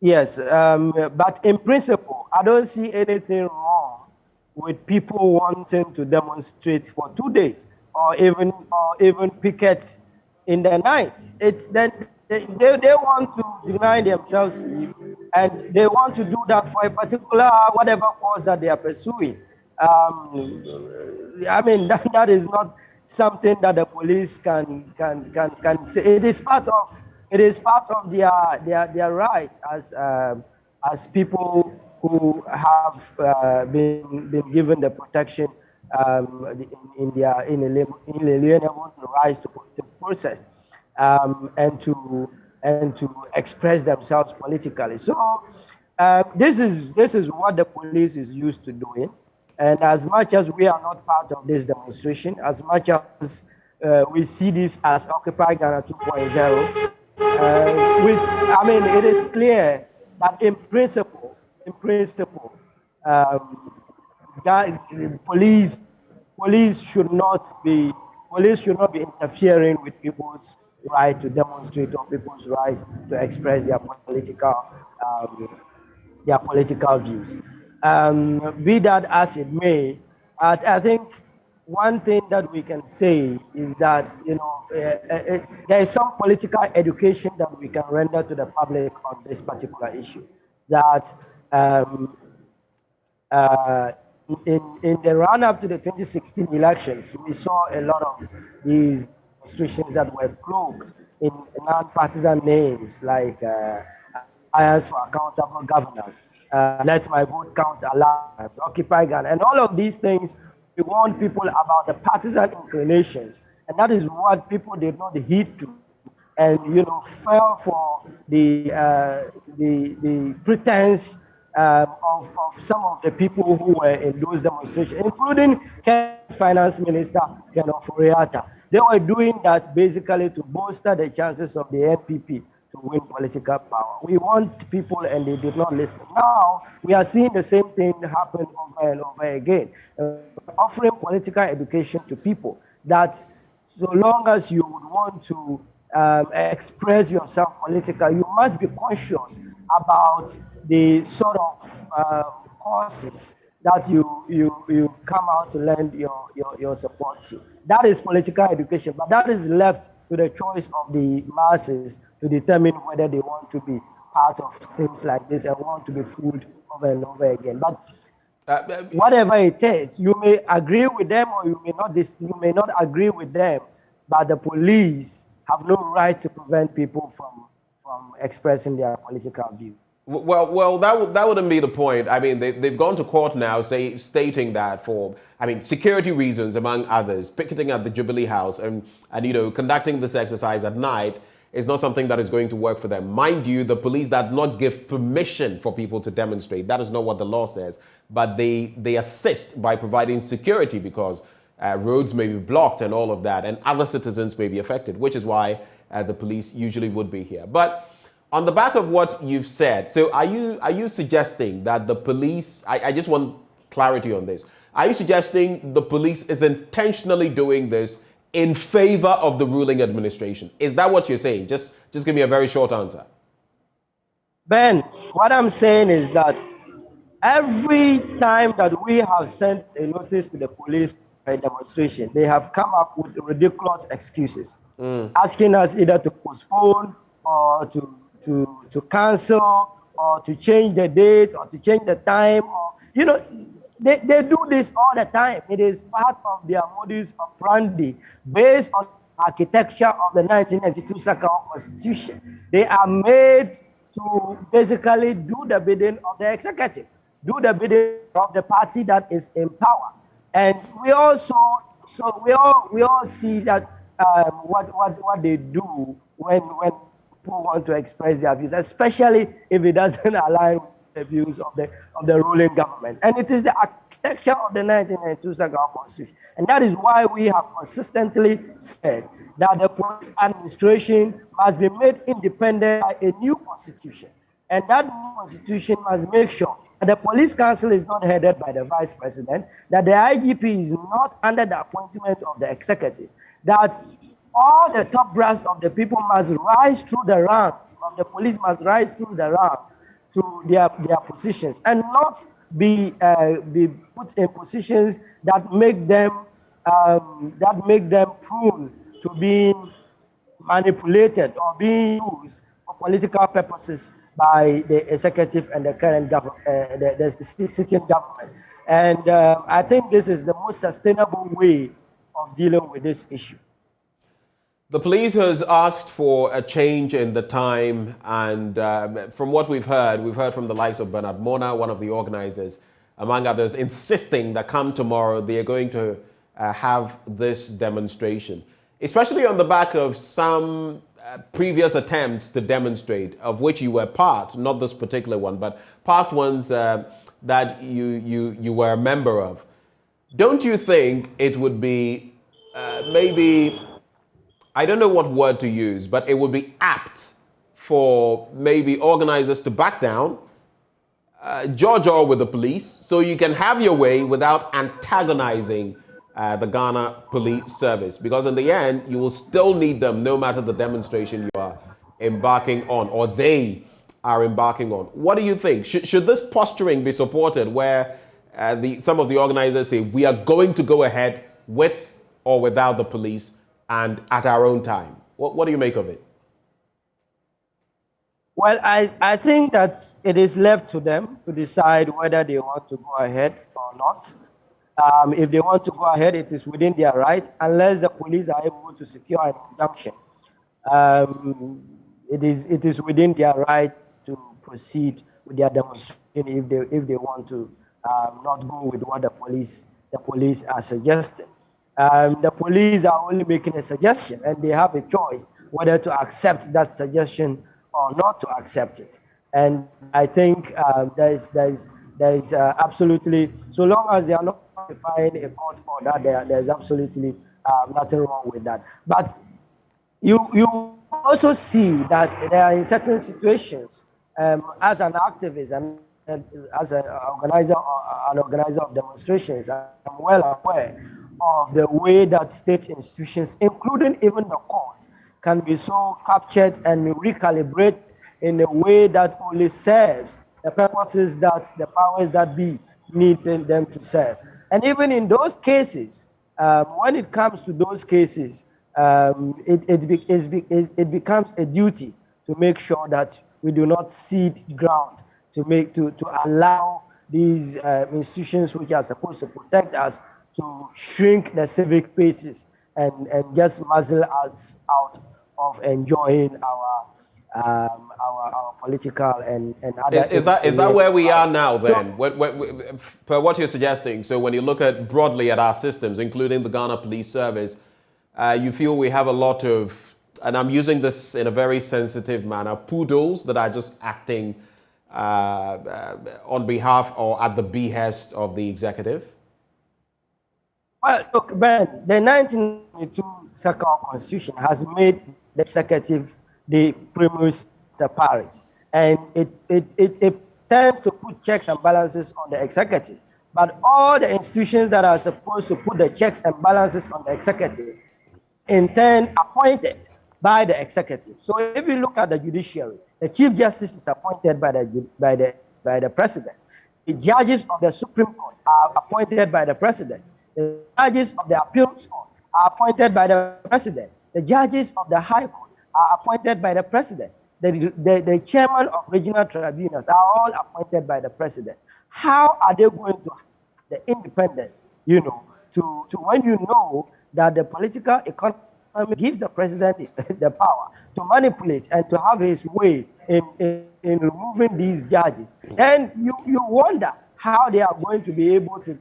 Yes, but in principle, I don't see anything wrong with people wanting to demonstrate for 2 days, or even picket in the night. It's that they want to deny themselves sleep, and they want to do that for a particular whatever cause that they are pursuing. That is not something that the police can say. It is part of their right as people who have been given the protection in their inalienable rights to process and to express themselves politically. So this is what the police is used to doing. And as much as we are not part of this demonstration, as much as we see this as Occupy Ghana 2.0, it is clear that in principle, police should not be interfering with people's right to demonstrate, or people's rights to express their political views. Be that as it may, I think one thing that we can say is that there is some political education that we can render to the public on this particular issue. That in the run-up to the 2016 elections, we saw a lot of these demonstrations that were cloaked in non-partisan names like Alliance for Accountable Governance, Let My Vote Count Alliance, Occupy Ghana, and all of these things. We warn people about the partisan inclinations, and that is what people did not heed to, and fell for the pretense of some of the people who were in those demonstrations, including Finance Minister Ken Ofori-Atta. They were doing that basically to bolster the chances of the NPP to win political power. We want people, and they did not listen. Now we are seeing the same thing happen over and over again, offering political education to people that so long as you would want to express yourself politically, you must be conscious about the sort of courses that you come out to lend your support to. That is political education, but that is left to the choice of the masses to determine whether they want to be part of things like this and want to be fooled over and over again. But whatever it is, you may agree with them or you may not agree with them, but the police have no right to prevent people from expressing their political view. Well, that wouldn't be the point. I mean, they've gone to court now, stating that for, I mean, security reasons, among others, picketing at the Jubilee House and conducting this exercise at night is not something that is going to work for them. Mind you, the police did not give permission for people to demonstrate. That is not what the law says. But they assist by providing security because roads may be blocked and all of that, and other citizens may be affected, which is why the police usually would be here. But on the back of what you've said, so are you suggesting that the police, I just want clarity on this, are you suggesting the police is intentionally doing this in favor of the ruling administration? Is that what you're saying? Just give me a very short answer. Ben, what I'm saying is that every time that we have sent a notice to the police for a demonstration, they have come up with ridiculous excuses, asking us either to postpone or to cancel or to change the date or to change the time. Or, they do this all the time. It is part of their modus operandi based on architecture of the 1992 Second Constitution. They are made to basically do the bidding of the executive, do the bidding of the party that is in power. And we all see that what they do when people want to express their views, especially if it doesn't align with the views of the ruling government. And it is the architecture of the 1992 Second Constitution. And that is why we have consistently said that the police administration must be made independent by a new constitution. And that new constitution must make sure that the police council is not headed by the vice president, that the IGP is not under the appointment of the executive, that all the top brass of the people must rise through the ranks of the police, must rise through the ranks to their positions, and not be put in positions that make them prone to being manipulated or being used for political purposes by the executive and the current government, the sitting government. And I think this is the most sustainable way of dealing with this issue. The police has asked for a change in the time, and from what we've heard from the likes of Bernard Mona, one of the organizers, among others, insisting that come tomorrow they are going to have this demonstration, especially on the back of some previous attempts to demonstrate, of which you were part, not this particular one, but past ones that you were a member of. Don't you think it would be maybe, I don't know what word to use, but it would be apt for maybe organizers to back down, judge all with the police, so you can have your way without antagonizing the Ghana Police Service? Because in the end, you will still need them no matter the demonstration you are embarking on, or they are embarking on. What do you think? Should this posturing be supported, where some of the organizers say we are going to go ahead with or without the police and at our own time? What do you make of it? Well, I think that it is left to them to decide whether they want to go ahead or not. If they want to go ahead, it is within their right, unless the police are able to secure an injunction. It is within their right to proceed with their demonstration if they want to not go with what the police are suggesting. The police are only making a suggestion, and they have a choice whether to accept that suggestion or not to accept it. And I think there is absolutely, so long as they are not defying a court order, there's absolutely nothing wrong with that. But you also see that there are in certain situations, as an activist and as an organizer of demonstrations, I'm well aware of the way that state institutions, including even the courts, can be so captured and recalibrated in a way that only serves the purposes that the powers that be need them to serve. And even in those cases, when it comes to those cases, it becomes a duty to make sure that we do not cede ground to allow these institutions which are supposed to protect us to shrink the civic spaces and just muzzle us out of enjoying our political and other. Is that where we are now then? Per what you're suggesting, so when you look at broadly at our systems, including the Ghana Police Service, you feel we have a lot of, and I'm using this in a very sensitive manner, poodles that are just acting on behalf or at the behest of the executive? Well, look, Ben, the 1992 Second Constitution has made the executive the primus inter pares, and it tends to put checks and balances on the executive. But all the institutions that are supposed to put the checks and balances on the executive, in turn, appointed by the executive. So if you look at the judiciary, the Chief Justice is appointed by the President. The judges of the Supreme Court are appointed by the President. The judges of the Appeals Court are appointed by the President. The judges of the High Court are appointed by the President. The chairman of regional tribunals are all appointed by the President. How are they going to have the independence, to when you know that the political economy gives the President the power to manipulate and to have his way in removing these judges? Then you wonder how they are going to be able to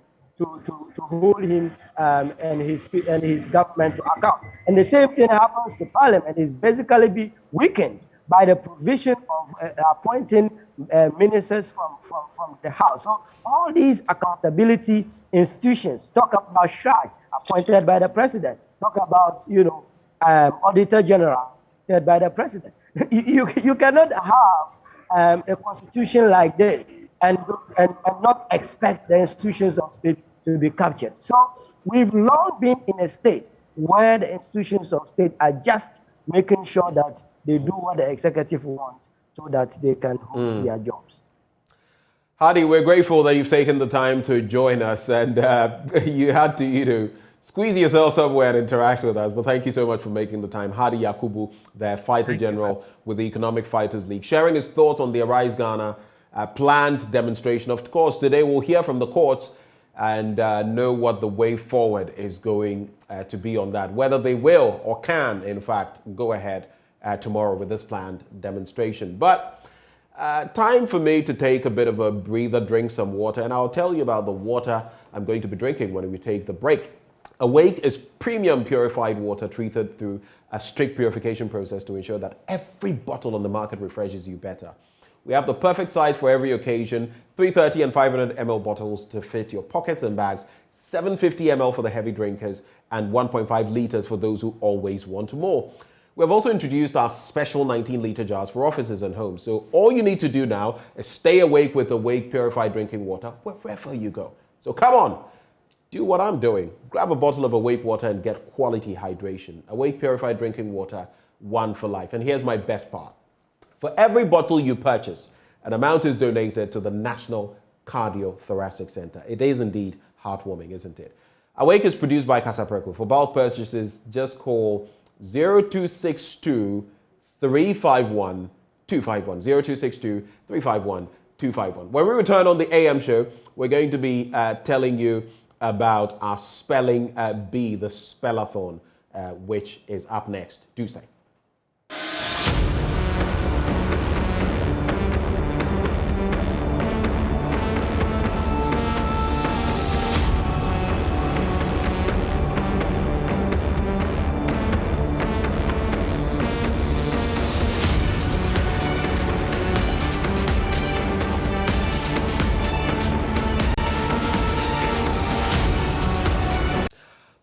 hold him and his government to account. And the same thing happens to Parliament. It's basically be weakened by the provision of appointing ministers from the House. So all these accountability institutions, talk about SHRAJ, appointed by the President, talk about Auditor General, appointed by the President. You cannot have a constitution like this and not expect the institutions of state to be captured. So we've long been in a state where the institutions of state are just making sure that they do what the executive wants so that they can hold their jobs. Hadi, we're grateful that you've taken the time to join us, and you had to, squeeze yourself somewhere and interact with us. But thank you so much for making the time. Hadi Yakubu, the fighter general with the Economic Fighters League, sharing his thoughts on the Arise Ghana planned demonstration. Of course, today we'll hear from the courts and know what the way forward is going to be on that, whether they will or can, in fact, go ahead tomorrow with this planned demonstration. But time for me to take a bit of a breather, drink some water, and I'll tell you about the water I'm going to be drinking when we take the break. Awake is premium purified water treated through a strict purification process to ensure that every bottle on the market refreshes you better. We have the perfect size for every occasion, 330 and 500 ml bottles to fit your pockets and bags, 750 ml for the heavy drinkers, and 1.5 liters for those who always want more. We have also introduced our special 19-liter jars for offices and homes. So all you need to do now is stay awake with Awake Purified Drinking Water wherever you go. So come on, do what I'm doing. Grab a bottle of Awake water and get quality hydration. Awake Purified Drinking Water, one for life. And here's my best part. For every bottle you purchase, an amount is donated to the National Cardiothoracic Center. It is indeed heartwarming, isn't it? Awake is produced by Akapkpo. For bulk purchases, just call 0262 351 251. 0262 351 251. When we return on the AM show, we're going to be telling you about our spelling bee, the Spellathon, which is up next. Do stay.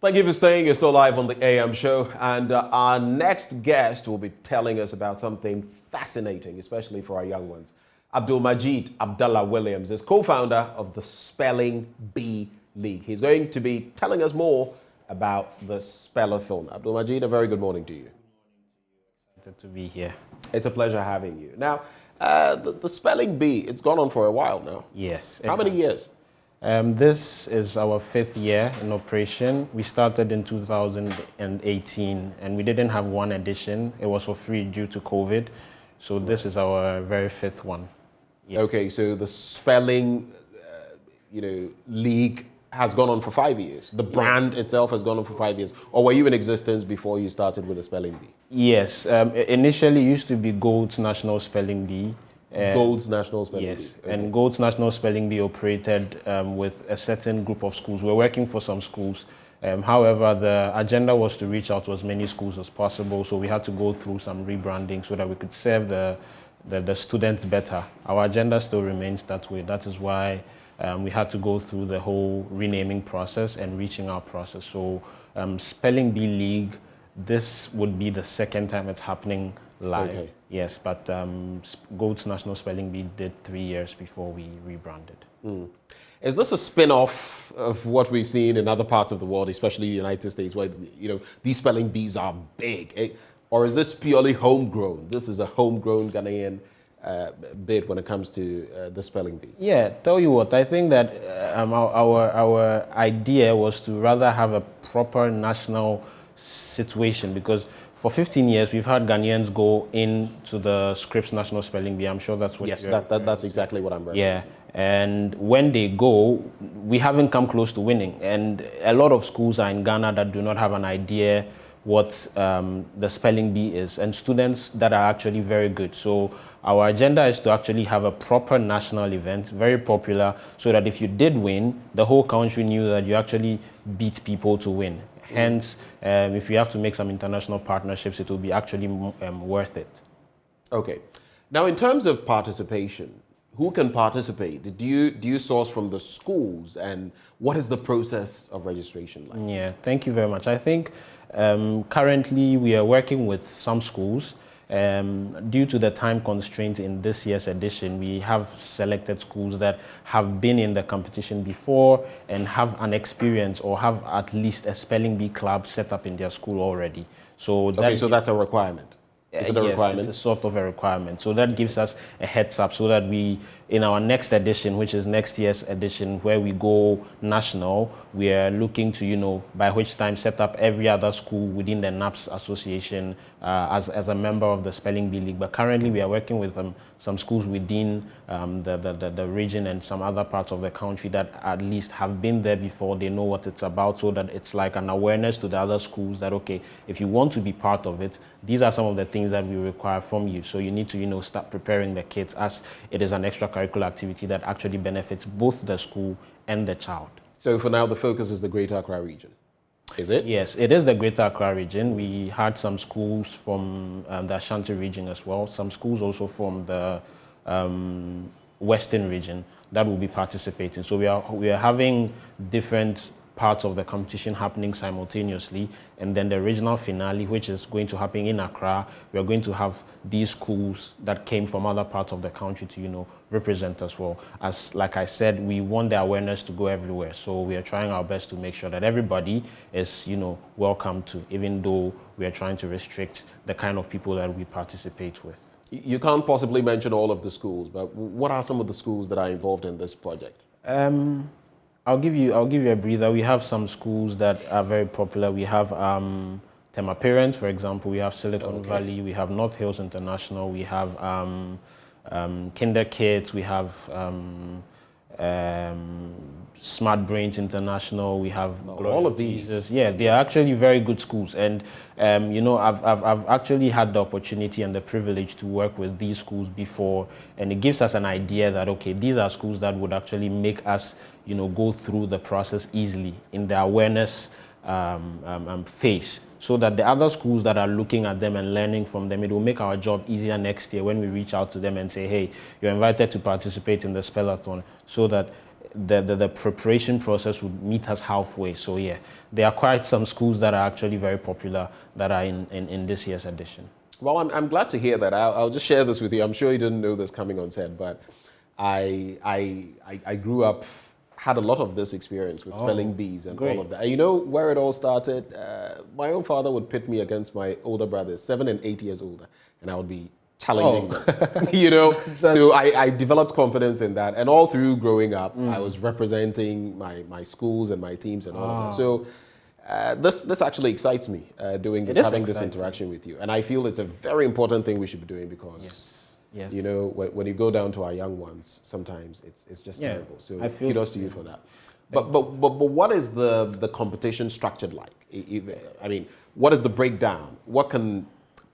Thank you for staying. You're still live on the AM show, and our next guest will be telling us about something fascinating, especially for our young ones. Abdul Majid Abdallah Williams is co-founder of the Spelling Bee League. He's going to be telling us more about the Spellathon. Abdul Majid, a very good morning to you. Excited to be here. It's a pleasure having you. Now, the spelling bee, it's gone on for a while now. Yes. How many years? This is our 5th year in operation. We started in 2018 and we didn't have one edition. It was for free due to COVID. So this is our very 5th one. Yeah. Okay, so the spelling, league has gone on for 5 years. The brand itself has gone on for 5 years. Or were you in existence before you started with the spelling bee? Yes. Initially, it used to be Gold's National Spelling Bee. Gold's National Spelling Bee. Yes, okay. And Gold's National Spelling Bee operated with a certain group of schools. We're working for some schools. However, the agenda was to reach out to as many schools as possible, so we had to go through some rebranding so that we could serve the students better. Our agenda still remains that way. That is why we had to go through the whole renaming process and reaching out process. So Spelling Bee League, this would be the 2nd time it's happening live. Okay. Yes, but Gold's National Spelling Bee did 3 years before we rebranded. Mm. Is this a spin-off of what we've seen in other parts of the world, especially the United States, where these spelling bees are big? Or is this purely homegrown? This is a homegrown Ghanaian bit when it comes to the spelling bee. Yeah, tell you what, I think that our idea was to rather have a proper national situation, because for 15 years we've had Ghanaians go into the Scripps National Spelling Bee. I'm sure that's what. Yes, that's exactly what I'm referring to. Yeah, and when they go, we haven't come close to winning, and a lot of schools are in Ghana that do not have an idea what the spelling bee is, and students that are actually very good. So our agenda is to actually have a proper national event, very popular, so that if you did win, the whole country knew that you actually beat people to win. Hence, if you have to make some international partnerships, it will be actually worth it. Okay. Now, in terms of participation, who can participate? Do you source from the schools, and what is the process of registration like? Yeah, thank you very much. I think currently we are working with some schools. Due to the time constraint in this year's edition, we have selected schools that have been in the competition before and have an experience or have at least a spelling bee club set up in their school already. So that's a requirement. Is it a requirement? It's a sort of a requirement. So that gives us a heads up so that we, in our next edition, which is next year's edition, where we go national, we are looking to, by which time set up every other school within the NAPS association as a member of the Spelling Bee League. But currently we are working with some schools within the region and some other parts of the country that at least have been there before. They know what it's about, so that it's like an awareness to the other schools that, okay, if you want to be part of it, these are some of the things that we require from you. So you need to, start preparing the kids, as it is an extracurricular activity that actually benefits both the school and the child. So for now, the focus is the Greater Accra region. Is it? Yes, it is the Greater Accra region. We had some schools from the Ashanti region as well, some schools also from the Western region that will be participating. So we are having different parts of the competition happening simultaneously, and then the regional finale, which is going to happen in Accra. We are going to have these schools that came from other parts of the country to, represent as well. As, like I said, we want the awareness to go everywhere. So we are trying our best to make sure that everybody is, welcome to, even though we are trying to restrict the kind of people that we participate with. You can't possibly mention all of the schools, but what are some of the schools that are involved in this project? I'll give you a breather. We have some schools that are very popular. We have Tema Parents, for example. We have Silicon Valley. We have North Hills International. We have Kinder Kids. We have Smart Brains International. We have all of these. Yeah, they are actually very good schools, and I've actually had the opportunity and the privilege to work with these schools before, and it gives us an idea that, okay, these are schools that would actually make us go through the process easily in the awareness phase, so that the other schools that are looking at them and learning from them, it will make our job easier next year when we reach out to them and say, hey, you're invited to participate in the Spellathon, so that the preparation process would meet us halfway. So yeah, there are quite some schools that are actually very popular that are in this year's edition. Well, I'm glad to hear that. I'll just share this with you. I'm sure you didn't know this coming on set, but I grew up had a lot of this experience with spelling bees and great. all of that. And you know where it all started? My own father would pit me against my older brothers, 7 and 8 years older, and I would be challenging them. You know, so I developed confidence in that, and all through growing up, I was representing my schools and my teams and all of that. So this actually excites me, doing this, having this interaction with you, and I feel it's a very important thing we should be doing because. Yes. You know, when you go down to our young ones, sometimes it's just terrible. So kudos to you for that. But what is the competition structured like? I mean, what is the breakdown? What can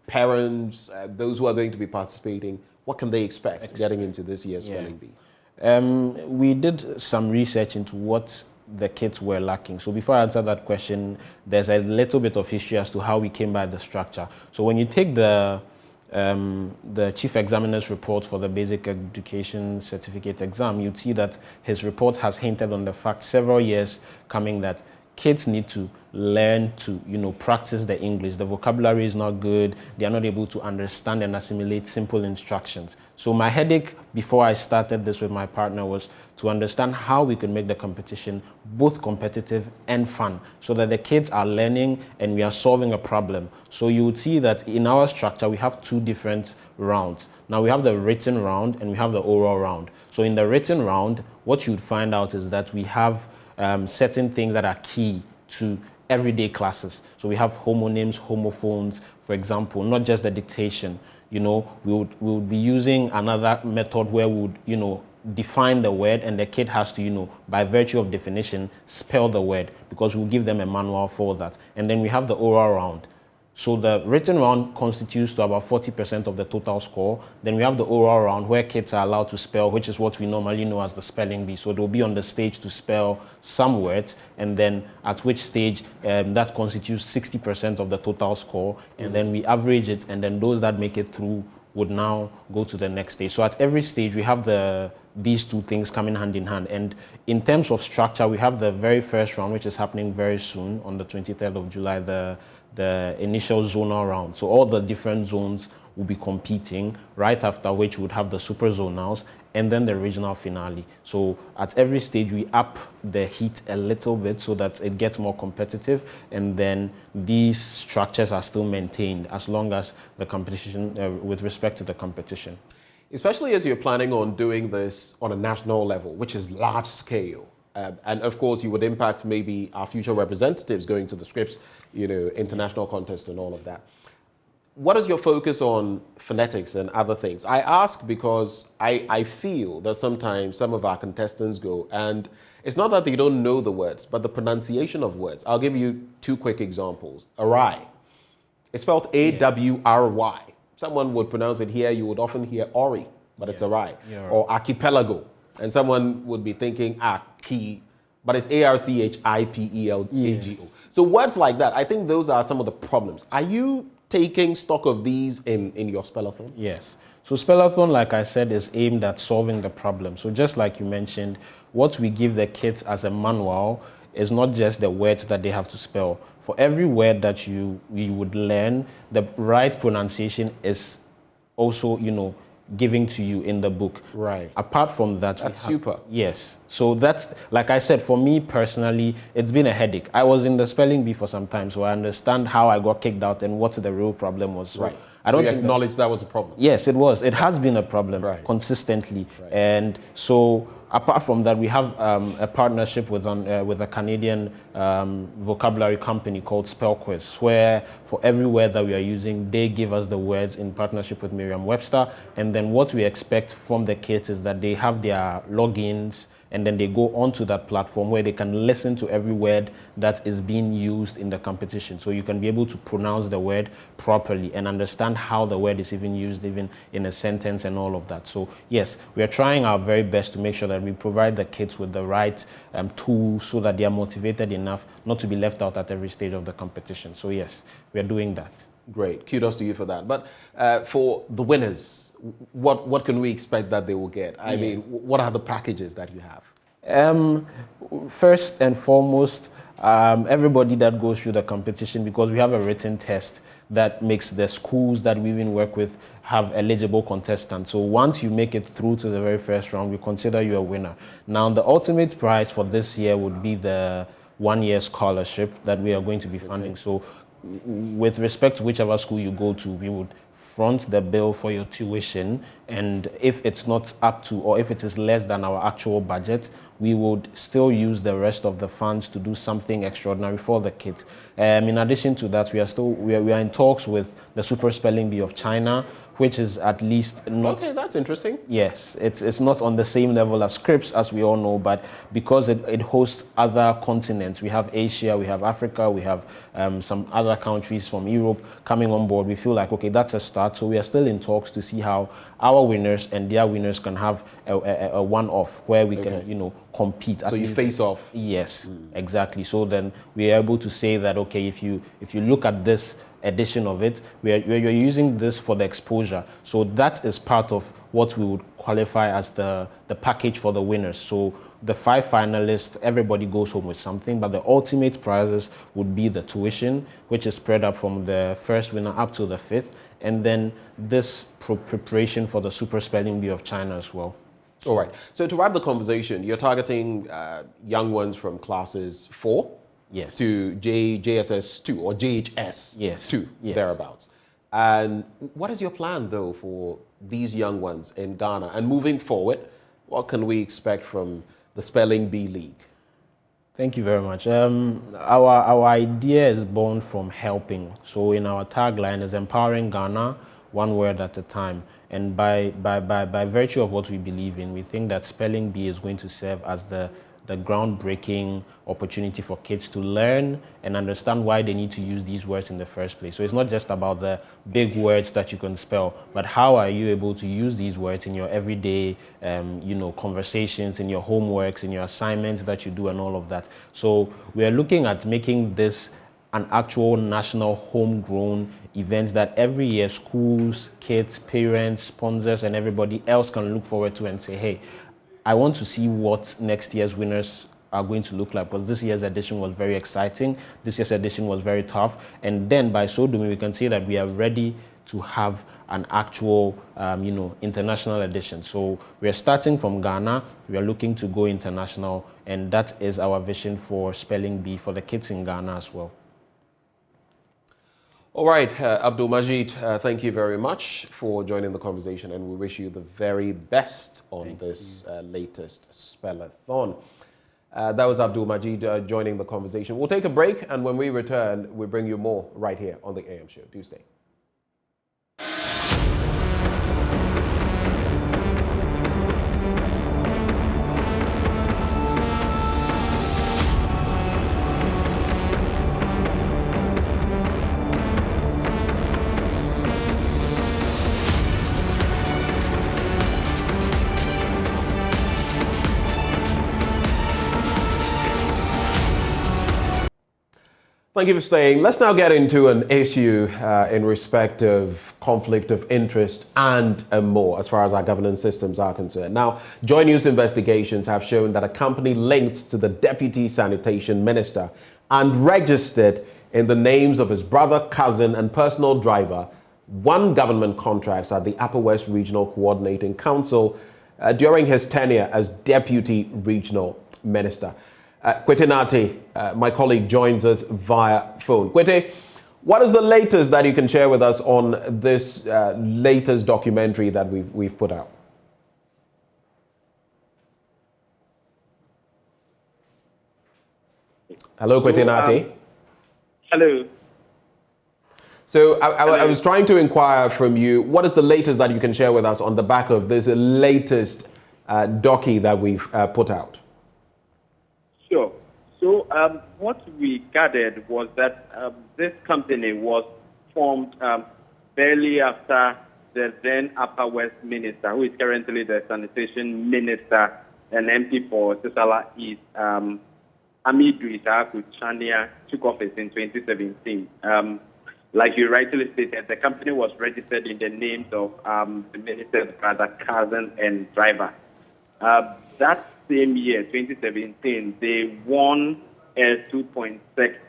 parents, those who are going to be participating, what can they expect getting into this year's spelling bee? We did some research into what the kids were lacking. So before I answer that question, there's a little bit of history as to how we came by the structure. So when you take the chief examiner's report for the basic education certificate exam, you'd see that his report has hinted on the fact several years coming that kids need to learn to, practice the English. The vocabulary is not good. They are not able to understand and assimilate simple instructions. So my headache before I started this with my partner was to understand how we could make the competition both competitive and fun so that the kids are learning and we are solving a problem. So you would see that in our structure, we have 2 different rounds. Now we have the written round and we have the oral round. So in the written round, what you'd find out is that we have certain things that are key to everyday classes. So we have homonyms, homophones, for example, not just the dictation. We would be using another method where we would, define the word and the kid has to, by virtue of definition, spell the word because we'll give them a manual for that. And then we have the oral round. So the written round constitutes to about 40% of the total score. Then we have the oral round where kids are allowed to spell, which is what we normally know as the spelling bee. So they'll be on the stage to spell some words, and then at which stage that constitutes 60% of the total score. And then we average it, and then those that make it through would now go to the next stage. So at every stage, we have these 2 things coming hand in hand. And in terms of structure, we have the very first round, which is happening very soon on the 23rd of July, the initial zonal round. So all the different zones will be competing, right after which we would have the super zonals and then the regional finale. So at every stage, we up the heat a little bit so that it gets more competitive, and then these structures are still maintained as long as the competition, with respect to the competition. Especially as you're planning on doing this on a national level, which is large scale. And of course, you would impact maybe our future representatives going to the Scripps, international contest and all of that. What is your focus on phonetics and other things? I ask because I feel that sometimes some of our contestants go, and it's not that they don't know the words, but the pronunciation of words. I'll give you 2 quick examples. Awry. It's spelled A-W-R-Y. Someone would pronounce it here, you would often hear Ori, but it's awry. Or archipelago. And someone would be thinking Aki, but it's A-R-C-H-I-P-E-L-A-G-O. Yes. So words like that, I think those are some of the problems. Are you taking stock of these in your spellathon? Yes. So spellathon, like I said, is aimed at solving the problem. So just like you mentioned, what we give the kids as a manual is not just the words that they have to spell. For every word that we would learn, the right pronunciation is also, giving to you in the book. Right. Apart from that, that's super. Yes. So that's, like I said, for me personally, it's been a headache. I was in the spelling bee for some time, so I understand how I got kicked out and what the real problem was. So right. I don't acknowledge that was a problem. Yes, it was. It has been a problem consistently. Right. And so apart from that, we have a partnership with a Canadian vocabulary company called SpellQuiz, where for every word that we are using, they give us the words in partnership with Merriam-Webster. And then what we expect from the kids is that they have their logins, and then they go onto that platform where they can listen to every word that is being used in the competition. So you can be able to pronounce the word properly and understand how the word is even used even in a sentence and all of that. So yes, we are trying our very best to make sure that we provide the kids with the right tools so that they are motivated enough not to be left out at every stage of the competition. So yes, we are doing that. Great, kudos to you for that. But for the winners, what can we expect that they will get? I mean, what are the packages that you have? First and foremost, everybody that goes through the competition, because we have a written test, that makes the schools that we even work with have eligible contestants. So once you make it through to the very first round, we consider you a winner. Now, the ultimate prize for this year would be the one-year scholarship that we are going to be funding. So with respect to whichever school you go to, we would front the bill for your tuition, and if it's not up to, or if it is less than our actual budget, we would still use the rest of the funds to do something extraordinary for the kids. In addition to that, we are in talks with the Super Spelling Bee of China, which is at least not... Okay, that's interesting. Yes, it's not on the same level as Scripps, as we all know, but because it hosts other continents, we have Asia, we have Africa, we have some other countries from Europe coming on board, we feel like, okay, that's a start. So we are still in talks to see how our winners and their winners can have a one-off where we can, you know, compete. So you face off. Yes, exactly. So then we are able to say that, okay, if you look at this edition of it, we're using this for the exposure. So that is part of what we would qualify as the package for the winners. So the 5 finalists, everybody goes home with something, but the ultimate prizes would be the tuition, which is spread up from the first winner up to the 5th, and then this preparation for the Super Spelling Bee of China as well. All right. So to wrap the conversation, you're targeting young ones from classes 4 to JSS 2 or JHS 2, thereabouts. And what is your plan, though, for these young ones in Ghana? And moving forward, what can we expect from the Spelling Bee League? Thank you very much. Our idea is born from helping. So in our tagline is empowering Ghana, one word at a time. And by virtue of what we believe in, we think that Spelling Bee is going to serve as the groundbreaking opportunity for kids to learn and understand why they need to use these words in the first place. So it's not just about the big words that you can spell, but how are you able to use these words in your everyday, you know, conversations, in your homeworks, in your assignments that you do, and all of that. So we are looking at making this an actual national homegrown event that every year schools, kids, parents, sponsors, and everybody else can look forward to and say, hey, I want to see what next year's winners are going to look like, because this year's edition was very exciting, this year's edition was very tough, and then by so doing we can say that we are ready to have an actual you know, international edition. So we are starting from Ghana, we are looking to go international, and that is our vision for Spelling Bee for the kids in Ghana as well. All right, Abdul Majid, thank you very much for joining the conversation, and we wish you the very best on this latest Spellathon. That was Abdul Majid joining the conversation. We'll take a break, and when we return, we'll bring you more right here on the AM Show. Do stay. Thank you for staying. Let's now get into an issue in respect of conflict of interest and more as far as our governance systems are concerned. Now, Joy News investigations have shown that a company linked to the Deputy Sanitation Minister and registered in the names of his brother, cousin, and personal driver won government contracts at the Upper West Regional Coordinating Council during his tenure as Deputy Regional Minister. Kwete Nate, my colleague, joins us via phone. Kwete, what is the latest that you can share with us on this latest documentary that we've put out? Hello, Kwete Nate. Hello. So I was trying to inquire from you, what is the latest that you can share with us on the back of this latest docu that we've put out? Sure. So what we gathered was that this company was formed barely after the then Upper West Minister, who is currently the Sanitation Minister and MP for Sisala East, Amidu Isaku Chania, took office in 2017. Like you rightly stated, the company was registered in the names of the minister's brother, cousin, and driver. That same year, 2017, they won a 2.6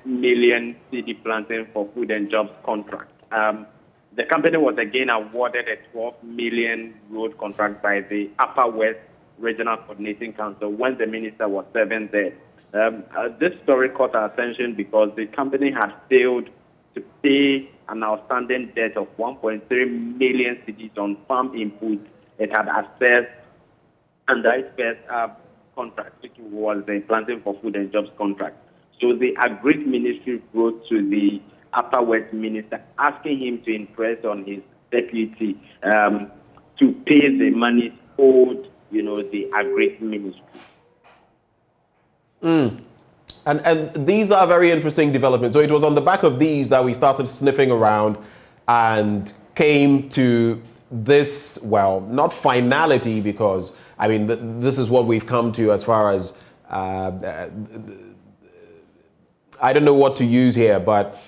million cedi planting for food and jobs contract. The company was again awarded a 12 million road contract by the Upper West Regional Coordinating Council when the minister was serving there. This story caught our attention because the company had failed to pay an outstanding debt of 1.3 million cedis on farm inputs it had assessed under its first contract, which was the Planting for Food and Jobs contract. So the Agri Ministry wrote to the Upper West Minister asking him to impress on his deputy to pay the money owed, the Agri Ministry. And these are very interesting developments. So it was on the back of these that we started sniffing around and came to this, well, not finality, because, I mean, this is what we've come to as far as, I don't know what to use here, but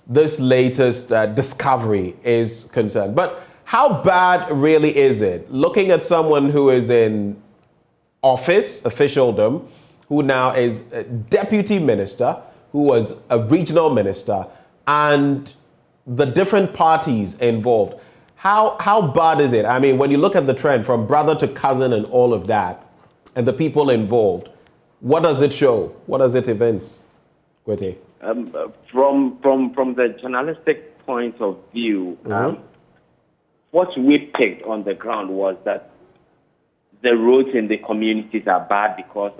this latest discovery is concerned. But how bad really is it? Looking at someone who is in office, officialdom, who now is a deputy minister, who was a regional minister, and the different parties involved. How bad is it? I mean, when you look at the trend from brother to cousin and all of that, and the people involved, what does it show? What does it evince? Kwete? From the journalistic point of view, what we picked on the ground was that the roads in the communities are bad because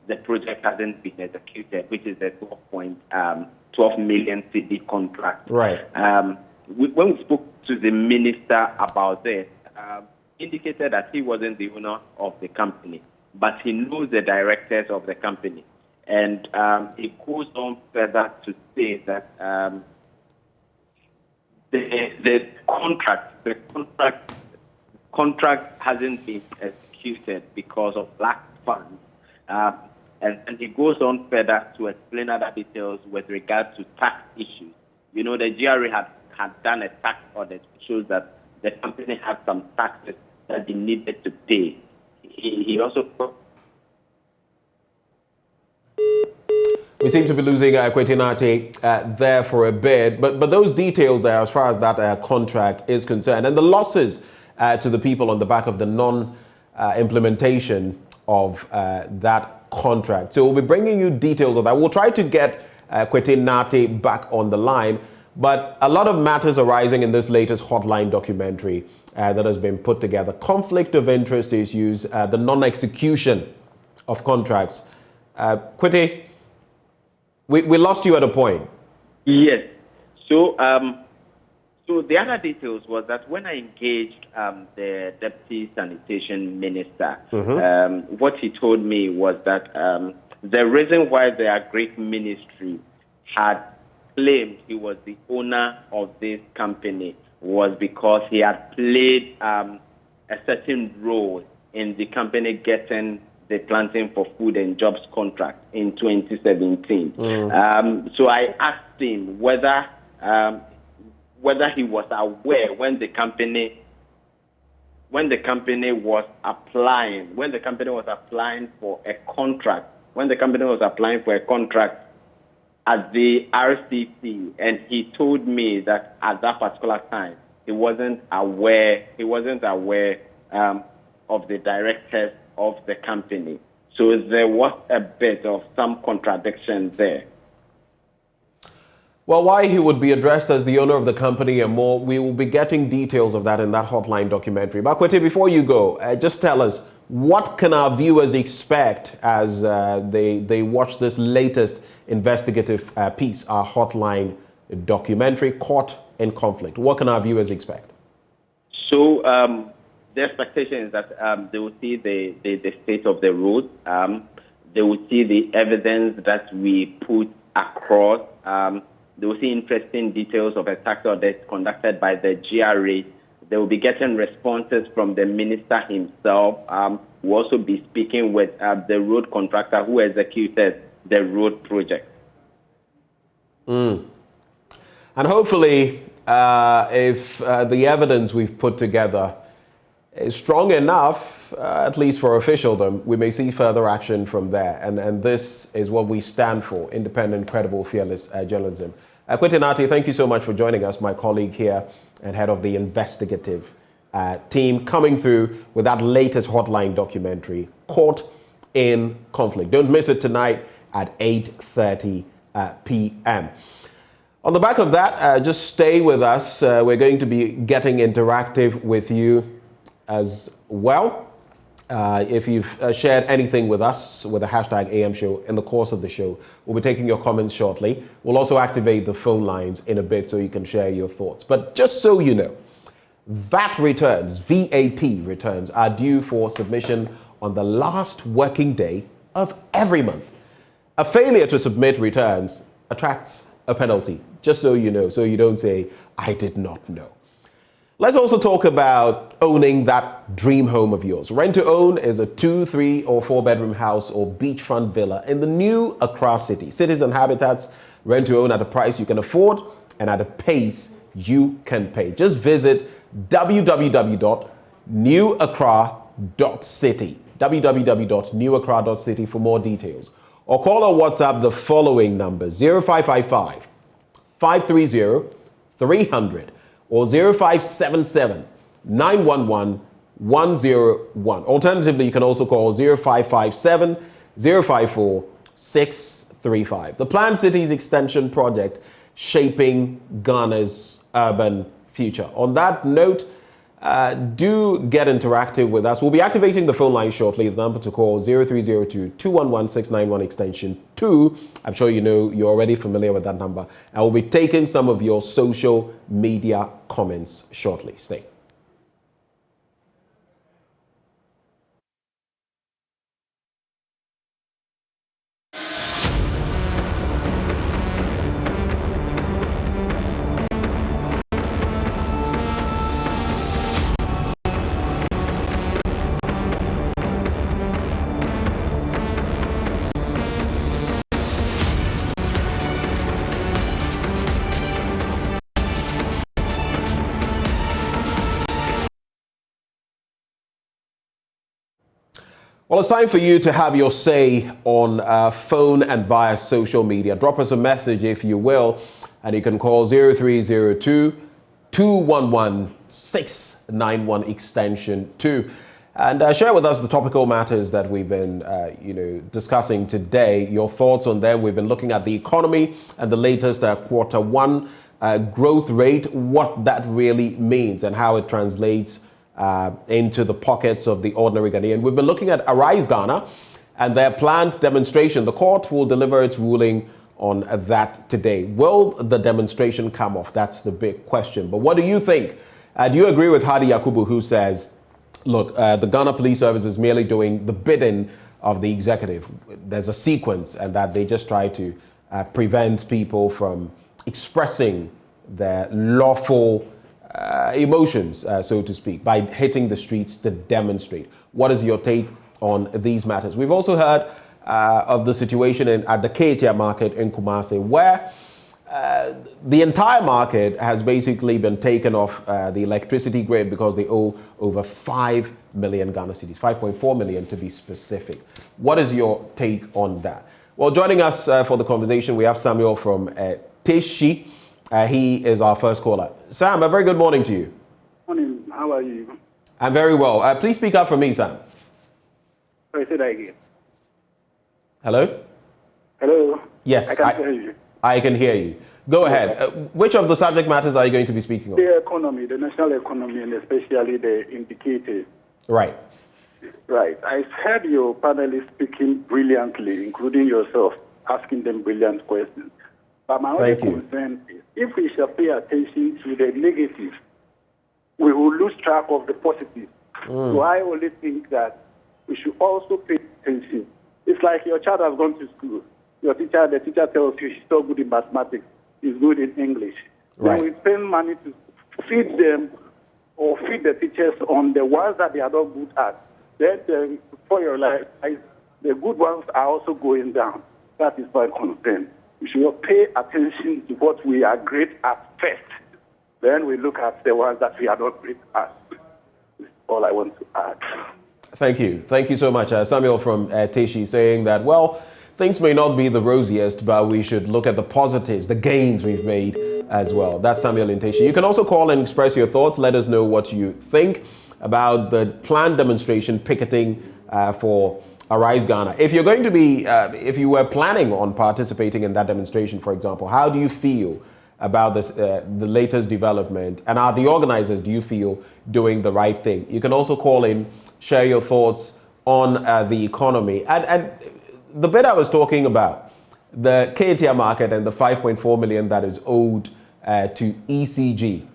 the project hasn't been executed, which is a 12 million cedi contract. Right. When we spoke to the minister about this, indicated that he wasn't the owner of the company, but he knows the directors of the company. And it goes on further to say that the contract hasn't been executed because of lack of funds. And he goes on further to explain other details with regard to tax issues. The GRA had done a tax audit which shows that the company had some taxes that they needed to pay. He also... We seem to be losing Kwete Nate there for a bit, but those details there as far as that contract is concerned, and the losses to the people on the back of the non-implementation of that contract. So we'll be bringing you details of that. We'll try to get Kwete Nate back on the line, but a lot of matters arising in this latest hotline documentary that has been put together. Conflict of interest issues, the non-execution of contracts. Kwete, we lost you at a point. Yes. So the other details was that when I engaged the Deputy Sanitation Minister, what he told me was that the reason why the Agri Ministry had claimed he was the owner of this company was because he had played a certain role in the company getting the Planting for Food and Jobs contract in 2017. So I asked him whether he was aware when the company was applying for a contract at the RCC, and he told me that at that particular time he wasn't aware of the directors of the company. So there was a bit of some contradiction there. Well, why he would be addressed as the owner of the company and more, we will be getting details of that in that hotline documentary. But Kwete, before you go, just tell us, what can our viewers expect as they watch this latest investigative piece, our hotline documentary, Caught in Conflict? What can our viewers expect? So the expectation is that they will see the state of the road. They will see the evidence that we put across. They will see interesting details of a tax audit conducted by the GRA. They will be getting responses from the minister himself. We'll also be speaking with the road contractor who executed the road project. And hopefully, if the evidence we've put together is strong enough, at least for officialdom, we may see further action from there. And this is what we stand for: independent, credible, fearless journalism. Quintinati, thank you so much for joining us, my colleague here and head of the investigative team, coming through with that latest Hotline documentary, Caught in Conflict. Don't miss it tonight at 8:30 p.m. On the back of that, just stay with us. We're going to be getting interactive with you as well. If you've shared anything with us with the hashtag AM Show in the course of the show, we'll be taking your comments shortly. We'll also activate the phone lines in a bit so you can share your thoughts. But just so you know, VAT returns are due for submission on the last working day of every month. A failure to submit returns attracts a penalty, just so you know, so you don't say, I did not know. Let's also talk about owning that dream home of yours. Rent to own is a 2, 3, or 4-bedroom house or beachfront villa in the new Accra city. Cities and habitats, rent to own at a price you can afford and at a pace you can pay. Just visit www.newaccra.city, www.newaccra.city for more details. Or call or WhatsApp the following numbers: 0555 530 300 or 0577 911 101. Alternatively, you can also call 0557 054 635. The Planned Cities Extension Project, shaping Ghana's urban future. On that note, do get interactive with us. We'll be activating the phone line shortly. The number to call 0302-211-691 extension 2. I'm sure you know, you're already familiar with that number. And we'll be taking some of your social media comments shortly. Stay. Well, it's time for you to have your say on phone and via social media. Drop us a message if you will, and you can call 0302-211-691 extension 2. And share with us the topical matters that we've been discussing today, your thoughts on them. We've been looking at the economy and the latest quarter one growth rate, what that really means and how it translates into the pockets of the ordinary Ghanaian. We've been looking at Arise Ghana and their planned demonstration. The court will deliver its ruling on that today. Will the demonstration come off? That's the big question. But what do you think? Do you agree with Hadi Yakubu, who says, look, the Ghana Police Service is merely doing the bidding of the executive. There's a sequence and that they just try to prevent people from expressing their lawful emotions, so to speak, by hitting the streets to demonstrate. What is your take on these matters? We've also heard of the situation at the Ketia market in Kumasi, where the entire market has basically been taken off the electricity grid because they owe over 5 million Ghana cedis, 5.4 million to be specific. What is your take on that? Well, joining us for the conversation, we have Samuel from Teshi. He is our first caller. Sam, a very good morning to you. Morning. How are you? I'm very well. Please speak up for me, Sam. Sorry, say that again. Hello? Hello? Yes. I can hear you. I can hear you. Go ahead. Which of the subject matters are you going to be speaking on? The economy, the national economy, and especially the indicators. Right. Right. I heard your panelists speaking brilliantly, including yourself, asking them brilliant questions. But my only concern is, if we shall pay attention to the negatives, we will lose track of the positives. So I only think that we should also pay attention. It's like your child has gone to school. The teacher tells you he's so good in mathematics, he's good in English. Right. Then we spend money to feed them or feed the teachers on the ones that they are not good at. Then for your life, the good ones are also going down. That is my concern. We should pay attention to what we are great at first. Then we look at the ones that we are not great at. That's all I want to add. Thank you. Thank you so much. Samuel from Teshi saying that, well, things may not be the rosiest, but we should look at the positives, the gains we've made as well. That's Samuel Intasia. You can also call and express your thoughts. Let us know what you think about the planned demonstration picketing for Arise Ghana. If you're going to be, if you were planning on participating in that demonstration, for example, how do you feel about this, the latest development? And are the organizers, do you feel, doing the right thing? You can also call in, share your thoughts on the economy. And the bit I was talking about, the KTR market and the 5.4 million that is owed to ECG.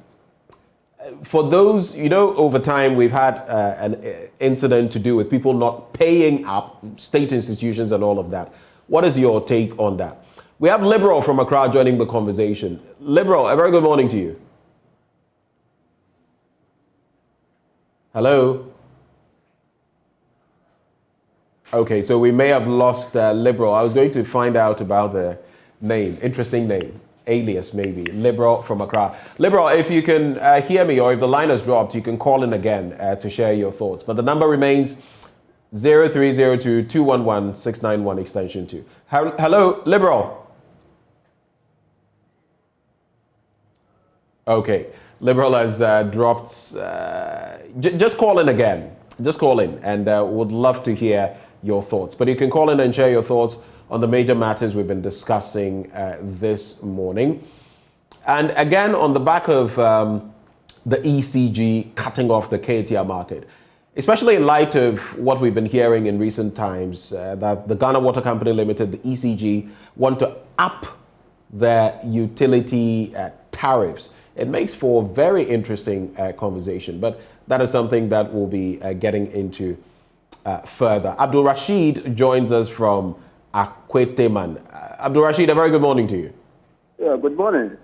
For those, you know, over time we've had an incident to do with people not paying up, state institutions and all of that. What is your take on that? We have Liberal from Accra joining the conversation. Liberal, a very good morning to you. Hello? Okay, so we may have lost Liberal. I was going to find out about the name, interesting name, alias maybe, Liberal from Accra. Liberal, if you can hear me or if the line has dropped, you can call in again to share your thoughts. But the number remains 0302-211-691 extension 2. Hello, Liberal. Okay, Liberal has dropped. Just call in again. Just call in and would love to hear your thoughts. But you can call in and share your thoughts on the major matters we've been discussing this morning. And again, on the back of the ECG cutting off the KTR market, especially in light of what we've been hearing in recent times, that the Ghana Water Company Limited, the ECG, want to up their utility tariffs. It makes for a very interesting conversation, but that is something that we'll be getting into further. Abdul Rashid joins us from Akapkpo. Abdul Rashid, a very good morning to you. Yeah, good morning.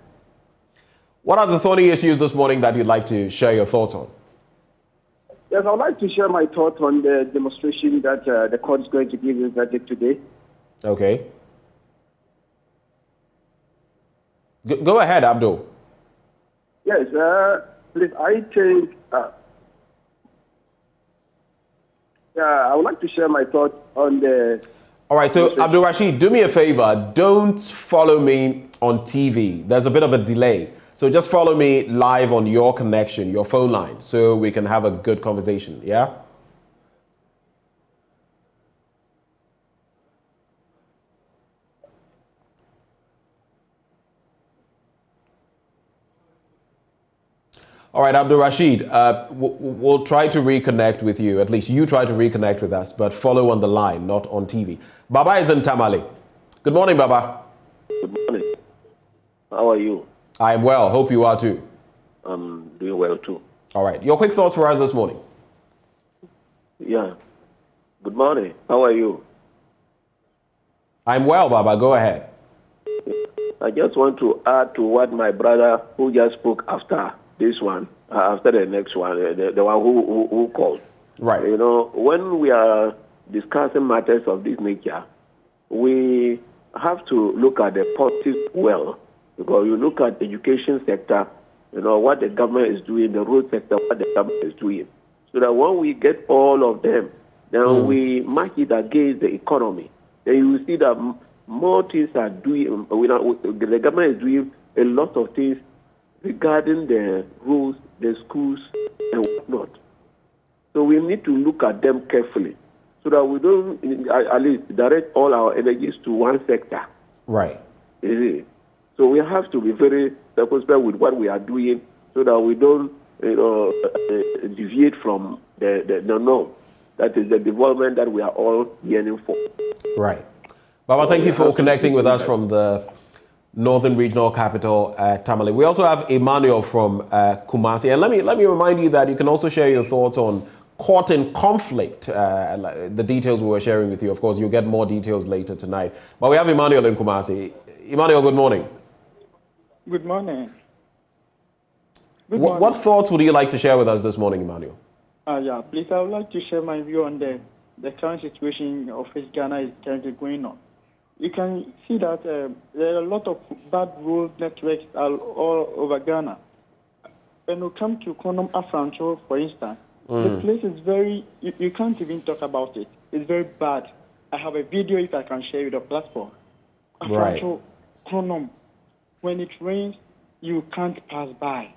What are the thorny issues this morning that you'd like to share your thoughts on? Yes, I would like to share my thoughts on the demonstration that the court is going to give its verdict today. Okay. Go ahead, Abdul. Yes, please, I think I would like to share my thoughts on the... All right, so Abdul Rashid, do me a favor. Don't follow me on TV. There's a bit of a delay. So just follow me live on your connection, your phone line, so we can have a good conversation, yeah? All right, Abdul Rashid, we'll try to reconnect with you. At least you try to reconnect with us, but follow on the line, not on TV. Baba is in Tamale. Good morning, Baba. Good morning. How are you? I am well. Hope you are too. I'm doing well too. All right. Your quick thoughts for us this morning. Yeah. Good morning. How are you? I'm well, Baba. Go ahead. I just want to add to what my brother who just spoke after this one, after the next one, the one who called. Right. You know, when we are discussing matters of this nature, we have to look at the positive well, because you look at the education sector, you know, what the government is doing, the road sector, what the government is doing. So that when we get all of them, then we match it against the economy. Then you will see that more things are doing, the government is doing a lot of things regarding the roads, the schools, and whatnot. So we need to look at them carefully so that we don't, at least, direct all our energies to one sector. Right. So we have to be very circumspect with what we are doing so that we don't, deviate from the norm. That is the development that we are all yearning for. Right. Baba, thank you for connecting with us from the Northern Regional Capital, Tamale. We also have Emmanuel from Kumasi. And let me remind you that you can also share your thoughts on court in conflict, the details we were sharing with you. Of course, you'll get more details later tonight. But we have Emmanuel in Kumasi. Emmanuel, good morning. Good morning. What thoughts would you like to share with us this morning, Emmanuel? Yeah, please, I would like to share my view on the current situation of which Ghana is currently going on. You can see that there are a lot of bad road networks all over Ghana. When we come to Konum Afrancho, for instance, the place is very, you can't even talk about it. It's very bad. I have a video if I can share with the platform. Right. When it rains, you can't pass by.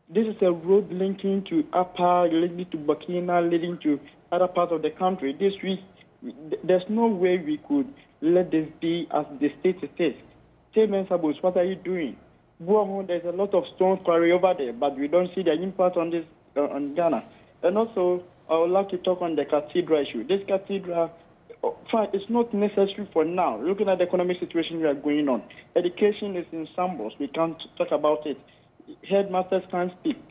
This is a road linking to Upper, leading to Burkina, leading to other parts of the country. This week, there's no way we could let this be as the state it is. Say, Mensabus, what are you doing? There's a lot of stone quarry over there, but we don't see the impact on this on Ghana. And also, I would like to talk on the cathedral issue. This cathedral, fine, it's not necessary for now. Looking at the economic situation we are going on, education is in shambles. We can't talk about it. Headmasters can't speak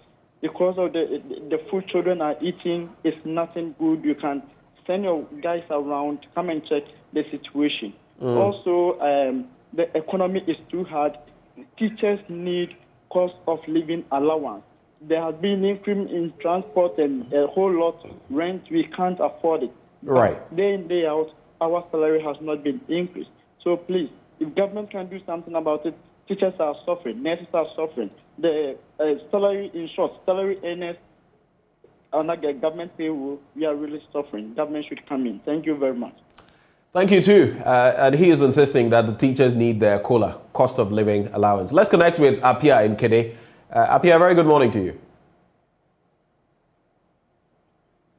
because of the food children are eating is nothing good. You can send your guys around, come and check the situation. Also, the economy is too hard. Teachers need cost of living allowance. There has been increment in transport and a whole lot rent. We can't afford it. Right. Day in, day out, our salary has not been increased. So please, if government can do something about it, teachers are suffering, nurses are suffering. The salary, in short, salary earners under the government payroll, we are really suffering. Government should come in. Thank you very much. Thank you too. And he is insisting that the teachers need their COLA, cost of living allowance. Let's connect with Apia in Kede. Apia, very good morning to you.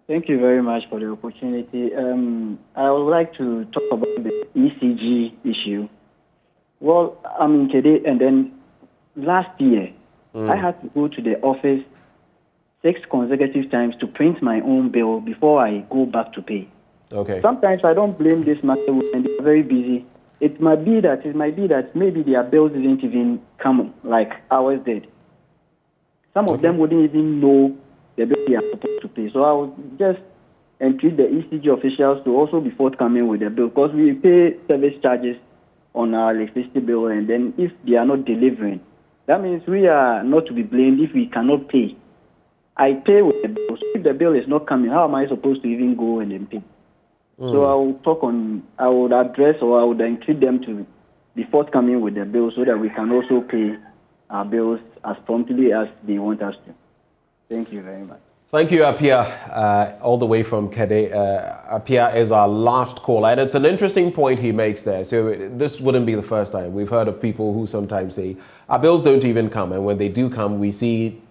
Thank you very much for the opportunity. I would like to talk about the ECG issue. Well, I'm in Kede, and then last year, I had to go to the office 6 consecutive times to print my own bill before I go back to pay. Okay. Sometimes I don't blame this matter when they're very busy. It might be that maybe their bills didn't even come like ours did. Some of them wouldn't even know the bill they are supposed to pay. So I would just entreat the ECG officials to also be forthcoming with the bill, because we pay service charges on our electricity bill, and then if they are not delivering, that means we are not to be blamed if we cannot pay. I pay with the bill. So if the bill is not coming, how am I supposed to even go and then pay? So I would address, or I would entreat them to be forthcoming with the bill so that we can also pay our bills as promptly as they want us to. Thank you very much. Thank you, Apia, all the way from Kede. Apia is our last caller, and it's an interesting point he makes there. So this wouldn't be the first time. We've heard of people who sometimes say, our bills don't even come, and when they do come, we see,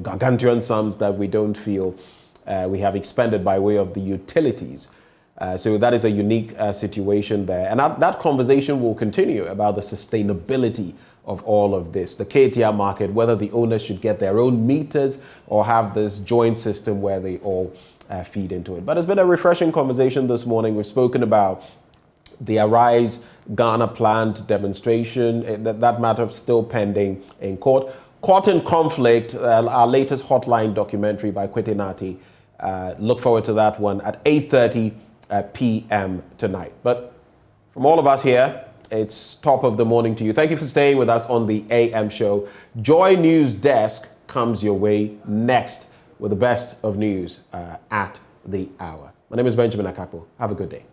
gargantuan sums that we don't feel we have expended by way of the utilities. So that is a unique situation there. And that conversation will continue about the sustainability of all of this. The KTR market, whether the owners should get their own meters or have this joint system where they all feed into it. But it's been a refreshing conversation this morning. We've spoken about the Arise Ghana planned demonstration. That matter is still pending in court. Caught in Conflict, our latest hotline documentary by Kwete Nati. Look forward to that one at 8:30 p.m. tonight. But from all of us here, it's top of the morning to you. Thank you for staying with us on the AM show. Joy News Desk comes your way next with the best of news at the hour. My name is Benjamin Akapkpo. Have a good day.